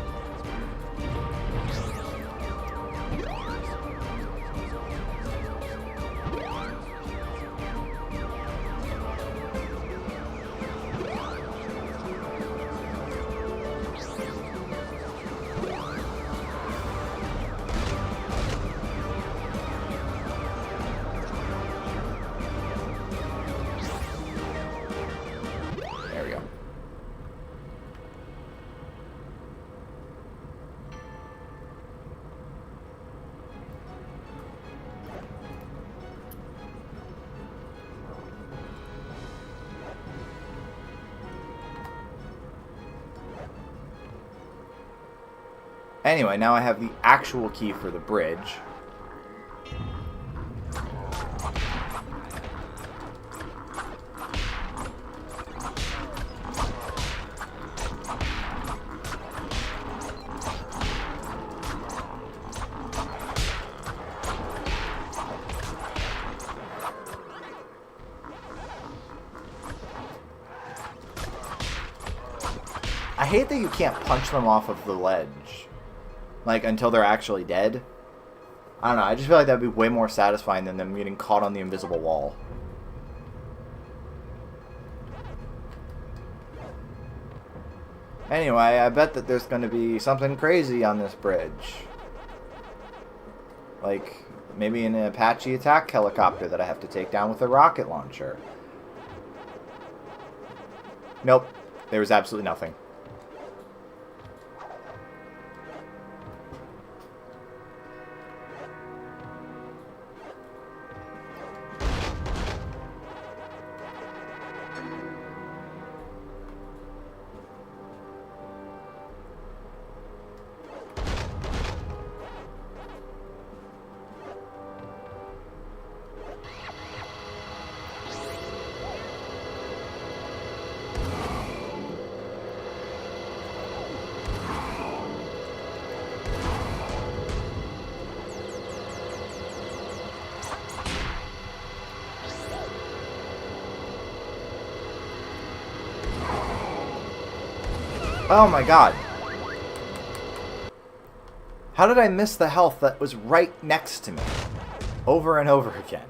There we go. Anyway, now I have the actual key for the bridge. I hate that you can't punch them off of the ledge. Like, until they're actually dead. I don't know, I just feel like that'd be way more satisfying than them getting caught on the invisible wall. Anyway, I bet that there's going to be something crazy on this bridge. Like, maybe an Apache attack helicopter that I have to take down with a rocket launcher. Nope, there was absolutely nothing. Oh my god. How did I miss the health that was right next to me? Over and over again.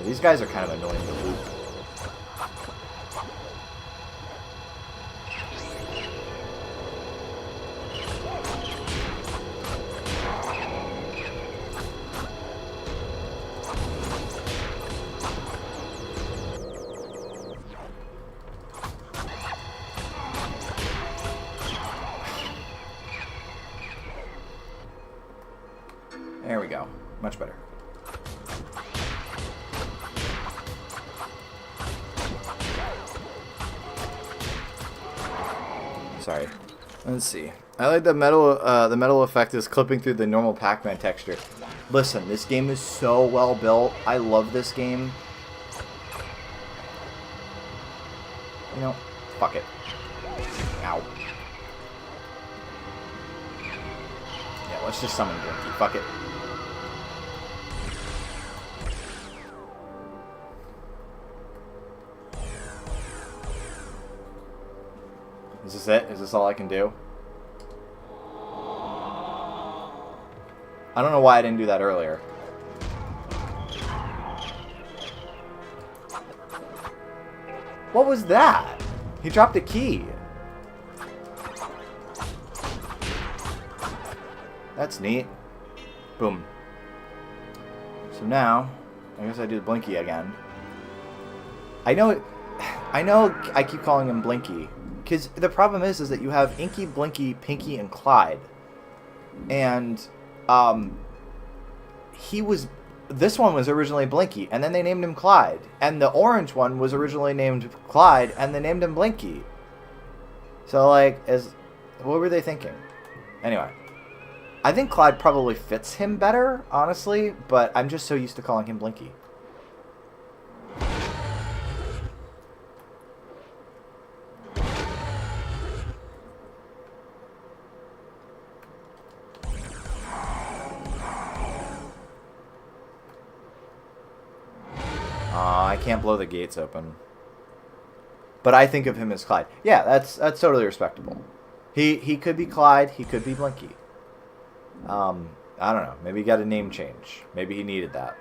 These guys are kind of annoying to loot. There we go. Much better. Sorry. Let's see. I like the metal effect is clipping through the normal Pac-Man texture. Listen, this game is so well built. I love this game. You know, fuck it. Ow. Yeah, let's just summon Blinky. Fuck it. Is this it? Is this all I can do? I don't know why I didn't do that earlier. What was that? He dropped a key. That's neat. Boom. So now, I guess I do Blinky again. I know I keep calling him Blinky. Because the problem is that you have Inky, Blinky, Pinky, and Clyde. And, this one was originally Blinky, and then they named him Clyde. And the orange one was originally named Clyde, and they named him Blinky. So, like, what were they thinking? Anyway. I think Clyde probably fits him better, honestly, but I'm just so used to calling him Blinky. I can't blow the gates open. But I think of him as Clyde. Yeah, that's totally respectable. He could be Clyde, he could be Blinky. I don't know. Maybe he got a name change. Maybe he needed that.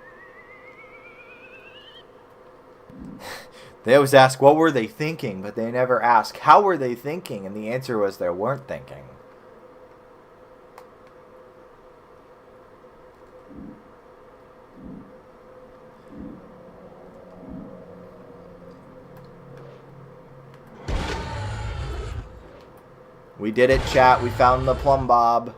They always ask, what were they thinking? But they never ask, how were they thinking? And the answer was they weren't thinking. We did it, chat. We found the plumb bob.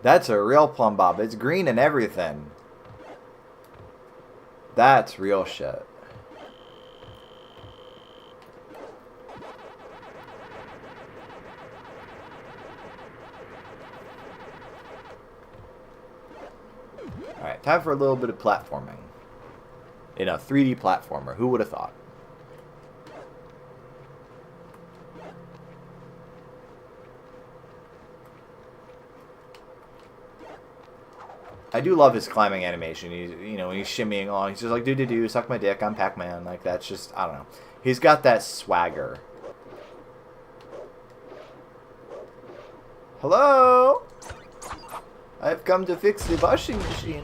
That's a real plumb bob. It's green and everything. That's real shit. Alright, time for a little bit of platforming. In a 3D platformer. Who would have thought? I do love his climbing animation. He's, when he's shimmying along, he's just like, do, suck my dick, I'm Pac-Man. Like, that's just, I don't know. He's got that swagger. Hello? I've come to fix the washing machine.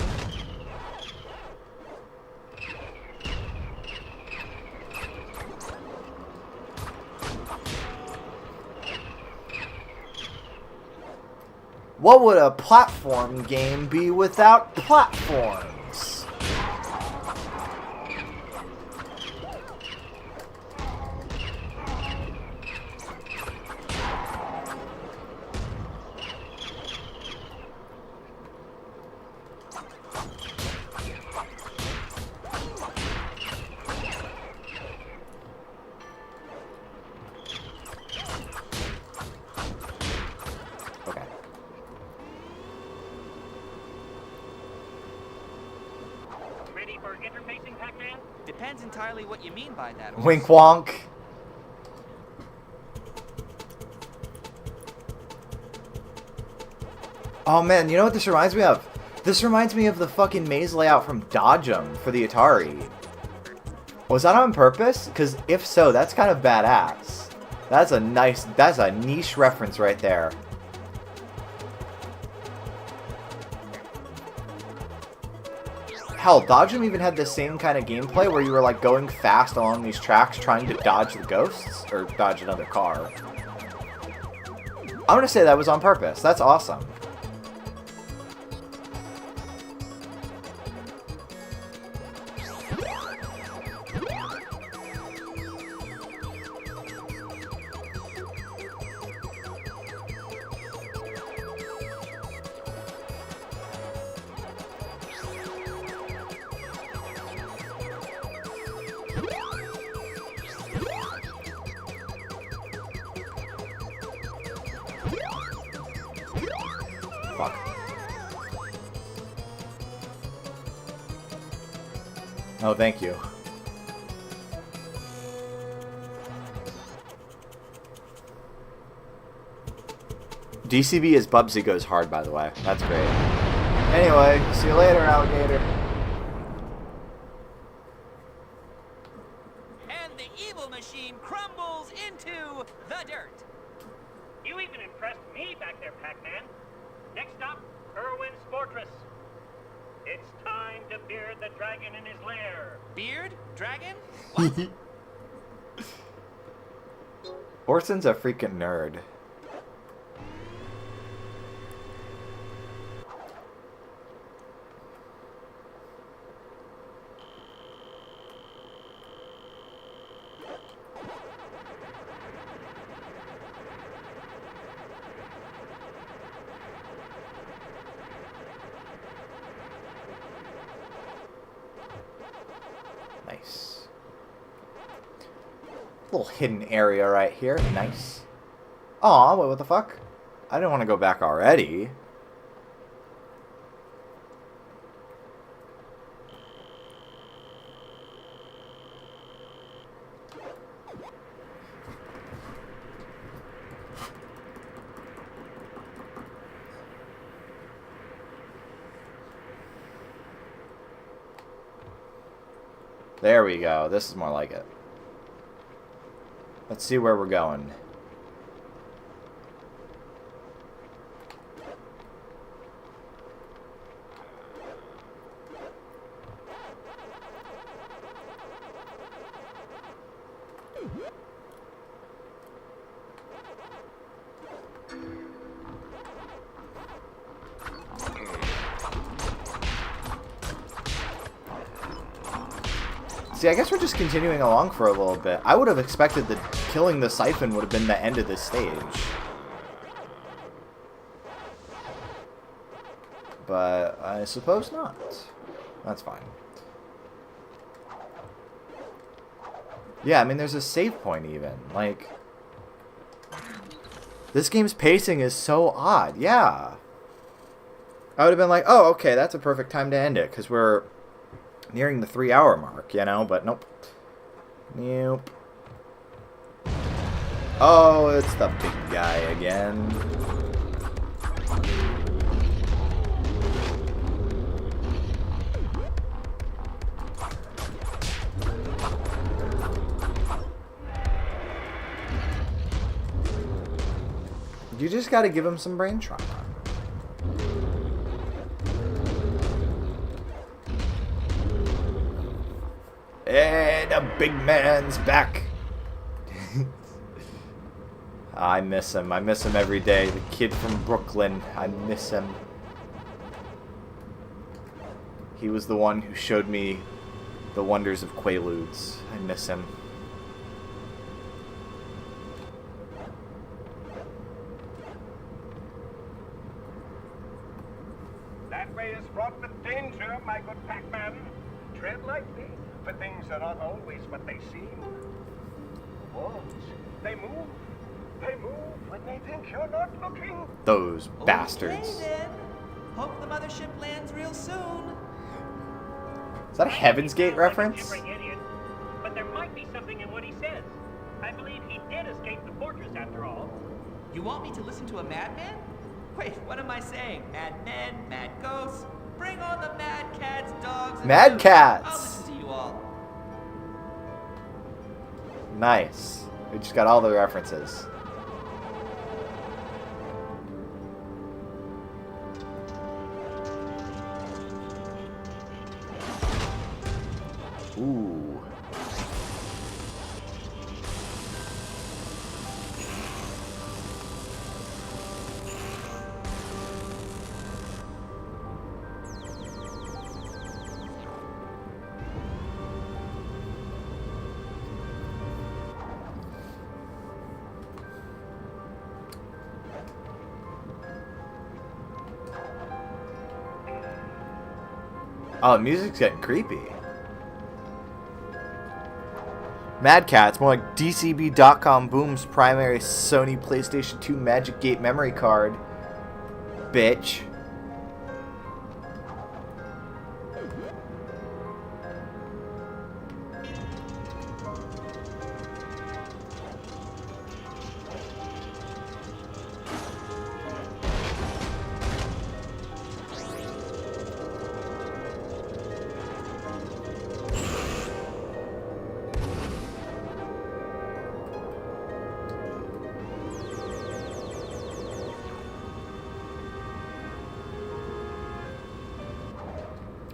What would a platform game be without platforms? entirely what you mean by that. Wink wonk. Oh man, you know what this reminds me of? This reminds me of the fucking maze layout from Dodge 'em for the Atari. Was that on purpose? Because if so, that's kind of badass. That's a niche reference right there. Hell, Dodge 'em even had the same kind of gameplay where you were like going fast along these tracks trying to dodge the ghosts, or dodge another car. I'm gonna say that was on purpose. That's awesome. Fuck. Oh, thank you. DCB is Bubsy Goes Hard, by the way. That's great. Anyway, see you later, alligator. And the evil machine crumbles into the dirt. You even impressed me back there, Pac-Man. Next stop, Irwin's Fortress. It's time to beard the dragon in his lair. Beard? Dragon? Orson's a freaking nerd. Nice. Little hidden area right here. Nice. Aw, wait, what the fuck? I didn't want to go back already. There we go. This is more like it. Let's see where we're going. See, I guess we're just continuing along for a little bit. I would have expected that killing the siphon would have been the end of this stage. But I suppose not. That's fine. Yeah, I mean, there's a save point even. Like, this game's pacing is so odd. Yeah. I would have been like, oh, okay, that's a perfect time to end it, because we're nearing the 3-hour mark, you know, but nope. Nope. Oh, it's the big guy again. You just gotta give him some brain trauma. And a big man's back. I miss him. I miss him every day. The kid from Brooklyn. I miss him. He was the one who showed me the wonders of Quaaludes. I miss him. That way is fraught with danger, my good Pac-Man. Tread lightly, for things are not always what they seem. Wolves, they move. They move when they think you're not looking. Those bastards. Okay, then. Hope the mothership lands real soon. Is that a Heaven's Gate reference? Like a gibbering idiot. something in what he says. I believe he did escape the fortress after all. You want me to listen to a madman? Wait, what am I saying? Mad men, mad ghosts? Bring on the mad cats, dogs, and Mad goats. cats! I'll listen to you all. Nice. We just got all the references. Ooh. Oh, the music's getting creepy. Mad Cat's more like DCB.com Boom's primary Sony PlayStation 2 Magic Gate memory card. Bitch.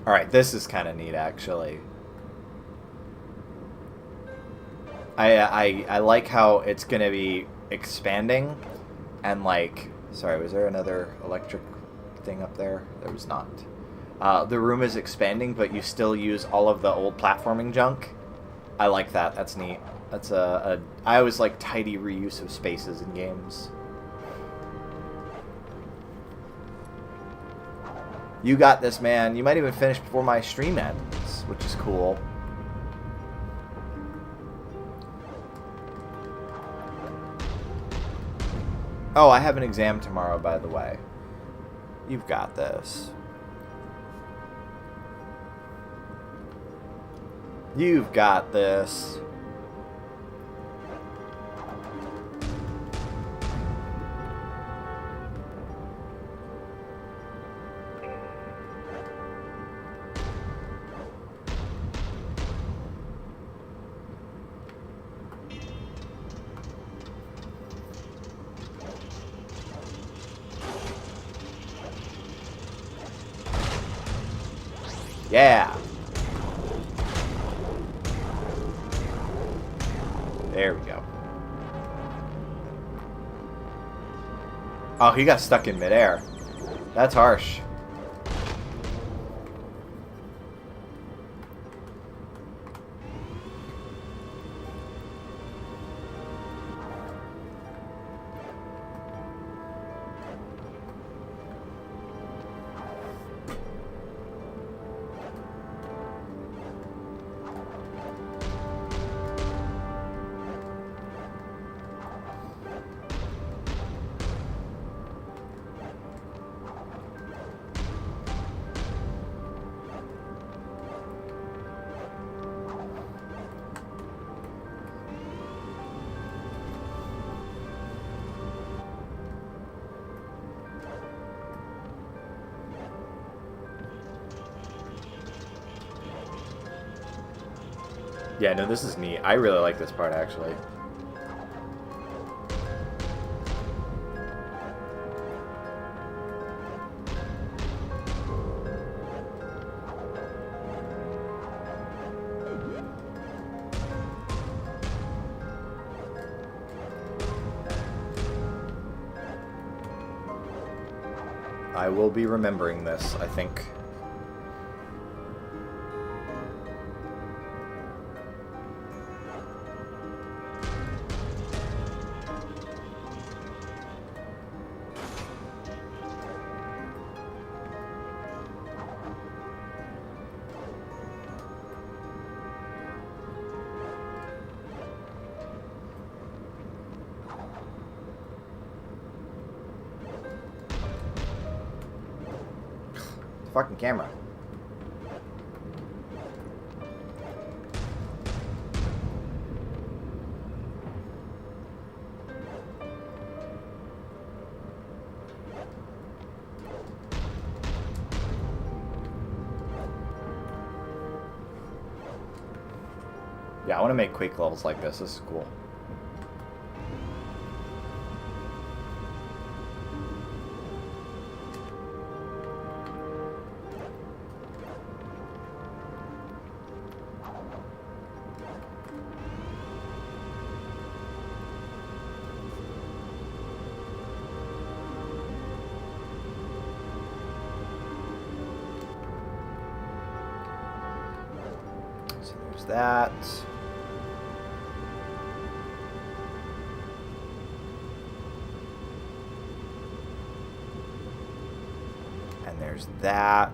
Alright, this is kind of neat, actually. I like how it's going to be expanding, and like... Sorry, was there another electric thing up there? There was not. The room is expanding, but you still use all of the old platforming junk. I like that. That's neat. That's I always like tidy reuse of spaces in games. You got this, man. You might even finish before my stream ends, which is cool. Oh, I have an exam tomorrow, by the way. You've got this. You've got this. Yeah. There we go. Oh, he got stuck in midair. That's harsh. Yeah, no, this is neat. I really like this part, actually. I will be remembering this, I think. Fucking camera. Yeah, I want to make Quake levels like this. This is cool. So there's that. And there's that.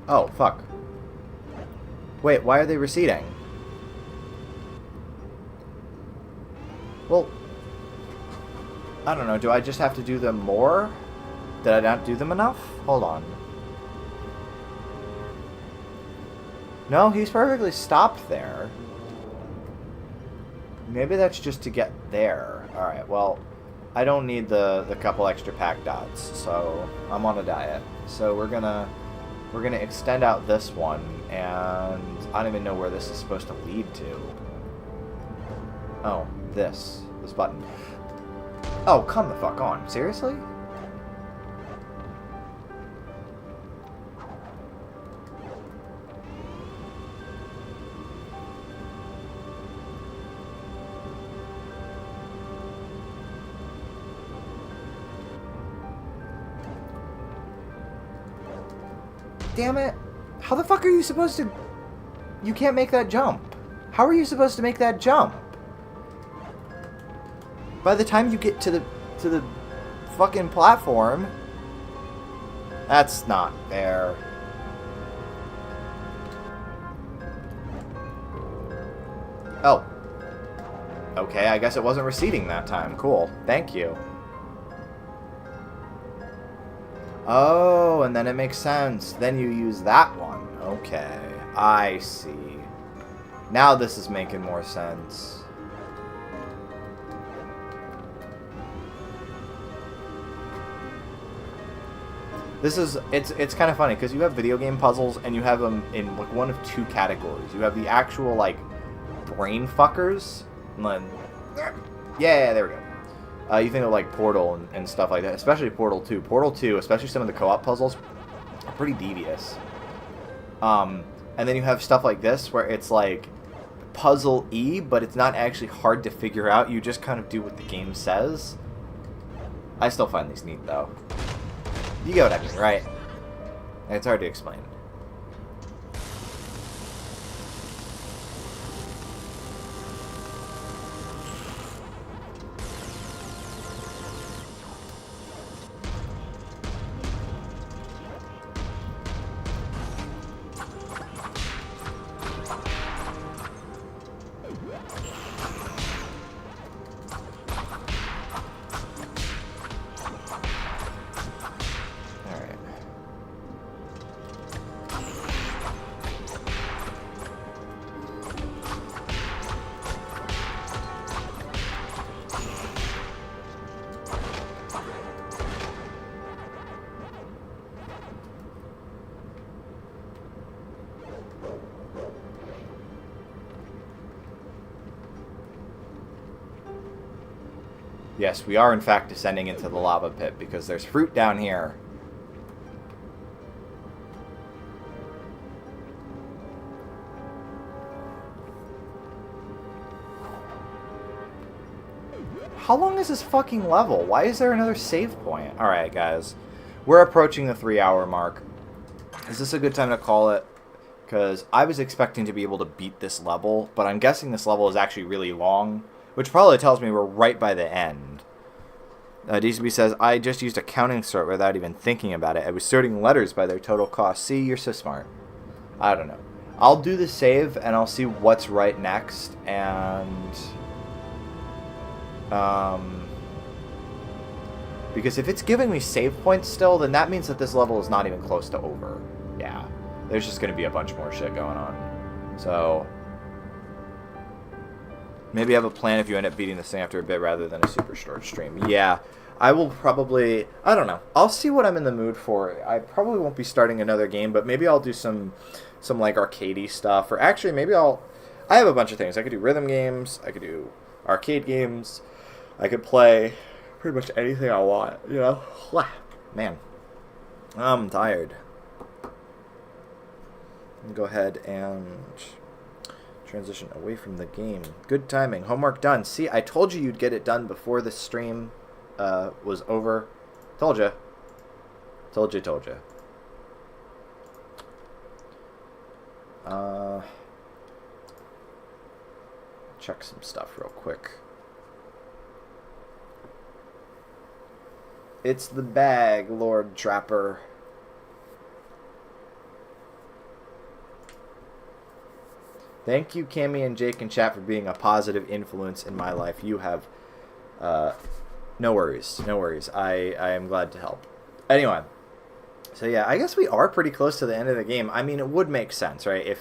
Oh, fuck. Wait, why are they receding? Well, I don't know. Do I just have to do them more? Did I not do them enough? Hold on. No, he's perfectly stopped there. Maybe that's just to get there. Alright, well, I don't need the couple extra pack dots, so I'm on a diet. So we're gonna extend out this one, and I don't even know where this is supposed to lead to. Oh, this button. Oh, come the fuck on. Seriously? Damn it. How the fuck are you supposed to... You can't make that jump. How are you supposed to make that jump? By the time you get to the fucking platform... That's not fair. Oh. Okay, I guess it wasn't receding that time. Cool. Thank you. Oh, and then it makes sense. Then you use that one. Okay, I see. Now this is making more sense. It's kind of funny because you have video game puzzles and you have them in like one of two categories. You have the actual like brain fuckers, and then yeah, there we go. You think of like Portal and stuff like that, especially Portal 2. Portal 2, especially some of the co-op puzzles, are pretty devious. And then you have stuff like this where it's like puzzle-y, but it's not actually hard to figure out. You just kind of do what the game says. I still find these neat though. You get what I mean, right? It's hard to explain. Yes, we are in fact descending into the lava pit because there's fruit down here. How long is this fucking level? Why is there another save point? Alright, guys. We're approaching the 3-hour mark. Is this a good time to call it? Because I was expecting to be able to beat this level, but I'm guessing this level is actually really long, which probably tells me we're right by the end. DCB says, I just used a counting sort without even thinking about it. I was sorting letters by their total cost. See, you're so smart. I don't know. I'll do the save, and I'll see what's right next, and... because if it's giving me save points still, then that means that this level is not even close to over. Yeah. There's just going to be a bunch more shit going on. So... maybe have a plan if you end up beating this thing after a bit rather than a super short stream. Yeah. I will probably, I don't know. I'll see what I'm in the mood for. I probably won't be starting another game, but maybe I'll do some like arcadey stuff. Or actually, maybe I have a bunch of things. I could do rhythm games. I could do arcade games. I could play pretty much anything I want, you know? Man, I'm tired. Go ahead and transition away from the game. Good timing. Homework done. See, I told you you'd get it done before the stream was over. Told you. Told you. Check some stuff real quick. It's the bag, Lord Trapper. Thank you, Cammy and Jake and chat, for being a positive influence in my life. You have, no worries. I am glad to help. Anyway, so yeah, I guess we are pretty close to the end of the game. I mean, it would make sense, right?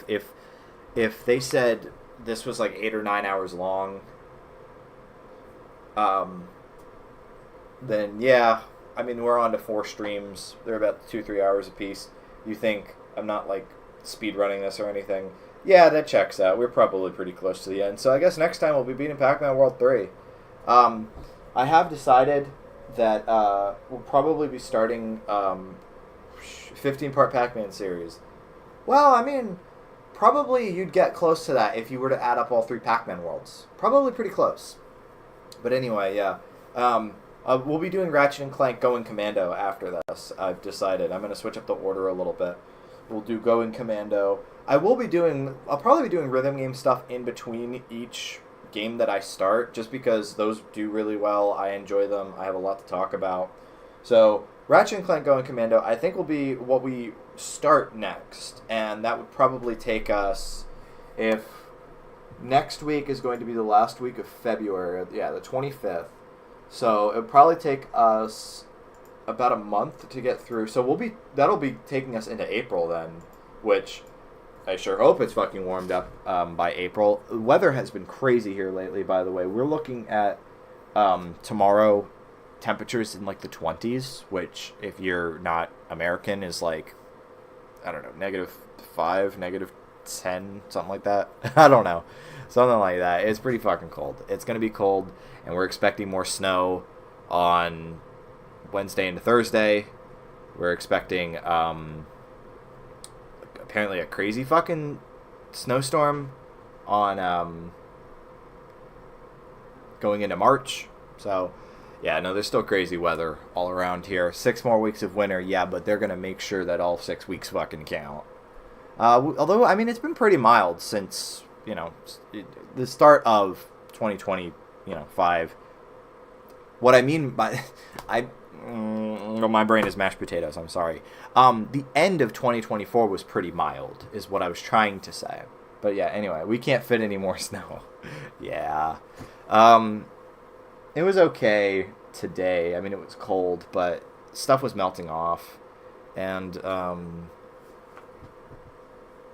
If they said this was like 8 or 9 hours long, then yeah, I mean, we're on to 4 streams. They're about 2-3 hours apiece. You think I'm not like speed running this or anything? Yeah, that checks out. We're probably pretty close to the end. So I guess next time we'll be beating Pac-Man World 3. I have decided that we'll probably be starting 15-part Pac-Man series. Well, I mean, probably you'd get close to that if you were to add up all 3 Pac-Man Worlds. Probably pretty close. But anyway, yeah. We'll be doing Ratchet and Clank Going Commando after this. I've decided. I'm going to switch up the order a little bit. We'll do Going Commando. I'll probably be doing rhythm game stuff in between each game that I start, just because those do really well. I enjoy them. I have a lot to talk about. So Ratchet and Clank Going Commando, I think, will be what we start next, and that would probably take us, if next week is going to be the last week of February, yeah, the 25th. So it would probably take us about a month to get through. So that'll be taking us into April then, which I sure hope it's fucking warmed up by April. The weather has been crazy here lately, by the way. We're looking at tomorrow temperatures in like the 20s, which if you're not American is like, I don't know, -5, -10, something like that. I don't know. Something like that. It's pretty fucking cold. It's going to be cold, and we're expecting more snow on Wednesday into Thursday. We're expecting apparently a crazy fucking snowstorm on going into March. So yeah, no, there's still crazy weather all around here. 6 more weeks of winter, yeah, but they're gonna make sure that all 6 weeks fucking count. Although, I mean, it's been pretty mild since, the start of 2025. What I mean by my brain is mashed potatoes, I'm sorry. The end of 2024 was pretty mild, is what I was trying to say. But yeah, anyway, we can't fit any more snow. Yeah. It was okay today. I mean, it was cold, but stuff was melting off. And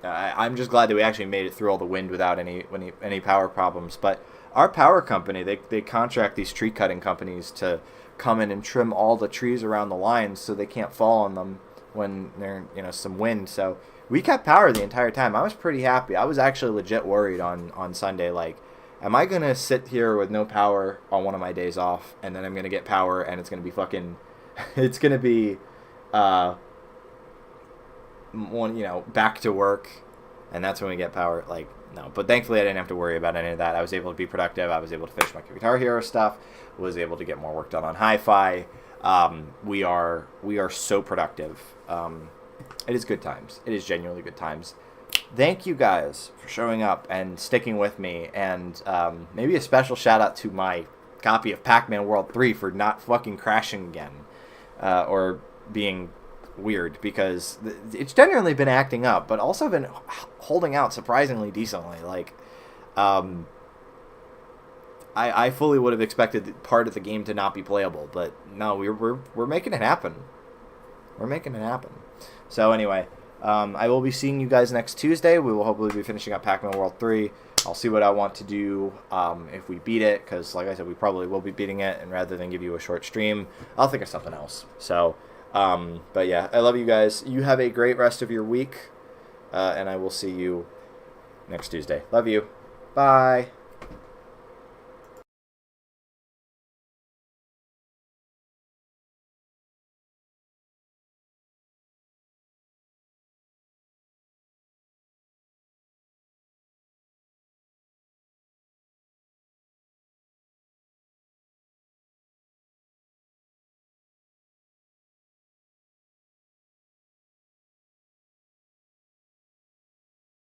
I'm just glad that we actually made it through all the wind without any power problems. But our power company, they contract these tree cutting companies to come in and trim all the trees around the lines so they can't fall on them when there's some wind. So we kept power the entire time. I was pretty happy. I was actually legit worried on Sunday, like, am I gonna sit here with no power on one of my days off, and then I'm gonna get power and it's gonna be fucking it's gonna be back to work, and that's when we get power? Like, no. But thankfully I didn't have to worry about any of that. I was able to be productive. I was able to finish my Guitar Hero stuff, was able to get more work done on Hi-Fi. We are so productive. It is good times. It is genuinely good times. Thank you guys for showing up and sticking with me, and maybe a special shout out to my copy of Pac-Man World 3 for not fucking crashing again, or being weird, because it's generally been acting up, but also been holding out surprisingly decently. Like, I fully would have expected part of the game to not be playable, but no, we're making it happen. We're making it happen. So anyway, I will be seeing you guys next Tuesday. We will hopefully be finishing up Pac-Man World 3. I'll see what I want to do if we beat it, because like I said, we probably will be beating it, and rather than give you a short stream, I'll think of something else. So, but yeah, I love you guys. You have a great rest of your week, and I will see you next Tuesday. Love you. Bye.